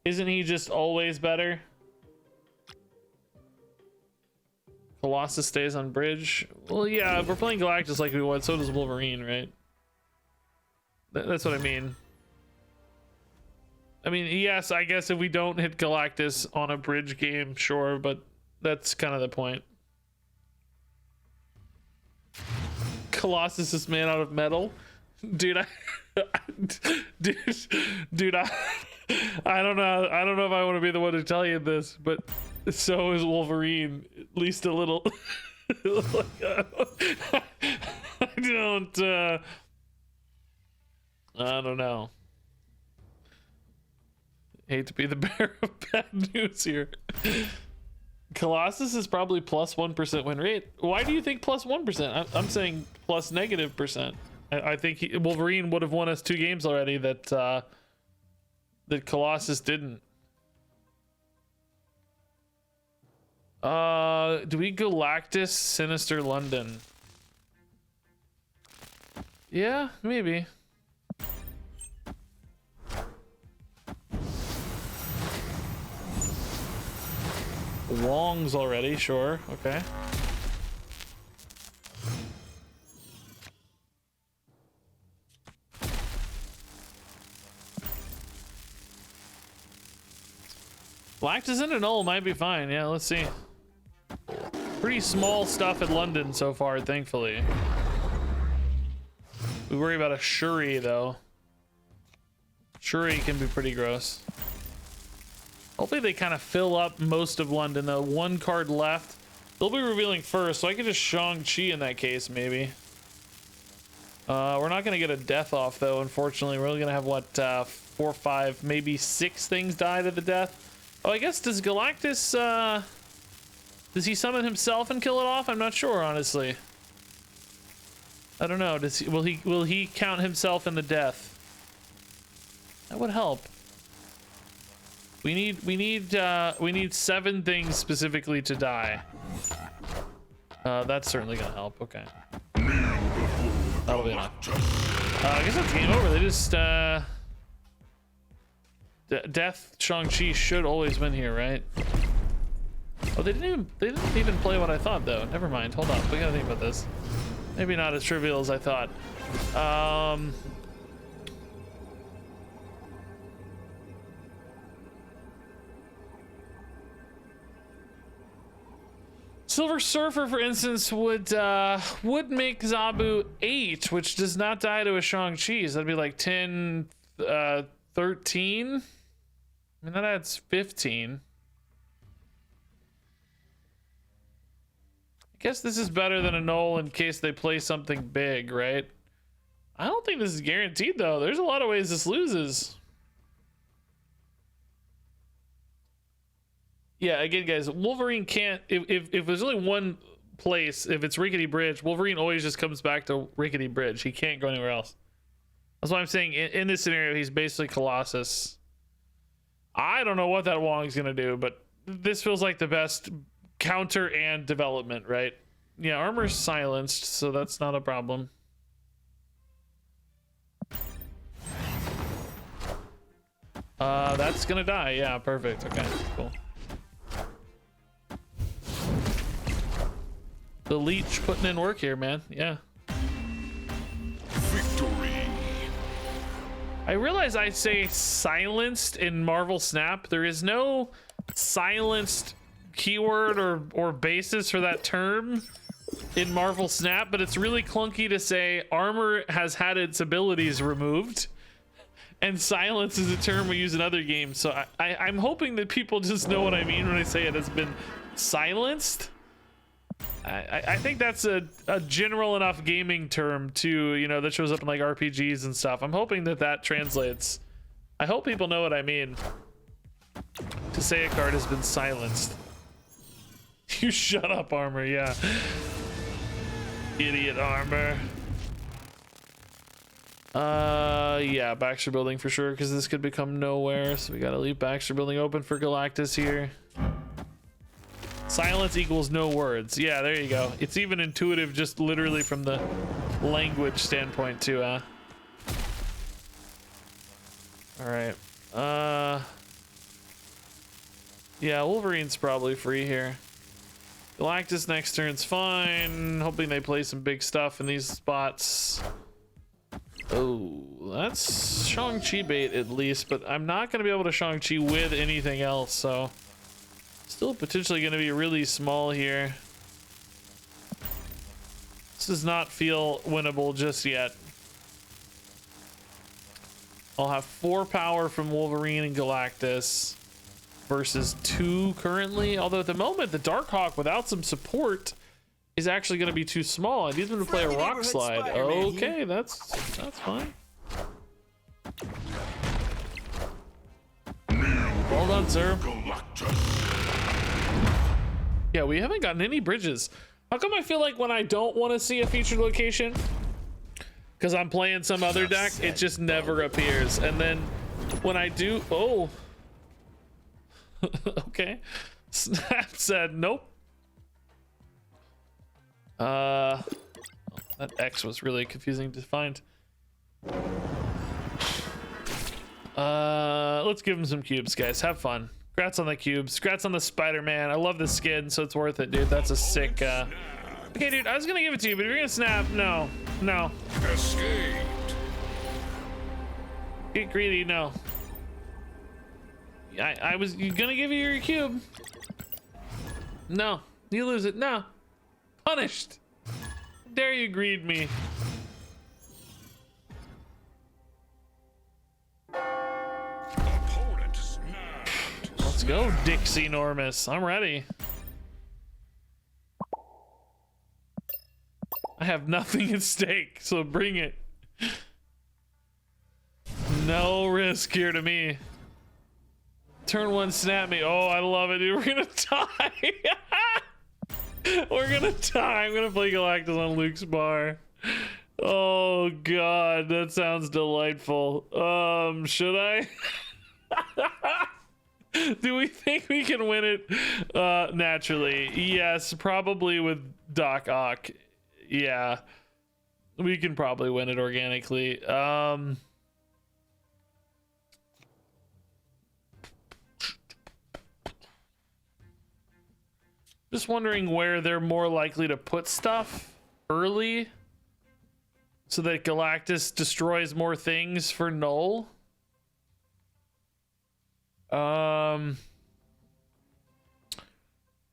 Isn't he just always better? Colossus stays on bridge. Well, yeah, if we're playing Galactus like we would, so does Wolverine, right? That's what I mean. I mean, yes, I guess if we don't hit Galactus on a bridge game, sure, but that's kind of the point. Colossus is made out of metal. Dude, I don't know. I don't know if I want to be the one to tell you this, but so is Wolverine, at least a little. I don't know. Hate to be the bearer of bad news here. Colossus is probably plus 1% win rate. Why do you think plus 1%? I'm saying plus -%. I think Wolverine would have won us 2 games already that Colossus didn't. Do we Galactus Sinister London? Yeah, maybe. Wong's already, sure, okay. Galactus and a null might be fine. Yeah, let's see. Pretty small stuff at London so far, thankfully. We worry about a Shuri, though. Shuri can be pretty gross. Hopefully they kind of fill up most of London, though. 1 card left. They'll be revealing first, so I could just Shang-Chi in that case, maybe. We're not going to get a death off, though, unfortunately. We're only going to have, what, 4, 5, maybe 6 things die to the death. Oh, I guess, does Galactus, does he summon himself and kill it off? I'm not sure, honestly. I don't know. Will he count himself in the death? That would help. We need 7 things specifically to die. That's certainly gonna help. Okay. That'll be enough. I guess that's game over. They just Death Shang-Chi should always win here, right? Oh, they didn't even play what I thought though. Never mind. Hold on. We gotta think about this. Maybe not as trivial as I thought. Silver Surfer, for instance, would make Zabu 8, which does not die to a Shang-Chi. So that'd be like 10, 13. I mean, that adds 15. I guess this is better than a null in case they play something big, right? I don't think this is guaranteed, though. There's a lot of ways this loses. Yeah, again, guys, Wolverine can't... If there's only one place, if it's Rickety Bridge, Wolverine always just comes back to Rickety Bridge. He can't go anywhere else. That's why I'm saying in this scenario, he's basically Colossus. I don't know what that Wong's going to do, but this feels like the best counter and development, right? Yeah, armor's silenced, so that's not a problem. That's gonna die. Yeah, perfect. Okay, cool. The leech putting in work here, man. Yeah. Victory. I realize I say silenced in Marvel Snap. There is no silenced keyword or basis for that term in Marvel Snap, but it's really clunky to say armor has had its abilities removed, and silence is a term we use in other games. So I'm hoping that people just know what I mean when I say it has been silenced. I think that's a general enough gaming term to, you know, that shows up in like RPGs and stuff. I'm hoping that translates. I hope people know what I mean. To say a card has been silenced. You shut up, armor. Yeah. Idiot armor. Yeah, Baxter Building for sure, because this could become nowhere. So we gotta leave Baxter Building open for Galactus here. Silence equals no words. Yeah, there you go. It's even intuitive, just literally from the language standpoint too. All right. Yeah, Wolverine's probably free here. Galactus next turn's fine. Hoping they play some big stuff in these spots. Oh, that's Shang-Chi bait at least, but I'm not going to be able to Shang-Chi with anything else, so still potentially going to be really small here. This does not feel winnable just yet. I'll have 4 power from Wolverine and Galactus versus 2 currently, although at the moment the Darkhawk without some support is actually going to be too small. I need them to play a rock slide. Okay, that's fine. Well done, sir. Yeah, we haven't gotten any bridges. How come I feel like when I don't want to see a featured location, because I'm playing some other deck, it just never appears, and then when I do, oh, okay. Snap said nope. That X was really confusing to find. Let's give him some cubes, guys. Have fun. Congrats on the cubes. Congrats on the Spider-Man. I love the skin, so it's worth it, dude. That's a sick, okay, dude, I was gonna give it to you, but if you're gonna snap, no. No. Escaped. Get greedy, no. I was gonna give you your cube. No. You lose it. No. Punished. Dare you greed me. Opponent snapped. Let's go, Dixie Normus. I'm ready. I have nothing at stake, so bring it. No risk here to me. Turn 1, snap me. Oh, I love it, dude. We're gonna die. We're gonna die. I'm gonna play Galactus on Luke's bar. Oh god, that sounds delightful. Should I? Do we think we can win it naturally? Yes, probably with Doc Ock. Yeah. We can probably win it organically. Just wondering where they're more likely to put stuff early so that Galactus destroys more things for null.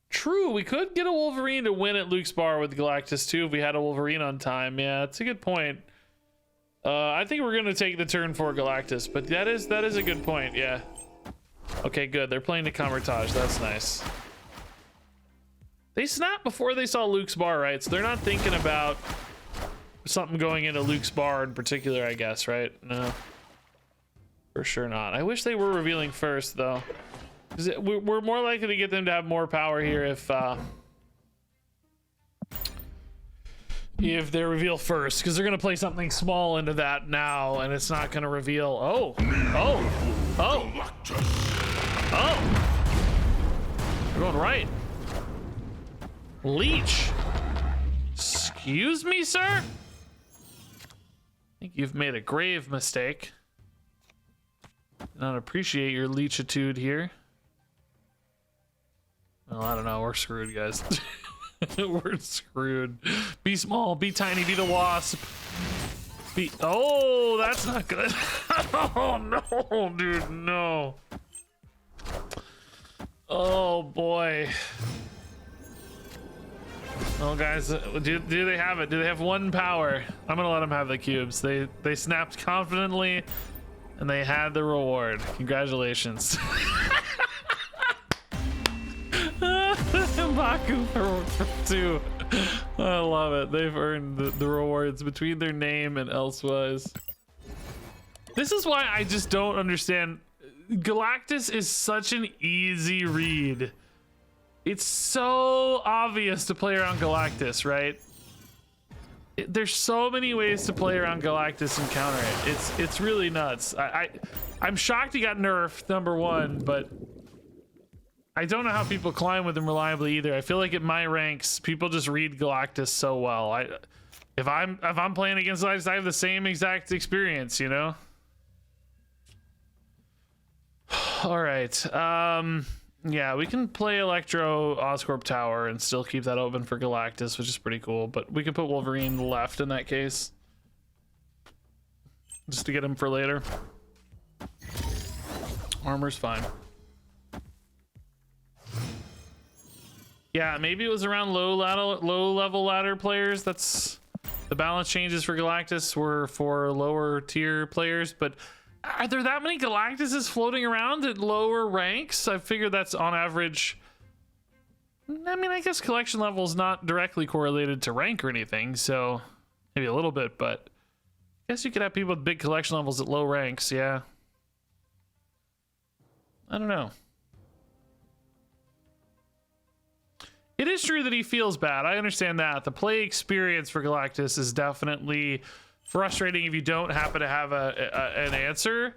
True, we could get a Wolverine to win at Luke's bar with Galactus too if we had a Wolverine on time. Yeah, that's a good point. I think we're gonna take the turn for Galactus, but that is a good point. Yeah. Okay, good. They're playing the Camertage. That's nice. They snapped before they saw Luke's bar, right? So they're not thinking about something going into Luke's bar in particular, I guess, right? No, for sure not. I wish they were revealing first, though. We're more likely to get them to have more power here if they reveal first, because they're gonna play something small into that now, and it's not gonna reveal. We're going right. Leech. Excuse me, sir? I think you've made a grave mistake. Not appreciate your leechitude here. Well, I don't know. We're screwed, guys. We're screwed. Be small, be tiny, be the wasp. Be. Oh, that's not good. Oh, no, dude, no. Oh, boy. Oh, guys, do they have it? Do they have one power? I'm gonna let them have the cubes. They snapped confidently, and they had the reward. Congratulations. Baku for 2. I love it. They've earned the rewards between their name and elsewise. This is why I just don't understand. Galactus is such an easy read. It's so obvious to play around Galactus, right? There's so many ways to play around Galactus and counter it. It's really nuts. I'm shocked he got nerfed, number one, but I don't know how people climb with him reliably either. I feel like at my ranks, people just read Galactus so well. If I'm playing against Galactus, I have the same exact experience, you know? All right. Yeah, we can play Electro Oscorp Tower and still keep that open for Galactus, which is pretty cool. But we could put Wolverine left in that case, just to get him for later. Armor's fine. Yeah, maybe it was around low level ladder players. That's the balance changes for Galactus were for lower tier players, but are there that many Galactuses floating around at lower ranks? I figured that's on average. I mean, I guess collection level is not directly correlated to rank or anything, so maybe a little bit, but I guess you could have people with big collection levels at low ranks, yeah. I don't know. It is true that he feels bad. I understand that. The play experience for Galactus is definitely frustrating if you don't happen to have an answer.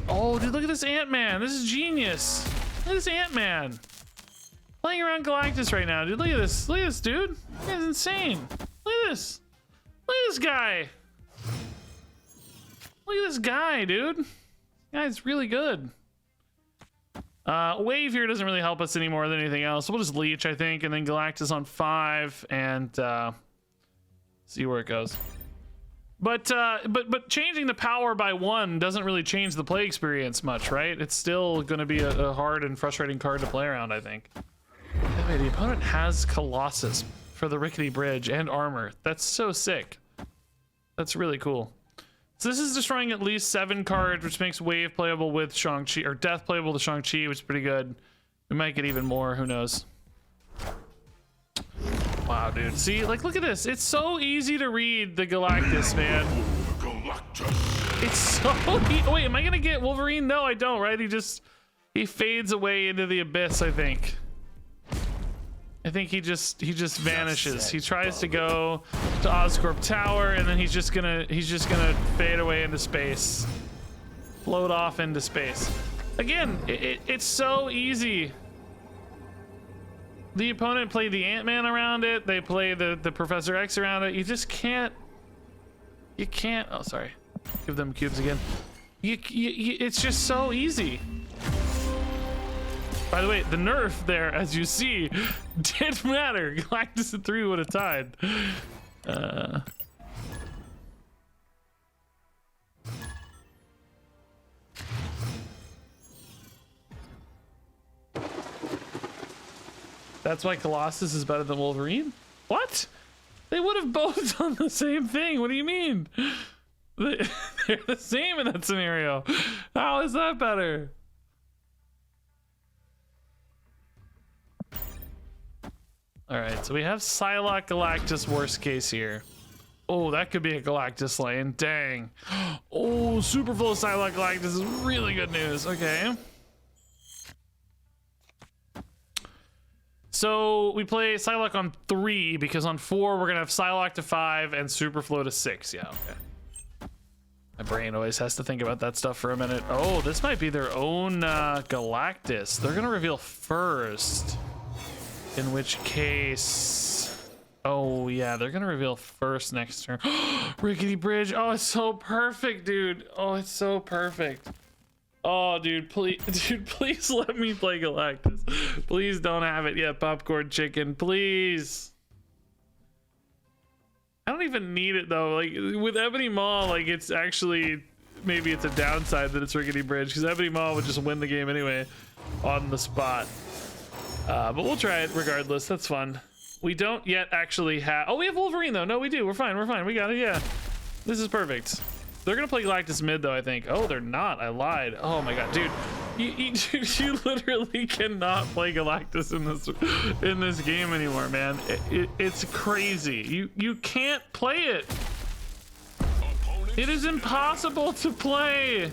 Oh, dude, look at this Ant-Man. This is genius. Look at this Ant-Man. Playing around Galactus right now, dude. Look at this. Look at this, dude. This is insane. Look at this. Look at this guy. Look at this guy, dude. This guy's really good. Wave here doesn't really help us any more than anything else. We'll just leech, I think, and then Galactus on 5 and see where it goes. But changing the power by 1 doesn't really change the play experience much, right? It's still going to be a hard and frustrating card to play around, I think. Anyway, the opponent has Colossus for the rickety bridge and armor. That's so sick. That's really cool. So this is destroying at least 7 cards, which makes Wave playable with Shang-Chi, or Death playable with Shang-Chi, which is pretty good. We might get even more, who knows. Wow, dude. See, like, look at this. It's so easy to read the Galactus, man. It's so wait, am I gonna get Wolverine? No, I don't, right? He fades away into the abyss, I think. I think he just vanishes. He tries to go to Oscorp Tower, and then he's just gonna fade away into space, float off into space. Again, it's so easy. The opponent played the Ant-Man around it. They play the Professor X around it. You just can't. You can't. Oh, sorry. Give them cubes again. It's just so easy. By the way, the nerf there, as you see, didn't matter. Galactus at 3 would have tied. That's why Colossus is better than Wolverine? What? They would have both done the same thing. What do you mean? They're the same in that scenario. How is that better? All right, so we have Psylocke Galactus worst case here. Oh, that could be a Galactus lane. Dang. Oh, super full Psylocke Galactus is really good news. Okay. So we play Psylocke on 3 because on 4 we're gonna have Psylocke to 5 and Superflow to 6. Yeah, okay. My brain always has to think about that stuff for a minute. Oh, this might be their own Galactus. They're gonna reveal first. In which case, oh yeah, they're gonna reveal first next turn. Rickety Bridge. Oh, it's so perfect, dude. Oh, it's so perfect. Oh, dude, please let me play Galactus. Please don't have it yet, Popcorn Chicken, please. I don't even need it though. Like with Ebony Maw, like it's actually, maybe it's a downside that it's Rickety Bridge because Ebony Maw would just win the game anyway on the spot. But we'll try it regardless. That's fun. We don't yet actually have. Oh, we have Wolverine though. No, we do. We're fine. We're fine. We got it. Yeah, this is perfect. They're gonna play Galactus mid though, I think. Oh, they're not. I lied. Oh my god, dude, you literally cannot play Galactus in this game anymore, man. It's crazy. You can't play it. It is impossible to play.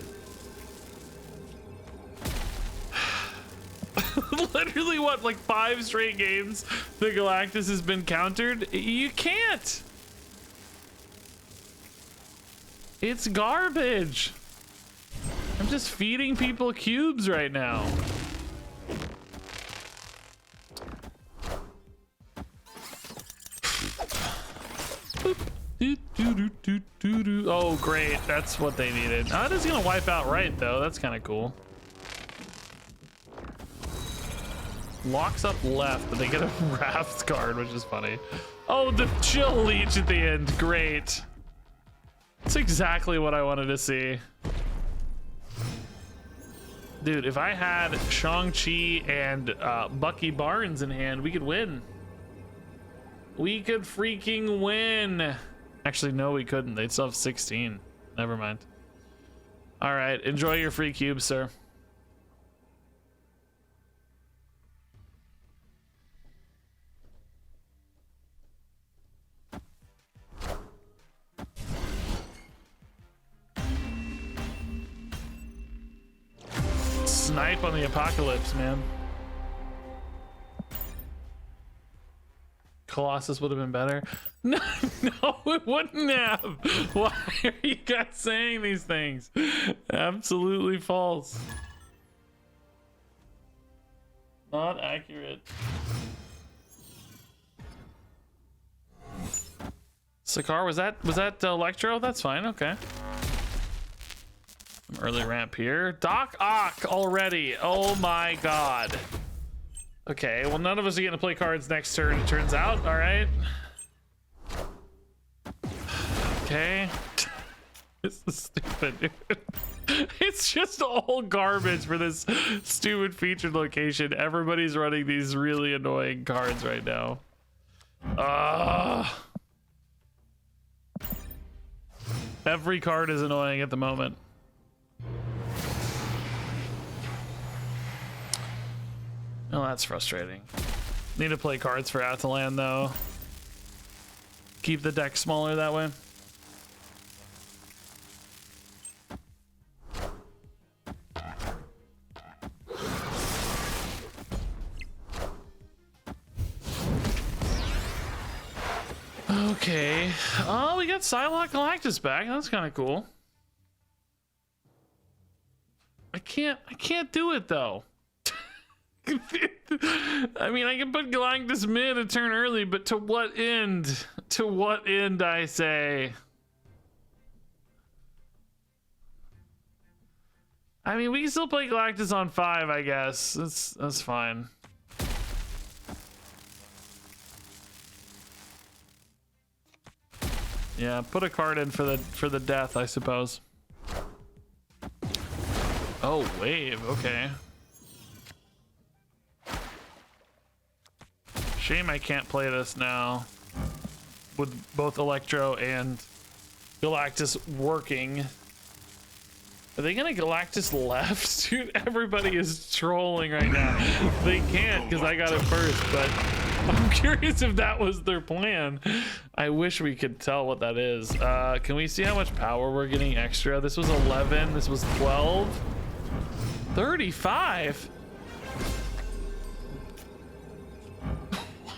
Literally, what, like 5 straight games the Galactus has been countered? You can't. It's garbage. I'm just feeding people cubes right now. Oh, great. That's what they needed. Oh, that is gonna wipe out right though. That's kind of cool. Locks up left, but they get a raft card, which is funny. Oh, the chill leech at the end. Great. That's exactly what I wanted to see. Dude, if I had Shang-Chi and Bucky Barnes in hand, we could win. We could freaking win. Actually, no, we couldn't. They'd still have 16. Never mind. All right, enjoy your free cube, sir. Snipe on the apocalypse, man. Colossus would have been better. No, no, it wouldn't have. Why are you guys saying these things? Absolutely false. Not accurate. Sakaar, was that Electro? That's fine. Okay. Some early ramp here. Doc Ock already. Oh my god. Okay, well, none of us are going to play cards next turn, it turns out. All right. Okay. This is stupid, dude. It's just all garbage for this stupid featured location. Everybody's running these really annoying cards right now. Every card is annoying at the moment. Oh, that's frustrating. Need to play cards for Atalan though. Keep the deck smaller that way. Okay. Oh, we got Psylocke Galactus back. That's kind of cool. I can't do it though. I mean, I can put Galactus mid a turn early, but to what end? To what end, I say? I mean, we can still play Galactus on 5, I guess. That's fine. Yeah, put a card in for the death, I suppose. Oh, wave, okay. Shame I can't play this now with both Electro and Galactus working. Are they gonna Galactus left? Dude, everybody is trolling right now. They can't because I got it first, but I'm curious if that was their plan. I wish we could tell what that is. Can we see how much power we're getting extra? This was 11, this was 12. 35?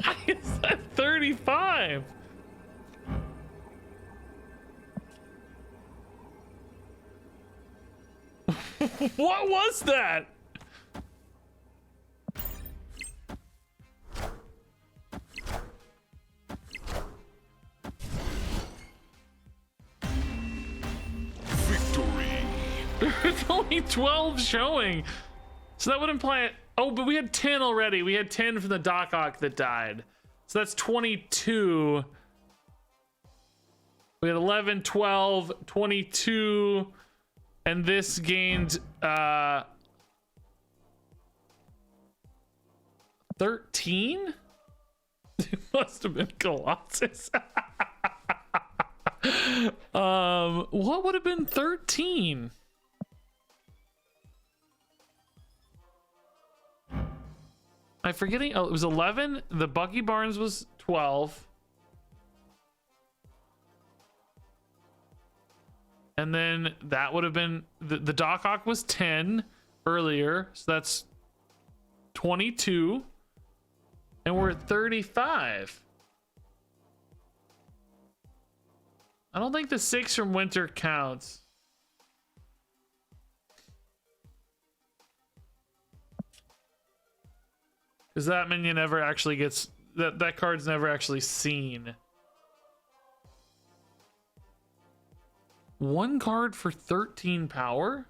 Why is that 35? What was that? Victory. There's only 12 showing. So that would imply it. Oh, but we had 10 already. We had 10 from the Doc Ock that died. So that's 22. We had 11, 12, 22. And this gained 13? It must have been Colossus. What would have been 13? I'm forgetting. Oh, it was 11. The Bucky Barnes was 12. And then that would have been the Doc Ock was 10 earlier, so that's 22, and we're at 35. I don't think the 6 from Winter counts. Because that minion never actually gets that card's never actually seen. One card for 13 power?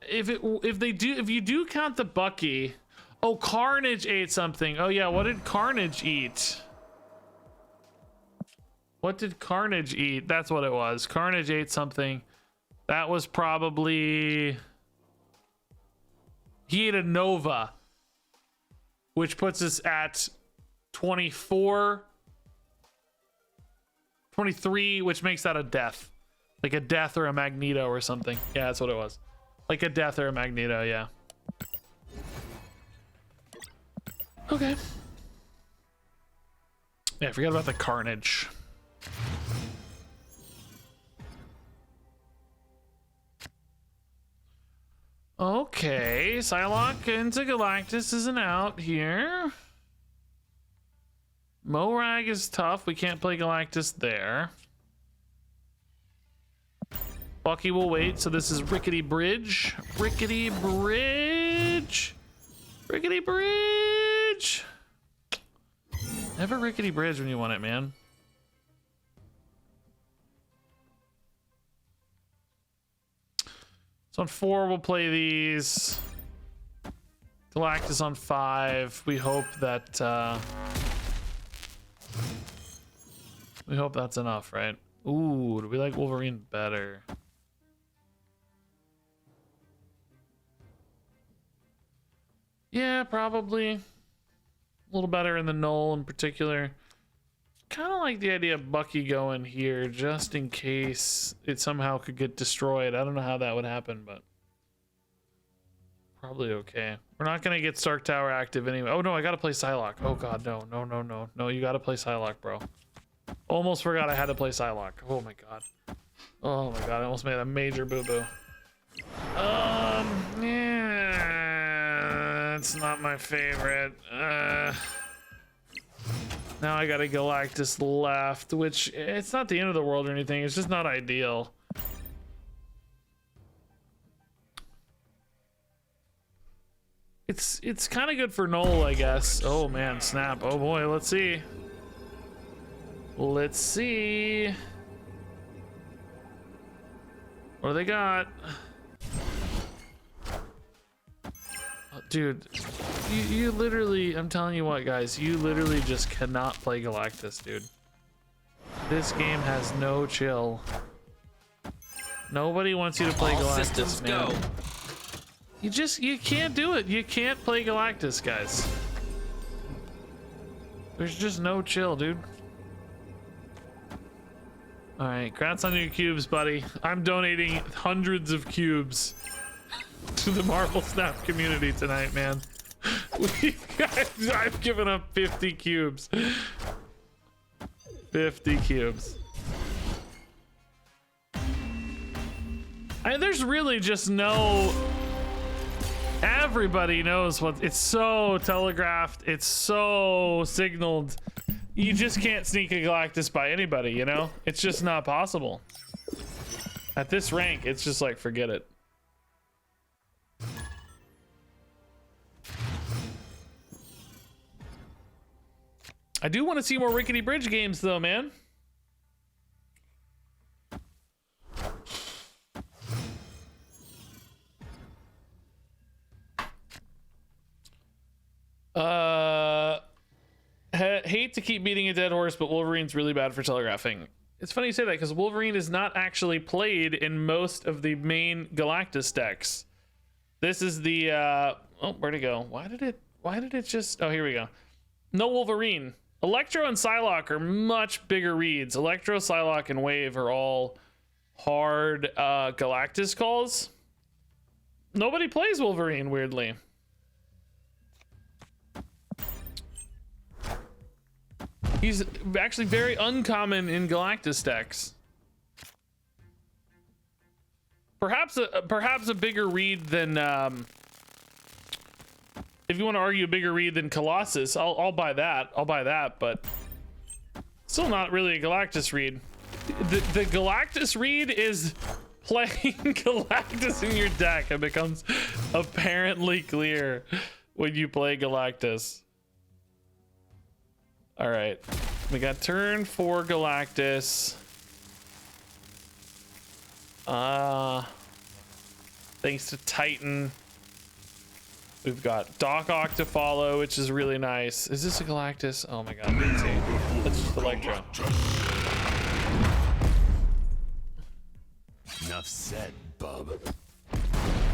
If you do count the Bucky. Oh, Carnage ate something. Oh yeah, what did Carnage eat? What did Carnage eat? That's what it was. Carnage ate something. That was probably... He ate a Nova, which puts us at 24. 23, which makes that a death. Like a death or a Magneto or something. Yeah, that's what it was. Like a death or a Magneto, yeah. Okay. Yeah, I forgot about the Carnage. Okay, Psylocke into Galactus isn't out here. Morag is tough. We can't play Galactus there. Bucky will wait. So this is Rickety Bridge. Rickety Bridge. Rickety Bridge. Never Rickety Bridge when you want it, man. So on 4, we'll play these. Galactus on 5. We hope that... we hope that's enough, right? Ooh, do we like Wolverine better? Yeah, probably. A little better in the null in particular. Kind of like the idea of Bucky going here just in case it somehow could get destroyed. I don't know how that would happen, but probably okay. We're not going to get Stark Tower active anyway. Oh no, I got to play Psylocke. Oh god, no, you got to play Psylocke, bro. Almost forgot I had to play Psylocke. Oh my god. Oh my god, I almost made a major boo-boo. Yeah, that's not my favorite. Now I got a Galactus left, which it's not the end of the world or anything. It's just not ideal. It's kind of good for Noel, I guess. Oh man, snap. Oh boy, let's see. Let's see. What do they got? Oh, dude, you literally, I'm telling you what, guys, you literally just cannot play Galactus, dude. This game has no chill. Nobody wants you to play Galactus, man. Go. You can't do it. You can't play Galactus, guys. There's just no chill, dude. All right, congrats on your cubes, buddy. I'm donating hundreds of cubes to the Marvel Snap community tonight, man. I've given up 50 cubes. 50 cubes. There's really just no... Everybody knows what... It's so telegraphed. It's so signaled. You just can't sneak a Galactus by anybody, you know? It's just not possible. At this rank, it's just like, forget it. I do want to see more Rickety Bridge games, though, man. Hate to keep beating a dead horse, but Wolverine's really bad for telegraphing. It's funny you say that because Wolverine is not actually played in most of the main Galactus decks. This is the oh, where'd it go? Why did it just... Oh, here we go. No Wolverine. Electro and Psylocke are much bigger reads. Electro, Psylocke, and Wave are all hard Galactus calls. Nobody plays Wolverine, weirdly. He's actually very uncommon in Galactus decks. Perhaps a bigger read than if you want to argue a bigger read than Colossus, I'll buy that. I'll buy that, but still not really a Galactus read. The Galactus read is playing Galactus in your deck. It becomes apparently clear when you play Galactus. All right, we got turn 4 Galactus. Thanks to Titan. We've got Doc Ock to follow, which is really nice. Is this a Galactus? Oh my god, let's see. Let's just Electro. Enough said, bub.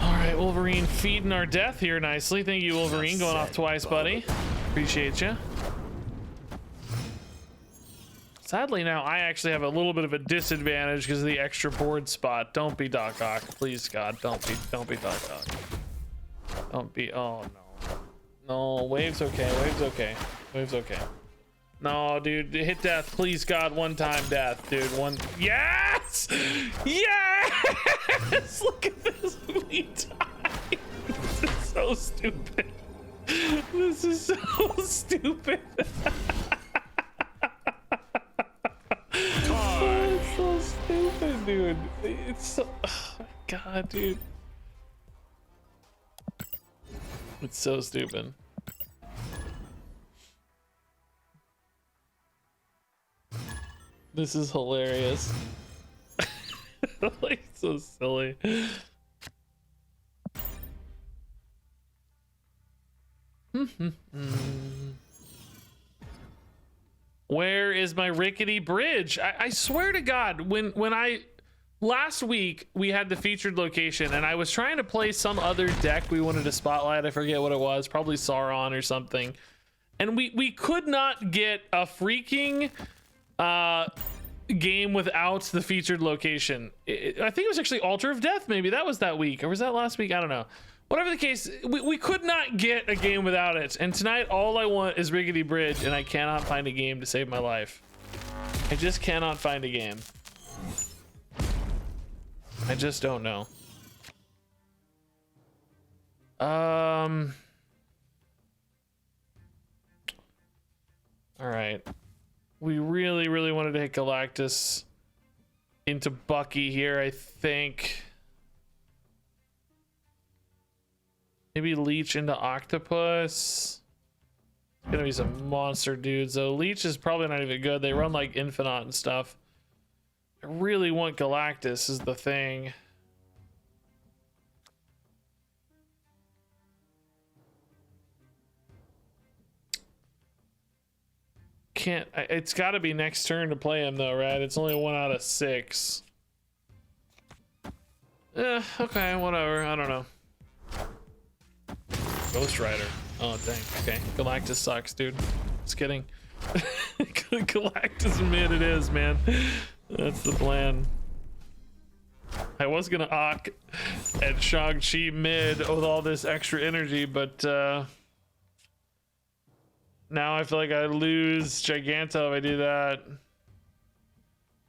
All right, Wolverine feeding our death here nicely. Thank you, Wolverine, going off twice, buddy. Appreciate you. Sadly, now I actually have a little bit of a disadvantage because of the extra board spot. Don't be Doc Ock, please, God. Don't be Doc Ock. Don't be. Oh no, no. Wave's okay. Wave's okay. Wave's okay. No, dude, hit death, please, God. One time death, dude. One. Yes, yes. Look at this. We died. This is so stupid. This is so stupid. Oh, it's so stupid, dude. It's so... Oh my god, dude. It's so stupid. This is hilarious. Like, so silly. Where is my rickety bridge? I swear to God, when I last week we had the featured location and I was trying to play some other deck we wanted to spotlight. I forget what it was, probably Sauron or something. And we could not get a freaking game without the featured location. I think it was actually Altar of Death, maybe that was that week, or was that last week? I don't know. Whatever the case, we could not get a game without it. And tonight, all I want is Rickety Bridge, and I cannot find a game to save my life. I just cannot find a game. I just don't know. All right. We really wanted to hit Galactus into Bucky here, I think. Maybe Leech into Octopus. It's gonna be some monster dudes though. Leech is probably not even good. They run like Infinite and stuff. I really want Galactus is the thing. Can't, it's got to be next turn to play him though, right? It's only 1 out of 6. Okay, whatever. I don't know. Ghost Rider. Oh dang. Okay, Galactus sucks, dude. Just kidding. Galactus mid it is, man. That's the plan. I was gonna Ock and Shang-Chi mid with all this extra energy, but now I feel like I lose Giganto if I do that.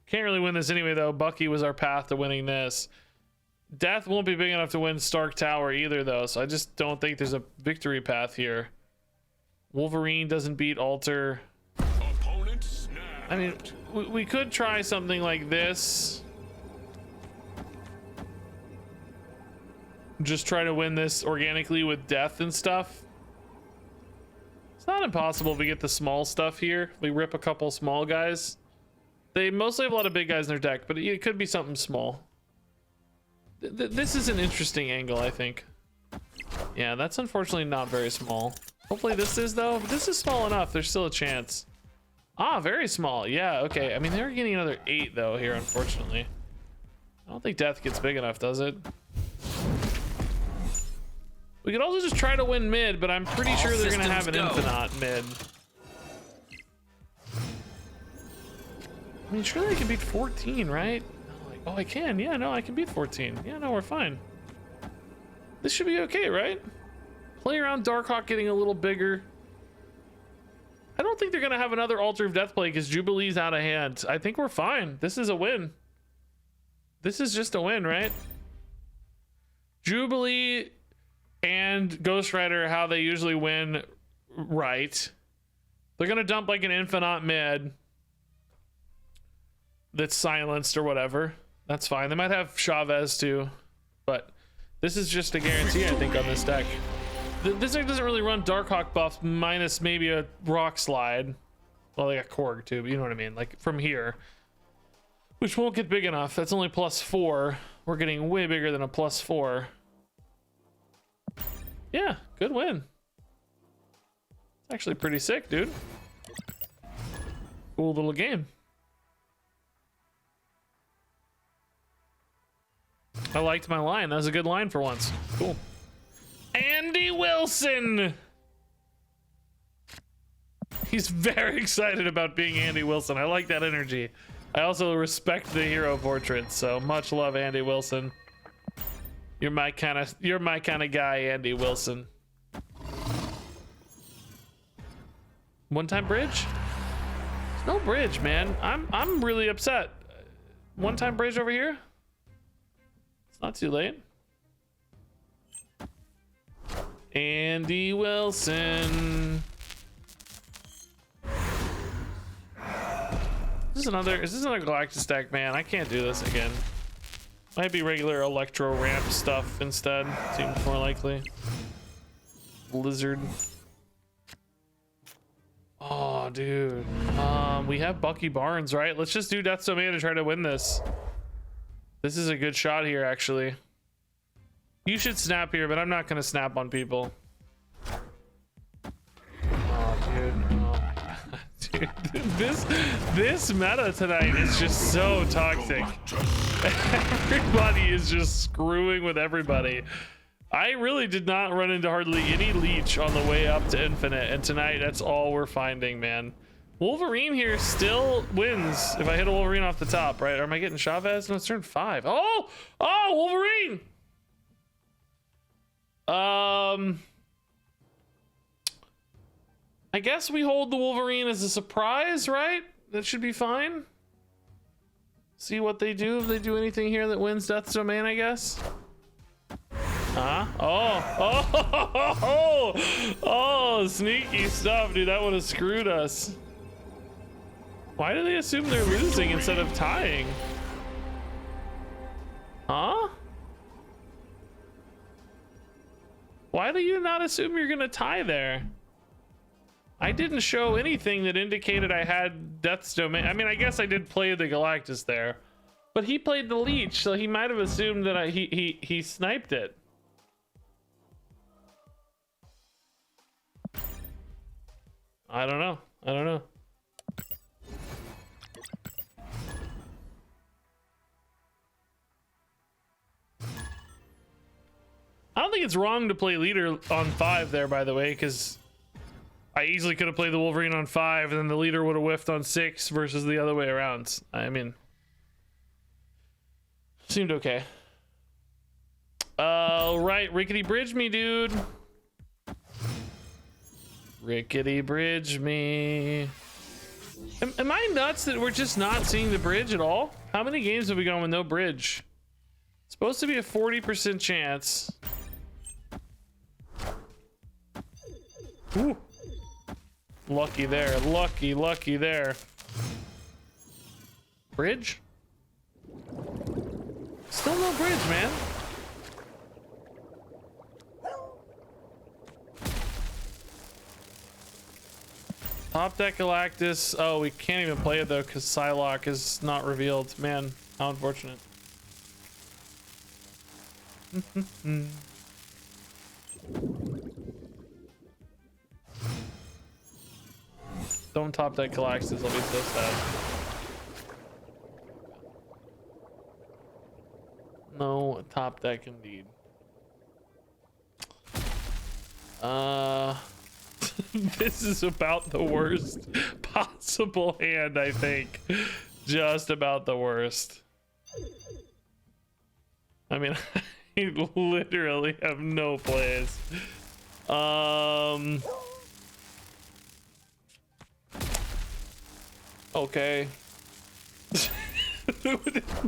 Can't really win this anyway though. Bucky was our path to winning this. Death won't be big enough to win Stark Tower either though, so I just don't think there's a victory path here. Wolverine doesn't beat Alter. Opponent snapped. I mean, we could try something like this. Just try to win this organically with Death and stuff. It's not impossible if we get the small stuff here. We rip a couple small guys. They mostly have a lot of big guys in their deck, but it could be something small. This is an interesting angle, I think. Yeah, that's unfortunately not very small. Hopefully this is though. If this is small enough, there's still a chance. Ah, very small. Yeah, okay. I mean, they're getting another 8 though here, unfortunately. I don't think Death gets big enough, does it? We could also just try to win mid, but I'm pretty sure they're gonna have an Infinite mid. I mean, surely I can beat 14, right? Oh, I can. Yeah, no, I can beat 14. Yeah, no, we're fine. This should be okay, right? Play around Darkhawk getting a little bigger. I don't think they're gonna have another Altar of Death play because Jubilee's out of hand. I think we're fine. This is a win. This is just a win, right? Jubilee and Ghost Rider, how they usually win, right? They're gonna dump like an Infinite mid that's silenced or whatever. That's fine. They might have Chavez too, but this is just a guarantee, I think, on this deck. This deck doesn't really run Darkhawk buffs minus maybe a Rock Slide. Well, they got Korg too, but you know what I mean? Like from here, which won't get big enough. That's only +4. We're getting way bigger than a +4. Yeah, good win. Actually pretty sick, dude. Cool little game. I liked my line. That was a good line for once. Cool. Andy Wilson. He's very excited about being Andy Wilson. I like that energy. I also respect the hero portrait, so much love, Andy Wilson. You're my kind of guy, Andy Wilson. One-time bridge? There's no bridge, man. I'm really upset. One-time bridge over here? It's not too late. Andy Wilson. Is this another Galactus deck, man? I can't do this again. Might be regular Electro Ramp stuff instead. Seems more likely. Blizzard. Oh, dude. We have Bucky Barnes, right? Let's just do Death Domain to try to win this. This is a good shot here, actually. You should snap here, but I'm not gonna snap on people. Oh, dude. Oh. Dude, this meta tonight is just so toxic. Everybody is just screwing with everybody. I really did not run into hardly any Leech on the way up to Infinite, and tonight that's all we're finding, man. Wolverine here still wins if I hit a Wolverine off the top, right? Or am I getting Chavez? No, it's turn 5. Oh, Wolverine. I guess we hold the Wolverine as a surprise, right? That should be fine. See what they do, if they do anything here that wins Death's Domain, I guess. Huh? Oh, sneaky stuff, dude. That would have screwed us. Why do they assume they're losing instead of tying? Huh? Why do you not assume you're gonna tie there? I didn't show anything that indicated I had Death's Domain. I mean, I guess I did play the Galactus there, but he played the leech, so he might have assumed that he sniped it. I don't know. I don't know. I don't think it's wrong to play leader on 5 there, by the way, because I easily could have played the Wolverine on 5 and then the leader would have whiffed on 6 versus the other way around. I mean, seemed okay. Right, rickety bridge me, dude. Rickety bridge me. Am I nuts that we're just not seeing the bridge at all? How many games have we gone with no bridge? It's supposed to be a 40% chance. Ooh. Lucky there, lucky there. Bridge? Still no bridge, man. Top deck Galactus. Oh, we can't even play it though because Psylocke is not revealed. Man, how unfortunate. Don't top deck Galactus, I'll be so sad. No, top deck indeed. This is about the worst possible hand, I think. Just about the worst. I mean, I literally have no plays. Okay.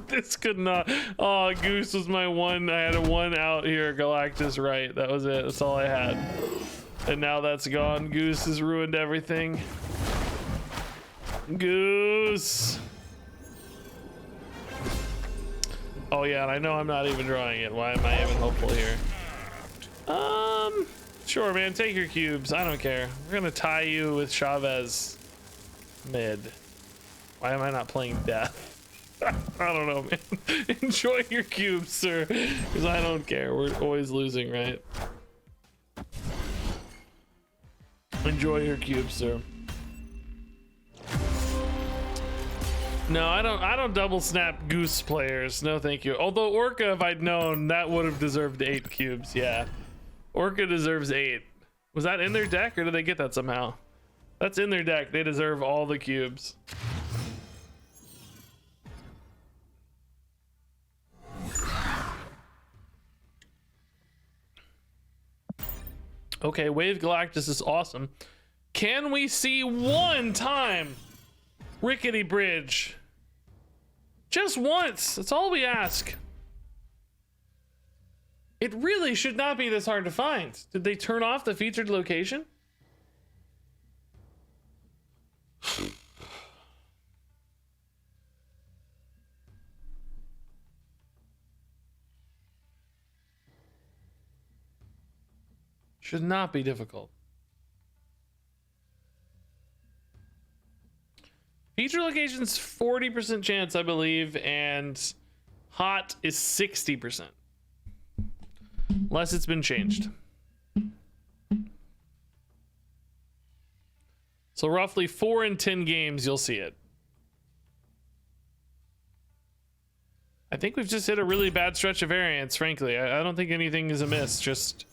This could not. Oh, Goose was my one. I had a 1 out here. Galactus, right? That was it. That's all I had. And now that's gone. Goose has ruined everything. Goose. Oh yeah, and I know I'm not even drawing it. Why am I even hopeful here? Sure, man. Take your cubes. I don't care. We're gonna tie you with Chavez mid. Why am I not playing Death? I don't know, man. Enjoy your cubes, sir. Because I don't care. We're always losing, right? Enjoy your cubes, sir. No, I don't double snap Goose players. No, thank you. Although Orca, if I'd known, that would have deserved 8 cubes. Yeah. Orca deserves 8. Was that in their deck or did they get that somehow? That's in their deck. They deserve all the cubes. Okay, Wave Galactus is awesome. Can we see one time Rickety Bridge? Just once. That's all we ask. It really should not be this hard to find. Did they turn off the featured location? Should not be difficult. Feature location's 40% chance, I believe, and hot is 60%. Unless it's been changed. So roughly 4 in 10 games, you'll see it. I think we've just hit a really bad stretch of variance, frankly. I don't think anything is amiss, just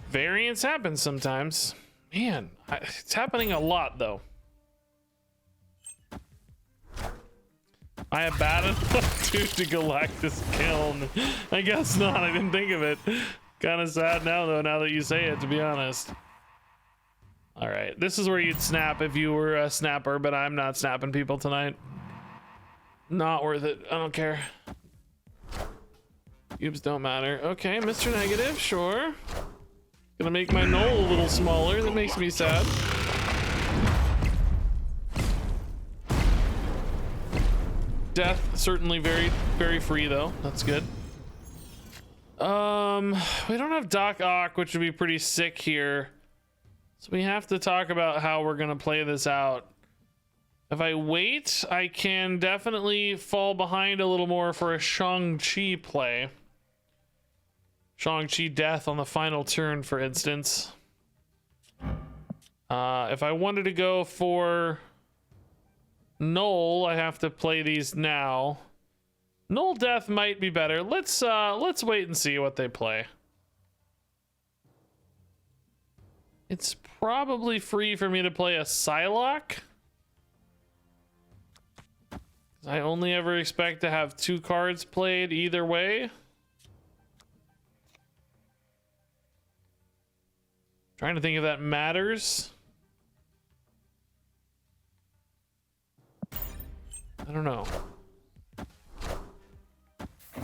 variance happens sometimes. Man, it's happening a lot, though. I have bad enough to Galactus Kiln. I guess not. I didn't think of it. Kind of sad now, though, now that you say it, to be honest. All right. This is where you'd snap if you were a snapper, but I'm not snapping people tonight. Not worth it. I don't care. Cubes don't matter. Okay, Mr. Negative, sure. Gonna make my null a little smaller. That makes me sad. Death certainly very free though. That's good. We don't have Doc Ock, which would be pretty sick here. So we have to talk about how we're gonna play this out. If I wait, I can definitely fall behind a little more for a Shang-Chi play. Shang-Chi death on the final turn, for instance. If I wanted to go for Null, I have to play these now. Null death might be better. Let's wait and see what they play. It's probably free for me to play a Psylocke. I only ever expect to have 2 cards played either way. Trying to think if that matters. I don't know.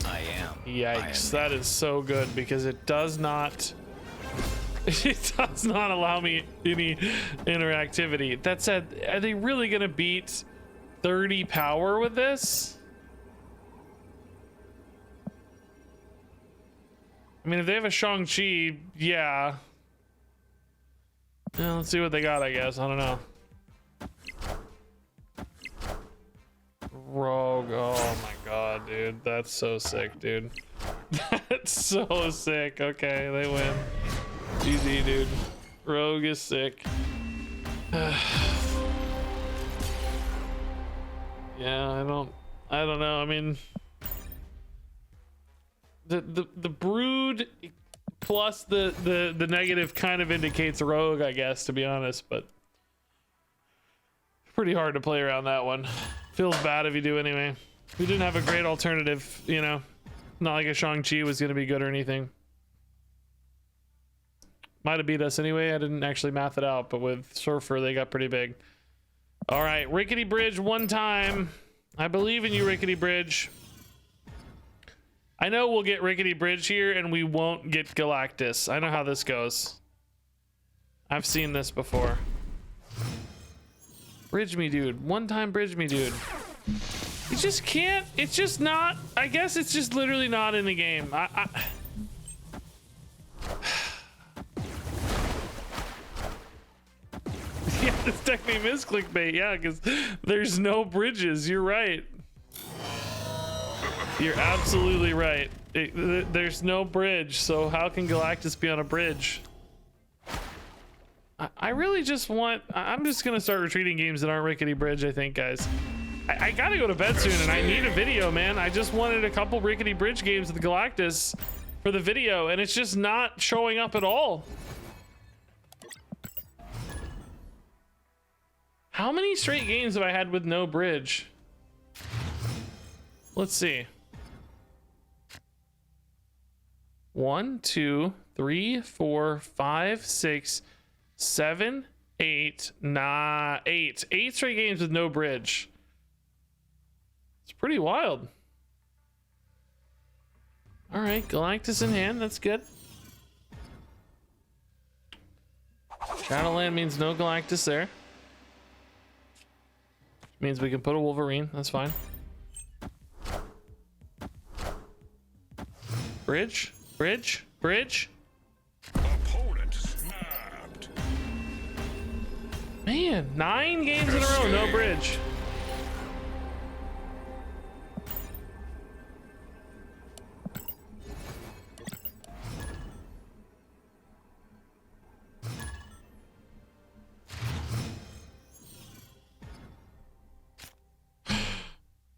I am. Yikes, that is so good because it does not allow me any interactivity. That said, are they really gonna beat 30 power with this? I mean, if they have a Shang-Chi, yeah. Yeah, let's see what they got, I guess. I don't know. Rogue. Oh my god, dude. That's so sick, dude. That's so sick. Okay, they win. GG, dude. Rogue is sick. Yeah, I don't know. I mean, the brood plus the negative kind of indicates Rogue, I guess, to be honest, but pretty hard to play around that one. Feels bad if you do anyway. We didn't have a great alternative, you know. Not like a Shang-Chi was gonna be good or anything. Might have beat us anyway. I didn't actually math it out, but with Surfer they got pretty big. All right, Rickety Bridge one time. I believe in you, Rickety Bridge. I know we'll get Rickety Bridge here and we won't get Galactus. I know how this goes. I've seen this before. Bridge me, dude. One time bridge me, dude. You just can't. It's just not. I guess it's just literally not in the game. Yeah, this technically is clickbait. Yeah, because there's no bridges. You're right. You're absolutely right. There's no bridge, so how can Galactus be on a bridge? I really just want... I'm just gonna start retreating games that aren't Rickety Bridge, I think, guys. I gotta go to bed soon, and I need a video, man. I just wanted a couple Rickety Bridge games with Galactus for the video, and it's just not showing up at all. How many straight games have I had with no bridge? Let's see. 1, 2, 3, 4, 5, 6, 7, 8, 9, 8. 8 straight games with no bridge. It's pretty wild. All right, Galactus in hand. That's good. Shadowland means no Galactus there. Means we can put a Wolverine. That's fine. Bridge, bridge, bridge. Opponent snapped. Man, 9 games in a row, no bridge.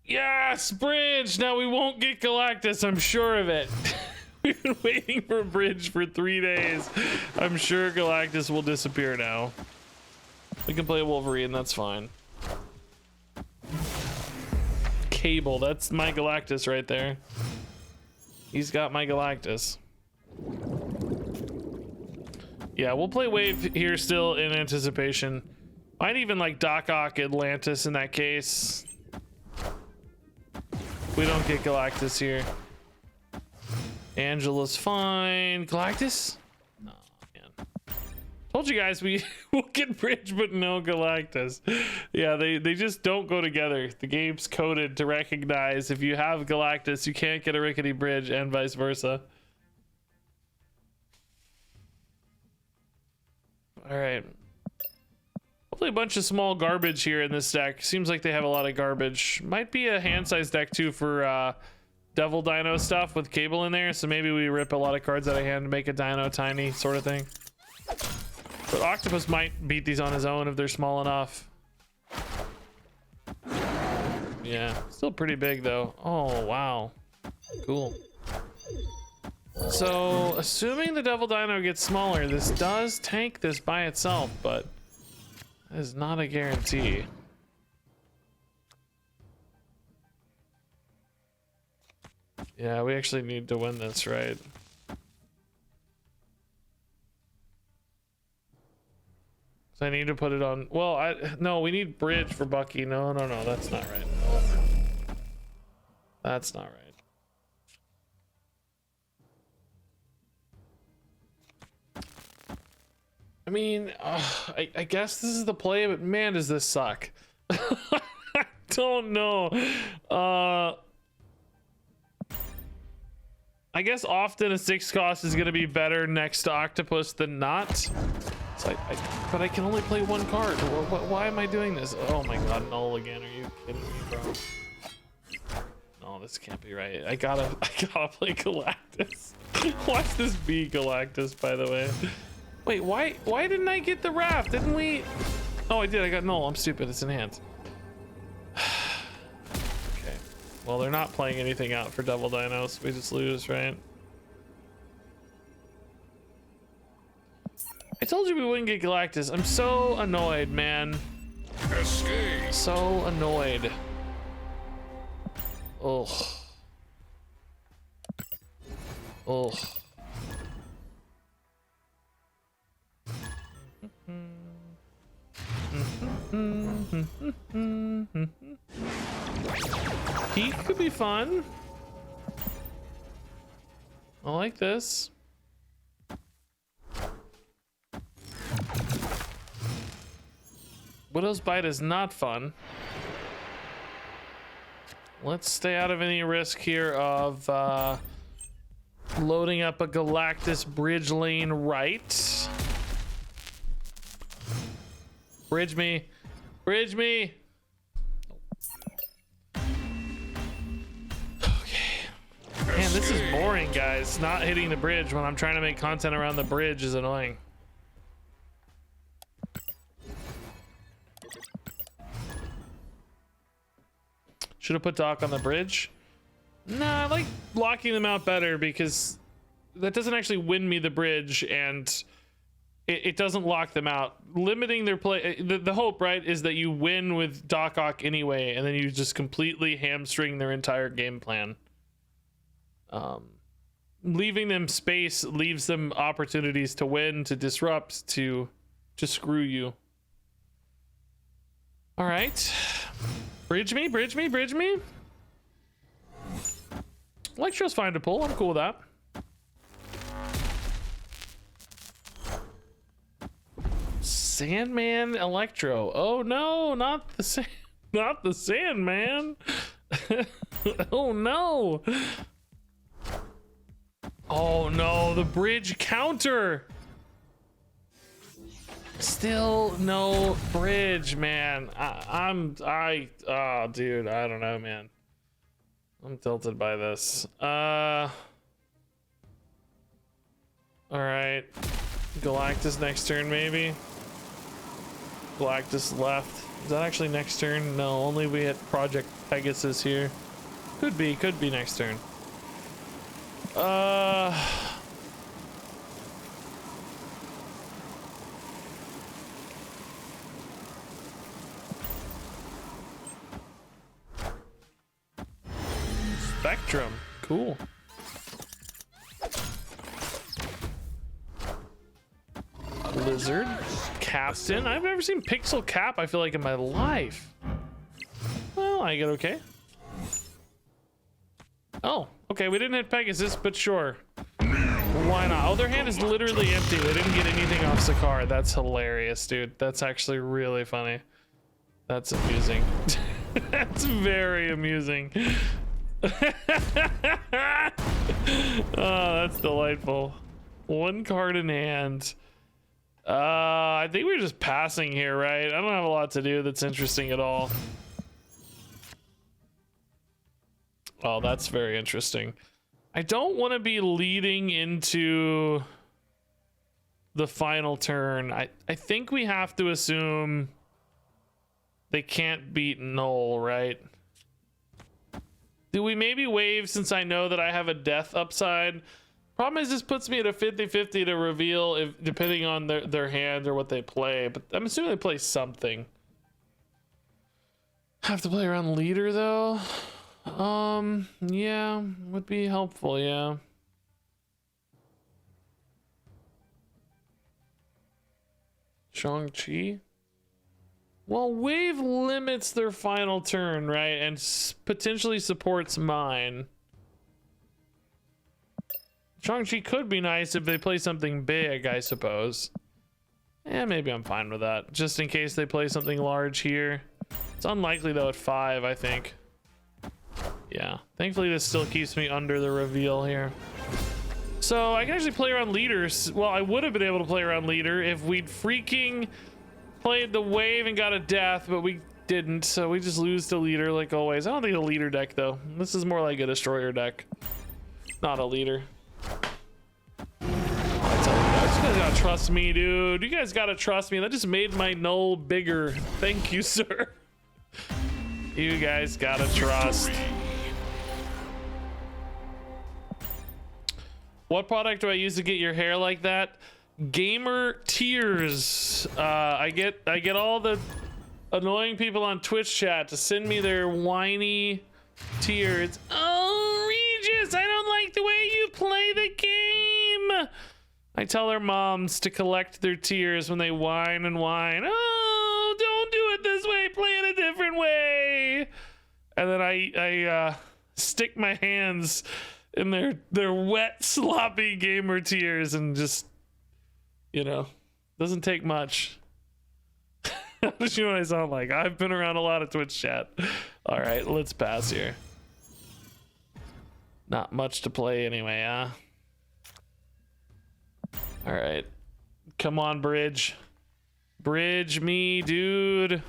Yes, bridge. Now we won't get Galactus, I'm sure of it. We've been waiting for a bridge for 3 days. I'm sure Galactus will disappear now. We can play Wolverine, that's fine. Cable, that's my Galactus right there. He's got my Galactus. Yeah, we'll play Wave here still in anticipation. Might even like Doc Ock Atlantis in that case. We don't get Galactus here. Angela's fine. Galactus? Oh, man. Told you guys we will get bridge, but no Galactus. Yeah, they just don't go together. The game's coded to recognize if you have Galactus, you can't get a rickety bridge, and vice versa. All right. Hopefully a bunch of small garbage here in this deck. Seems like they have a lot of garbage. Might be a hand-sized deck too for Devil Dino stuff with cable in there. So maybe we rip a lot of cards out of hand to make a Dino tiny sort of thing. But Octopus might beat these on his own if they're small enough. Yeah, still pretty big though. Oh, wow. Cool. So, assuming the Devil Dino gets smaller, this does tank this by itself, but that is not a guarantee. Yeah, we actually need to win this, right? So I need to put it on. Well, no, we need bridge for Bucky. No, that's not right. That's not right. I mean, I guess this is the play, but man, does this suck. I don't know. I guess often a 6 cost is going to be better next to Octopus than not. So but I can only play 1 card. Why am I doing this? Oh my god, null again. Are you kidding me, bro? No, this can't be right. I gotta play Galactus. Watch this be Galactus, by the way. Wait, why didn't I get the raft? Didn't we? Oh, I did. I got null. I'm stupid. It's in hand. Okay. Well, they're not playing anything out for Devil Dinos. We just lose, right? I told you we wouldn't get Galactus. I'm so annoyed, man. Escape. So annoyed. Ugh. Ugh. Peak could be fun. I like this. Widow's Bite is not fun. Let's stay out of any risk here of loading up a Galactus bridge lane right. Bridge me. Bridge me. Okay. Man, this is boring, guys. Not hitting the bridge when I'm trying to make content around the bridge is annoying. Should have put Doc on the bridge. Nah, I like blocking them out better because that doesn't actually win me the bridge and it doesn't lock them out. Limiting their play, the hope, right, is that you win with Doc Ock anyway, and then you just completely hamstring their entire game plan. Leaving them space leaves them opportunities to win, to disrupt, to screw you. All right. Bridge me, bridge me, bridge me. Electro's fine to pull. I'm cool with that. Sandman Electro. Oh no, not the Sandman. Oh no. Oh no, the bridge counter. Still no bridge, man. Oh dude, I don't know, man. I'm tilted by this. All right. Galactus next turn, maybe. Galactus left. Is that actually next turn? No, only we hit Project Pegasus here. Could be next turn. Spectrum, cool. Lizard, Captain. I've never seen Pixel Cap, I feel like, in my life. Well, I get okay. Oh, okay, we didn't hit Pegasus, but sure. Why not? Oh, their hand is literally empty. They didn't get anything off Sakar. That's hilarious, dude. That's actually really funny. That's amusing. That's very amusing. Oh, that's delightful. One card in hand. I think we're just passing here, right? I don't have a lot to do that's interesting at all. Oh, that's very interesting. I don't want to be leading into the final turn. I think we have to assume they can't beat Null, right? Do we maybe wave since I know that I have a death upside? Problem is this puts me at a 50-50 to reveal if depending on their hand or what they play, but I'm assuming they play something. Have to play around leader though. Yeah, would be helpful, yeah. Shang-Chi? Well, wave limits their final turn, right? And potentially supports mine. Shang-Chi could be nice if they play something big, I suppose. Yeah, maybe I'm fine with that. Just in case they play something large here. It's unlikely though at 5, I think. Yeah, thankfully this still keeps me under the reveal here. So I can actually play around leaders. Well, I would have been able to play around leader if we'd freaking played the wave and got a death, but we didn't, so we just lose to leader like always. I don't think a leader deck though. This is more like a destroyer deck, not a leader. I tell you guys, you guys gotta trust me, dude. You guys gotta trust me. That just made my null bigger. Thank you, sir. You guys gotta trust. What product do I use to get your hair like that? Gamer tears. I get all the annoying people on Twitch chat to send me their whiny tears. Oh, Regis, I don't like the way you play the game. I tell their moms to collect their tears when they whine and whine. Oh, don't do it this way. Play it a different way. And then I stick my hands in their wet, sloppy gamer tears and just, you know, doesn't take much. How does you know what I sound like? I've been around a lot of Twitch chat. All right, let's pass here. Not much to play anyway, huh? All right, come on, bridge. Bridge me, dude.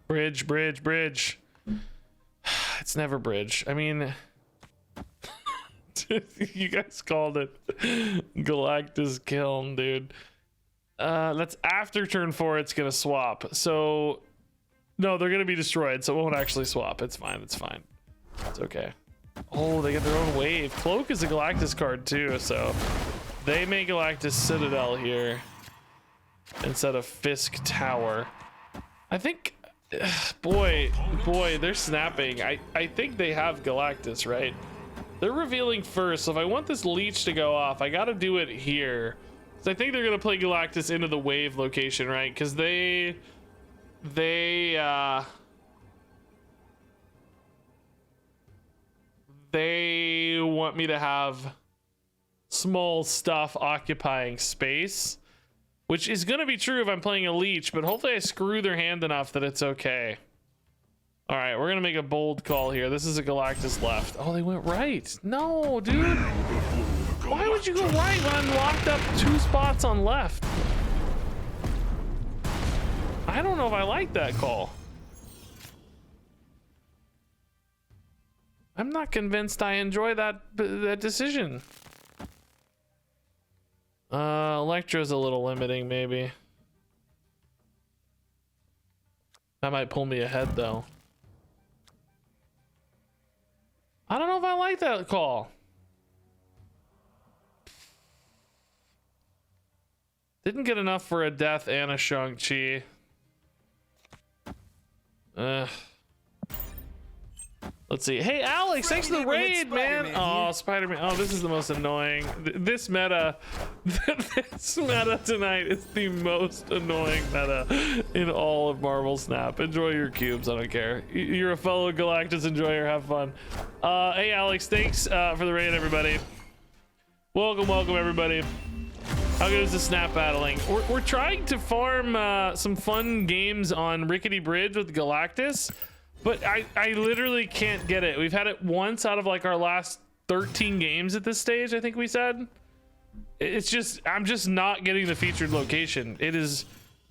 Bridge, bridge, bridge. It's never bridge. I mean, you guys called it Galactus kiln, dude. That's after turn 4. It's gonna swap. So no, they're gonna be destroyed, so it won't actually swap. It's fine. It's fine. It's okay. Oh, they get their own wave. Cloak is a Galactus card too, so they make Galactus Citadel here instead of Fisk Tower. I think, boy, they're snapping. I think they have Galactus, right? They're revealing first, so if I want this leech to go off, I gotta do it here. So I think they're gonna play Galactus into the wave location, right? Because they want me to have small stuff occupying space, which is gonna be true if I'm playing a leech, but hopefully I screw their hand enough that it's okay. All right, we're gonna make a bold call here. This is a Galactus left. Oh, they went right. No, dude. Why would you go right when I'm locked up 2 spots on left? I don't know if I like that call. I'm not convinced I enjoy that decision. Electro's a little limiting, maybe. That might pull me ahead, though. I don't know if I like that call. Didn't get enough for a death and a Shang-Chi. Let's see. Hey, Alex, thanks for the raid, man. Oh, Spider-Man. Oh, this is the most annoying. This meta, this meta tonight is the most annoying meta in all of Marvel Snap. Enjoy your cubes. I don't care. You're a fellow Galactus enjoyer. Have fun. Hey, Alex, thanks for the raid, everybody. Welcome, welcome, everybody. How good is the snap battling? We're trying to farm some fun games on Rickety Bridge with Galactus. But I literally can't get it. We've had it once out of like our last 13 games at this stage, I think we said. It's just, I'm just not getting the featured location. It is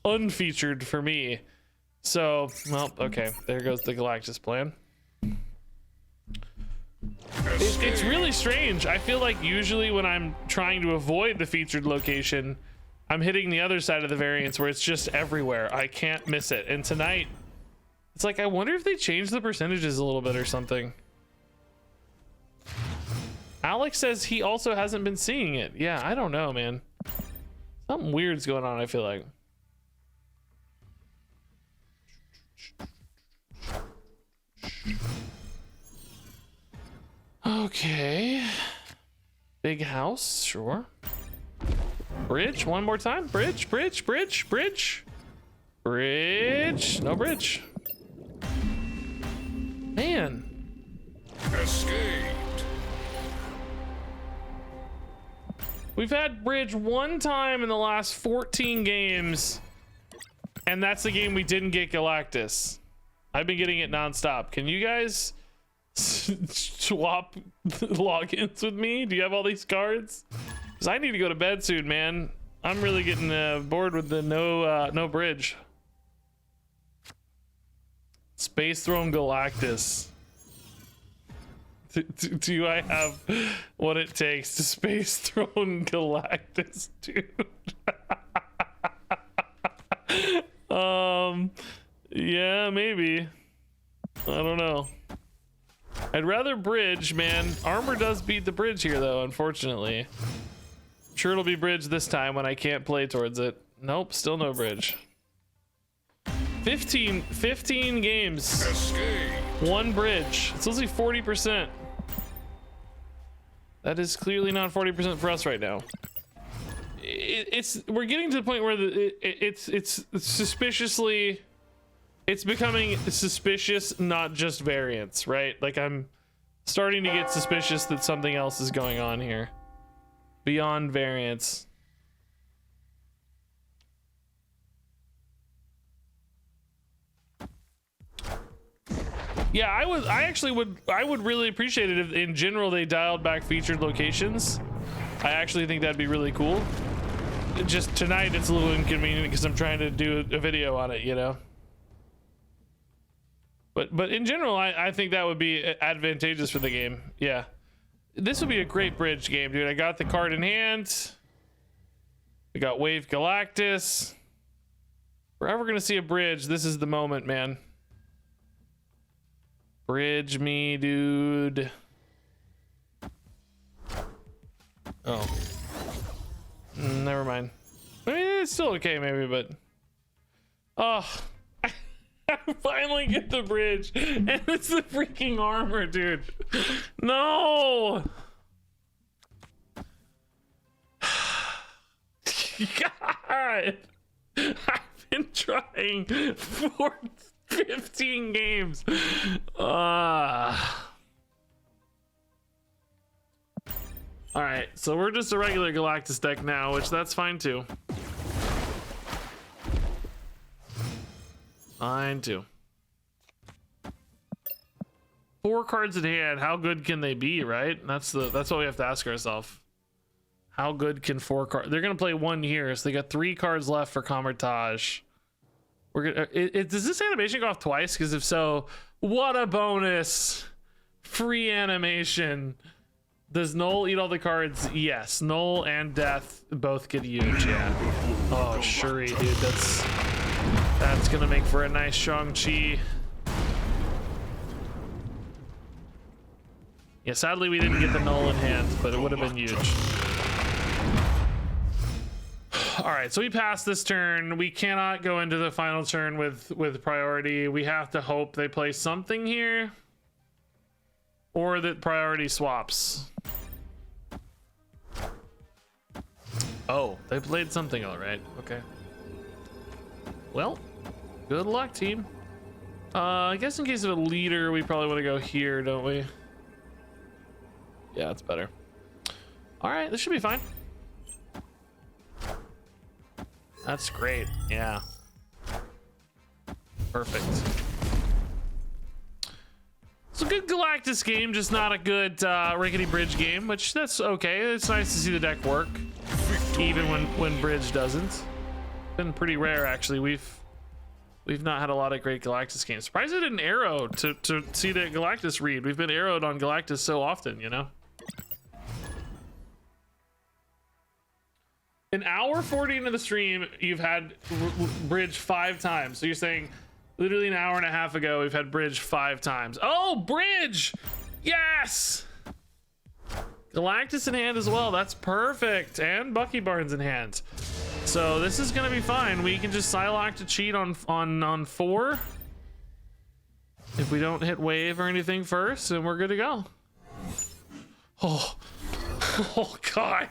unfeatured for me. So, well, okay. There goes the Galactus plan. It's really strange. I feel like usually when I'm trying to avoid the featured location, I'm hitting the other side of the variance where it's just everywhere. I can't miss it. And tonight, it's like, I wonder if they changed the percentages a little bit or something. Alex says he also hasn't been seeing it. Yeah, I don't know, man. Something weird's going on, I feel like. Okay. Big house, sure. Bridge, one more time. Bridge, bridge, bridge, bridge. Bridge, no bridge. Man. Escaped. We've had bridge one time in the last 14 games, and that's the game we didn't get Galactus. I've been getting it nonstop. Can you guys swap logins with me? Do you have all these cards? Because I need to go to bed soon, man. I'm really getting bored with the no bridge. Space Throne Galactus. Do I have what it takes to Space Throne Galactus, dude? Yeah, maybe. I don't know. I'd rather bridge, man. Armor does beat the bridge here, though, unfortunately. I'm sure it'll be bridge this time when I can't play towards it. Nope, still no bridge. 15 games. Escape. One bridge. It's only 40%. That is clearly not 40% for us right now. We're getting to the point where it's suspiciously, it's becoming suspicious, not just variance, right? Like I'm starting to get suspicious that something else is going on here beyond variance. Yeah, I would really appreciate it if in general they dialed back featured locations. I actually think that'd be really cool. Just tonight it's a little inconvenient because I'm trying to do a video on it, you know. But in general, I think that would be advantageous for the game. Yeah, this would be a great bridge game, dude. I got the card in hand. We got Wave Galactus. If we're ever gonna see a bridge, this is the moment, man. Bridge me, dude. Oh. Never mind. I mean, it's still okay, maybe, but... Oh. I finally get the bridge, and it's the freaking armor, dude. No! God! I've been trying for 15 games. Alright, so we're just a regular Galactus deck now, which that's fine too. Fine too. 4 cards in hand, how good can they be, right? That's what we have to ask ourselves. How good can 4 cards? They're gonna play 1 here, so they got 3 cards left for Comertage. We're gonna. Does this animation go off twice? Because if so, what a bonus! Free animation. Does Null eat all the cards? Yes. Null and Death both get huge. Yeah. Oh, Shuri, dude. That's gonna make for a nice Shang-Chi. Yeah. Sadly, we didn't get the Null in hand, but it would have been huge. All right, so we passed this turn. We cannot go into the final turn with priority. We have to hope they play something here. or that priority swaps. Oh, they played something all right. Okay. Well, good luck, team. I guess in case of a leader, we probably want to go here, don't we? Yeah, it's better. All right, this should be fine. That's great. Yeah. Perfect. It's a good Galactus game, just not a good rickety bridge game, which that's okay. It's nice to see the deck work, even when bridge doesn't. Been pretty rare, actually. We've not had a lot of great Galactus games. Surprised I didn't arrow to see the Galactus read. We've been arrowed on Galactus so often, you know? An hour 40 into the stream, you've had bridge 5 times. So you're saying literally an hour and a half ago, we've had bridge 5 times. Oh, bridge! Yes! Galactus in hand as well. That's perfect. And Bucky Barnes in hand. So this is gonna be fine. We can just Psylocke to cheat on 4 if we don't hit wave or anything first, and we're good to go. Oh, oh God!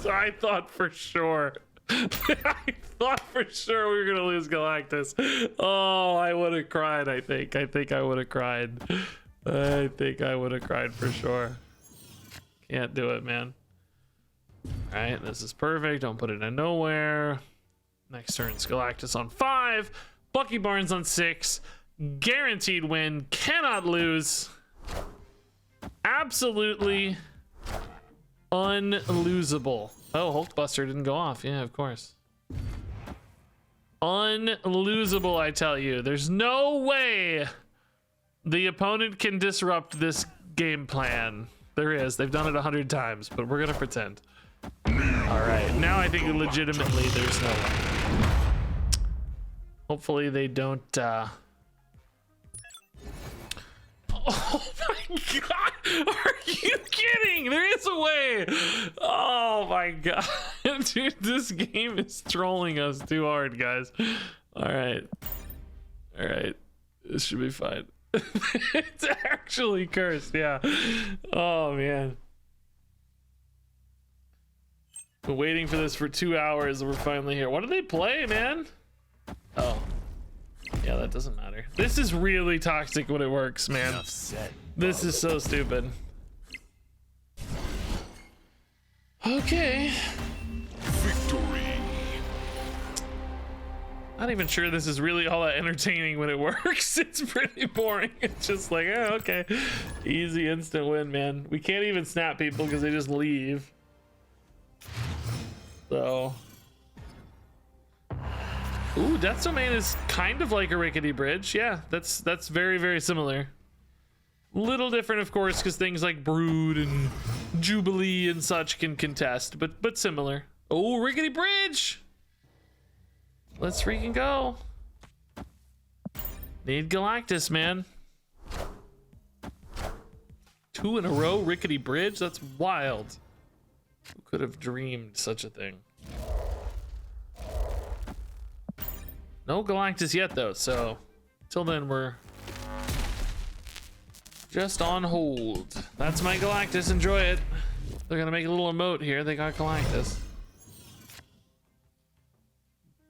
I thought for sure. I thought for sure we were gonna lose Galactus. Oh, I would have cried. I think I would have cried. I think I would have cried for sure. Can't do it, man. All right, this is perfect. Don't put it in nowhere. Next turn's Galactus on 5. Bucky Barnes on 6. Guaranteed win. Cannot lose. Absolutely unlosable. Oh, Hulkbuster didn't go off. Yeah, of course. Unlosable, I tell you. There's no way the opponent can disrupt this game plan. There is. They've done it 100 times, but we're gonna pretend. All right, now I think legitimately there's no way. Hopefully they don't Oh my God, are you kidding? There is a way. Oh my God. Dude, this game is trolling us too hard, guys. All right, this should be fine. It's actually cursed. Yeah. Oh man, been waiting for this for 2 hours and we're finally here. What do they play, man? Oh yeah, that doesn't matter. This is really toxic when it works, man. This is so stupid. Okay. Victory. Not even sure this is really all that entertaining when it works. It's pretty boring. It's just like, oh, okay. Easy instant win, man. We can't even snap people because they just leave. So. Ooh, Death Domain is kind of like a rickety bridge. Yeah, that's very, very similar. Little different, of course, because things like Brood and Jubilee and such can contest, but similar. Oh, rickety bridge! Let's freaking go. Need Galactus, man. 2 in a row, rickety bridge? That's wild. Who could have dreamed such a thing? No Galactus yet, though, so till then we're just on hold. That's my Galactus. Enjoy it. They're gonna make a little emote here. They got Galactus.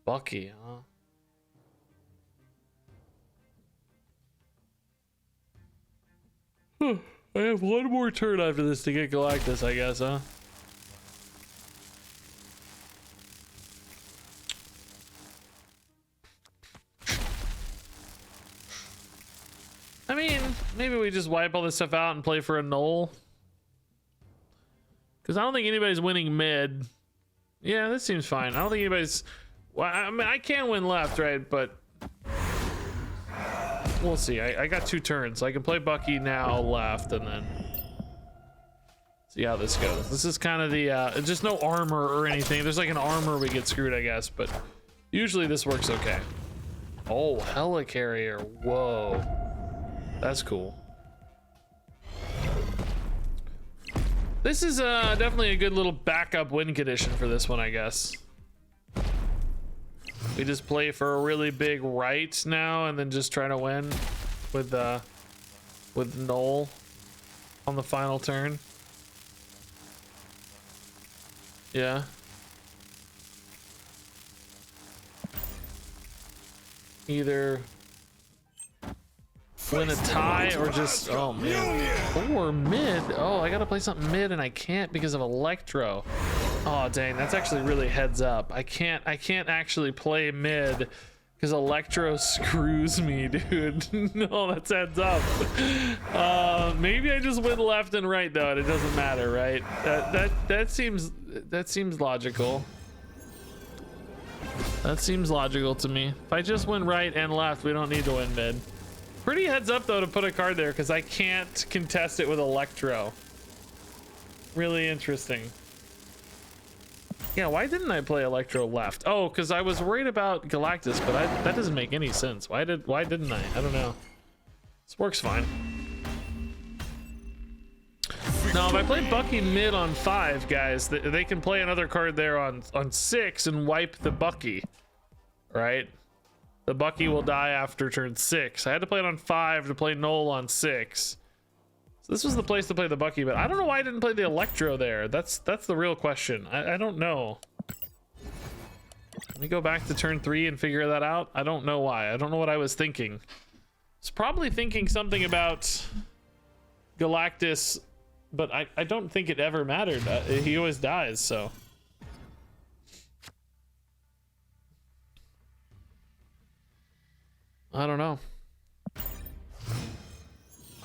Bucky, huh? I have one more turn after this to get Galactus, I guess, huh? I mean, maybe we just wipe all this stuff out and play for a null. Because I don't think anybody's winning mid. Yeah, this seems fine. I don't think anybody's... Well, I mean, I can win left, right? But we'll see. I got 2 turns. So I can play Bucky now left and then see how this goes. This is kind of the... just no armor or anything. There's like an armor we get screwed, I guess. But usually this works okay. Oh, Helicarrier. Whoa. That's cool. This is definitely a good little backup win condition for this one, I guess. We just play for a really big right now and then just try to win with null. on the final turn. Yeah. Either win a tie or just, oh man, or mid. Oh, I gotta play something mid and I can't because of Electro. Oh dang, that's actually really heads up. I can't actually play mid because Electro screws me, dude. No, that's heads up. Maybe I just win left and right though, and it doesn't matter, right? That seems logical. That seems logical to me. If I just win right and left, we don't need to win mid. Pretty heads up though to put a card there because I can't contest it with Electro. Really interesting. Yeah, why didn't I play Electro left? Oh, because I was worried about Galactus, but that doesn't make any sense. Why didn't I? I don't know. This works fine. Now, if I play Bucky mid on 5, guys, they can play another card there on 6 and wipe the Bucky, right? The Bucky will die after turn 6. I had to play it on 5 to play Null on 6. So this was the place to play the Bucky, but I don't know why I didn't play the Electro there. That's the real question. I don't know. Let me go back to turn 3 and figure that out. I don't know why. I don't know what I was thinking. I was probably thinking something about Galactus, but I don't think it ever mattered. He always dies, so. I don't know.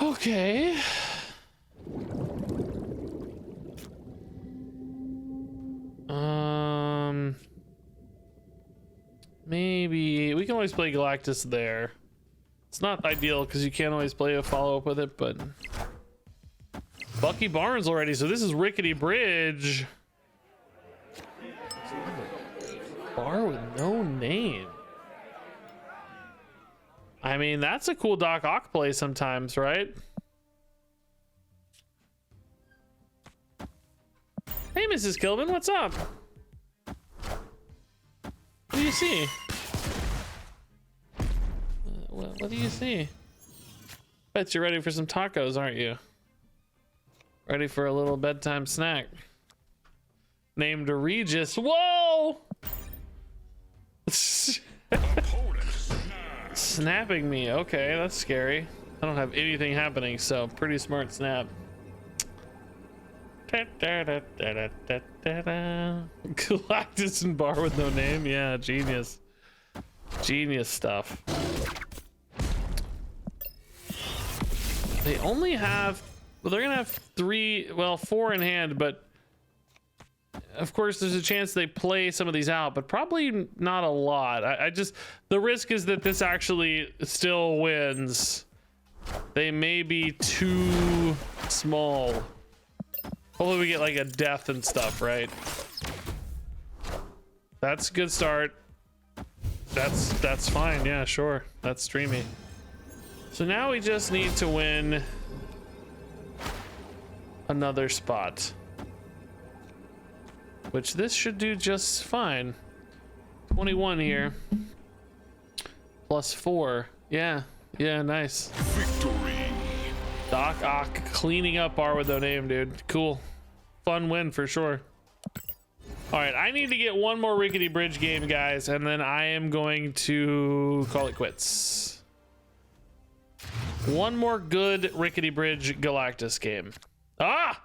Okay. Maybe we can always play Galactus there. It's not ideal because you can't always play a follow-up with it, but Bucky Barnes already, so this is Rickety Bridge. Bar with no name. I mean, that's a cool Doc Ock play sometimes, right? Hey, Mrs. Kilbin, what's up? What do you see? What do you see? Bet you're ready for some tacos, aren't you? Ready for a little bedtime snack. Named Regis. Whoa! Snapping me. Okay, that's scary. I don't have anything happening, so pretty smart snap. Galactus and bar with no name. Yeah, genius. Genius stuff. They only have, well, they're gonna have 4 in hand, but of course there's a chance they play some of these out, but probably not a lot. I just, the risk is that this actually still wins. They may be too small. Hopefully we get like a death and stuff, right? That's a good start. That's fine. Yeah, sure. That's streamy. So now we just need to win another spot, which this should do just fine. 21 here. Plus 4. Yeah, nice. Victory. Doc Ock cleaning up bar with no name, dude. Cool. Fun win for sure. All right, I need to get one more Rickety Bridge game, guys, and then I am going to call it quits. One more good Rickety Bridge Galactus game. Ah!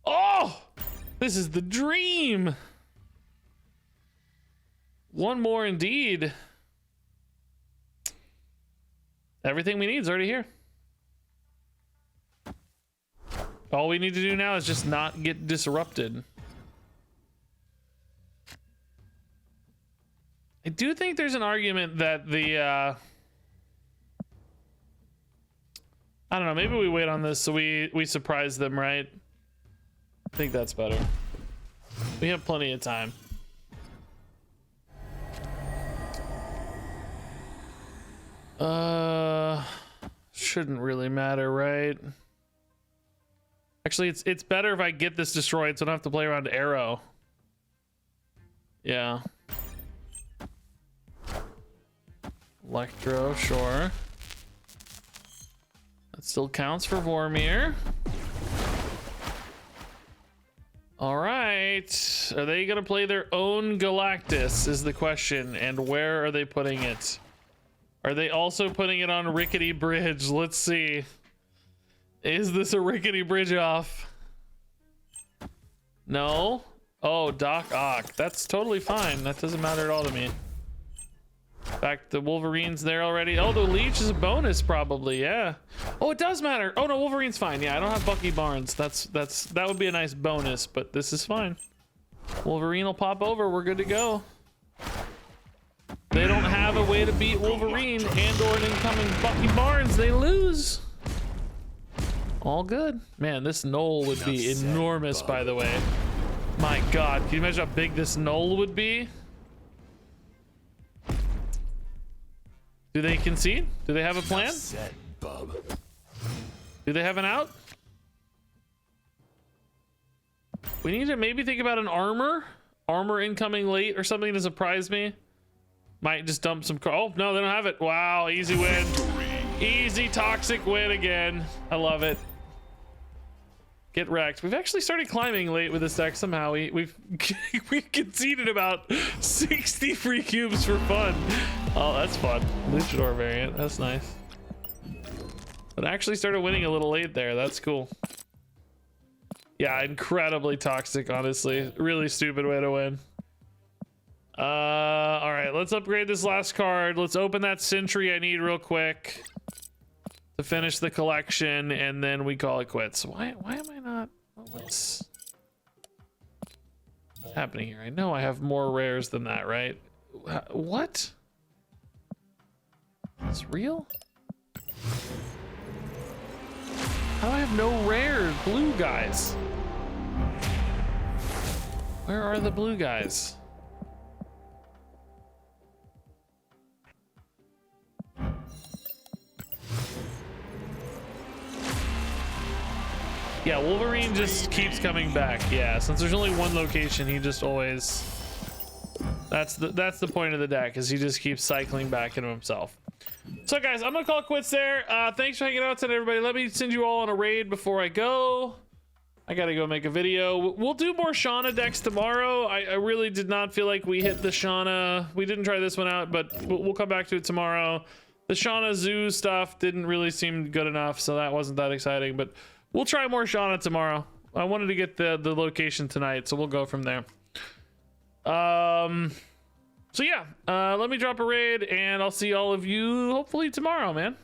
Oh! This is the dream! One more indeed. Everything we need is already here. All we need to do now is just not get disrupted. I do think there's an argument that the I don't know, maybe we wait on this so we surprise them, right? I think that's better. We have plenty of time. Shouldn't really matter, right? Actually, it's better if I get this destroyed so I don't have to play around Arrow. Yeah. Electro, sure. That still counts for Vormir. All right. Are they gonna play their own Galactus is the question, and where are they putting it? Are they also putting it on Rickety Bridge? Let's see. Is this a Rickety Bridge off? No. Oh, Doc Ock. That's totally fine. That doesn't matter at all to me. In fact, the Wolverine's there already. Oh, the Leech is a bonus probably. Yeah. Oh, it does matter. Oh no, Wolverine's fine. Yeah, I don't have Bucky Barnes. That would be a nice bonus, but this is fine. Wolverine will pop over. We're good to go. They don't have a way to beat Wolverine and or an incoming Bucky Barnes. They lose. All good. Man, this knoll would be enormous, by the way. My God, can you imagine how big this knoll would be? Do they concede? Do they have a plan? Set, bub. Do they have an out? We need to maybe think about an armor incoming late or something to surprise me. Might just dump some oh no, they don't have it. Wow, easy win. Easy toxic win again. I love it. Get wrecked. We've actually started climbing late with this deck somehow. We've conceded about 60 free cubes for fun. Oh, that's fun. Luchador variant. That's nice. But actually started winning a little late there. That's cool. Yeah, incredibly toxic, honestly. Really stupid way to win. All right, let's upgrade this last card. Let's open that Sentry I need real quick to finish the collection, and then we call it quits. Why am I not? What's happening here? I know I have more rares than that, right? What? It's real? How do I have no rare blue guys? Where are the blue guys? Yeah, Wolverine just keeps coming back. Yeah, since there's only one location, he just always... That's the point of the deck, is he just keeps cycling back into himself. So guys, I'm gonna call it quits there. Thanks for hanging out today, everybody. Let me send you all on a raid before I go. I gotta go make a video. We'll do more Shana decks tomorrow. I really did not feel like we hit the Shana. We didn't try this one out, but we'll come back to it tomorrow. The Shana Zoo stuff didn't really seem good enough, so that wasn't that exciting, but we'll try more Shana tomorrow. I wanted to get the location tonight, so we'll go from there. So yeah, let me drop a raid, and I'll see all of you hopefully tomorrow, man.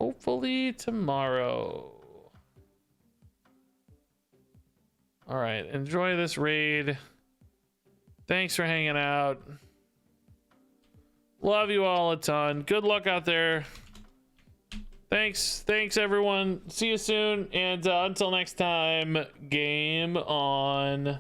Hopefully tomorrow. All right, enjoy this raid. Thanks for hanging out. Love you all a ton. Good luck out there. Thanks everyone. See you soon, and until next time, game on.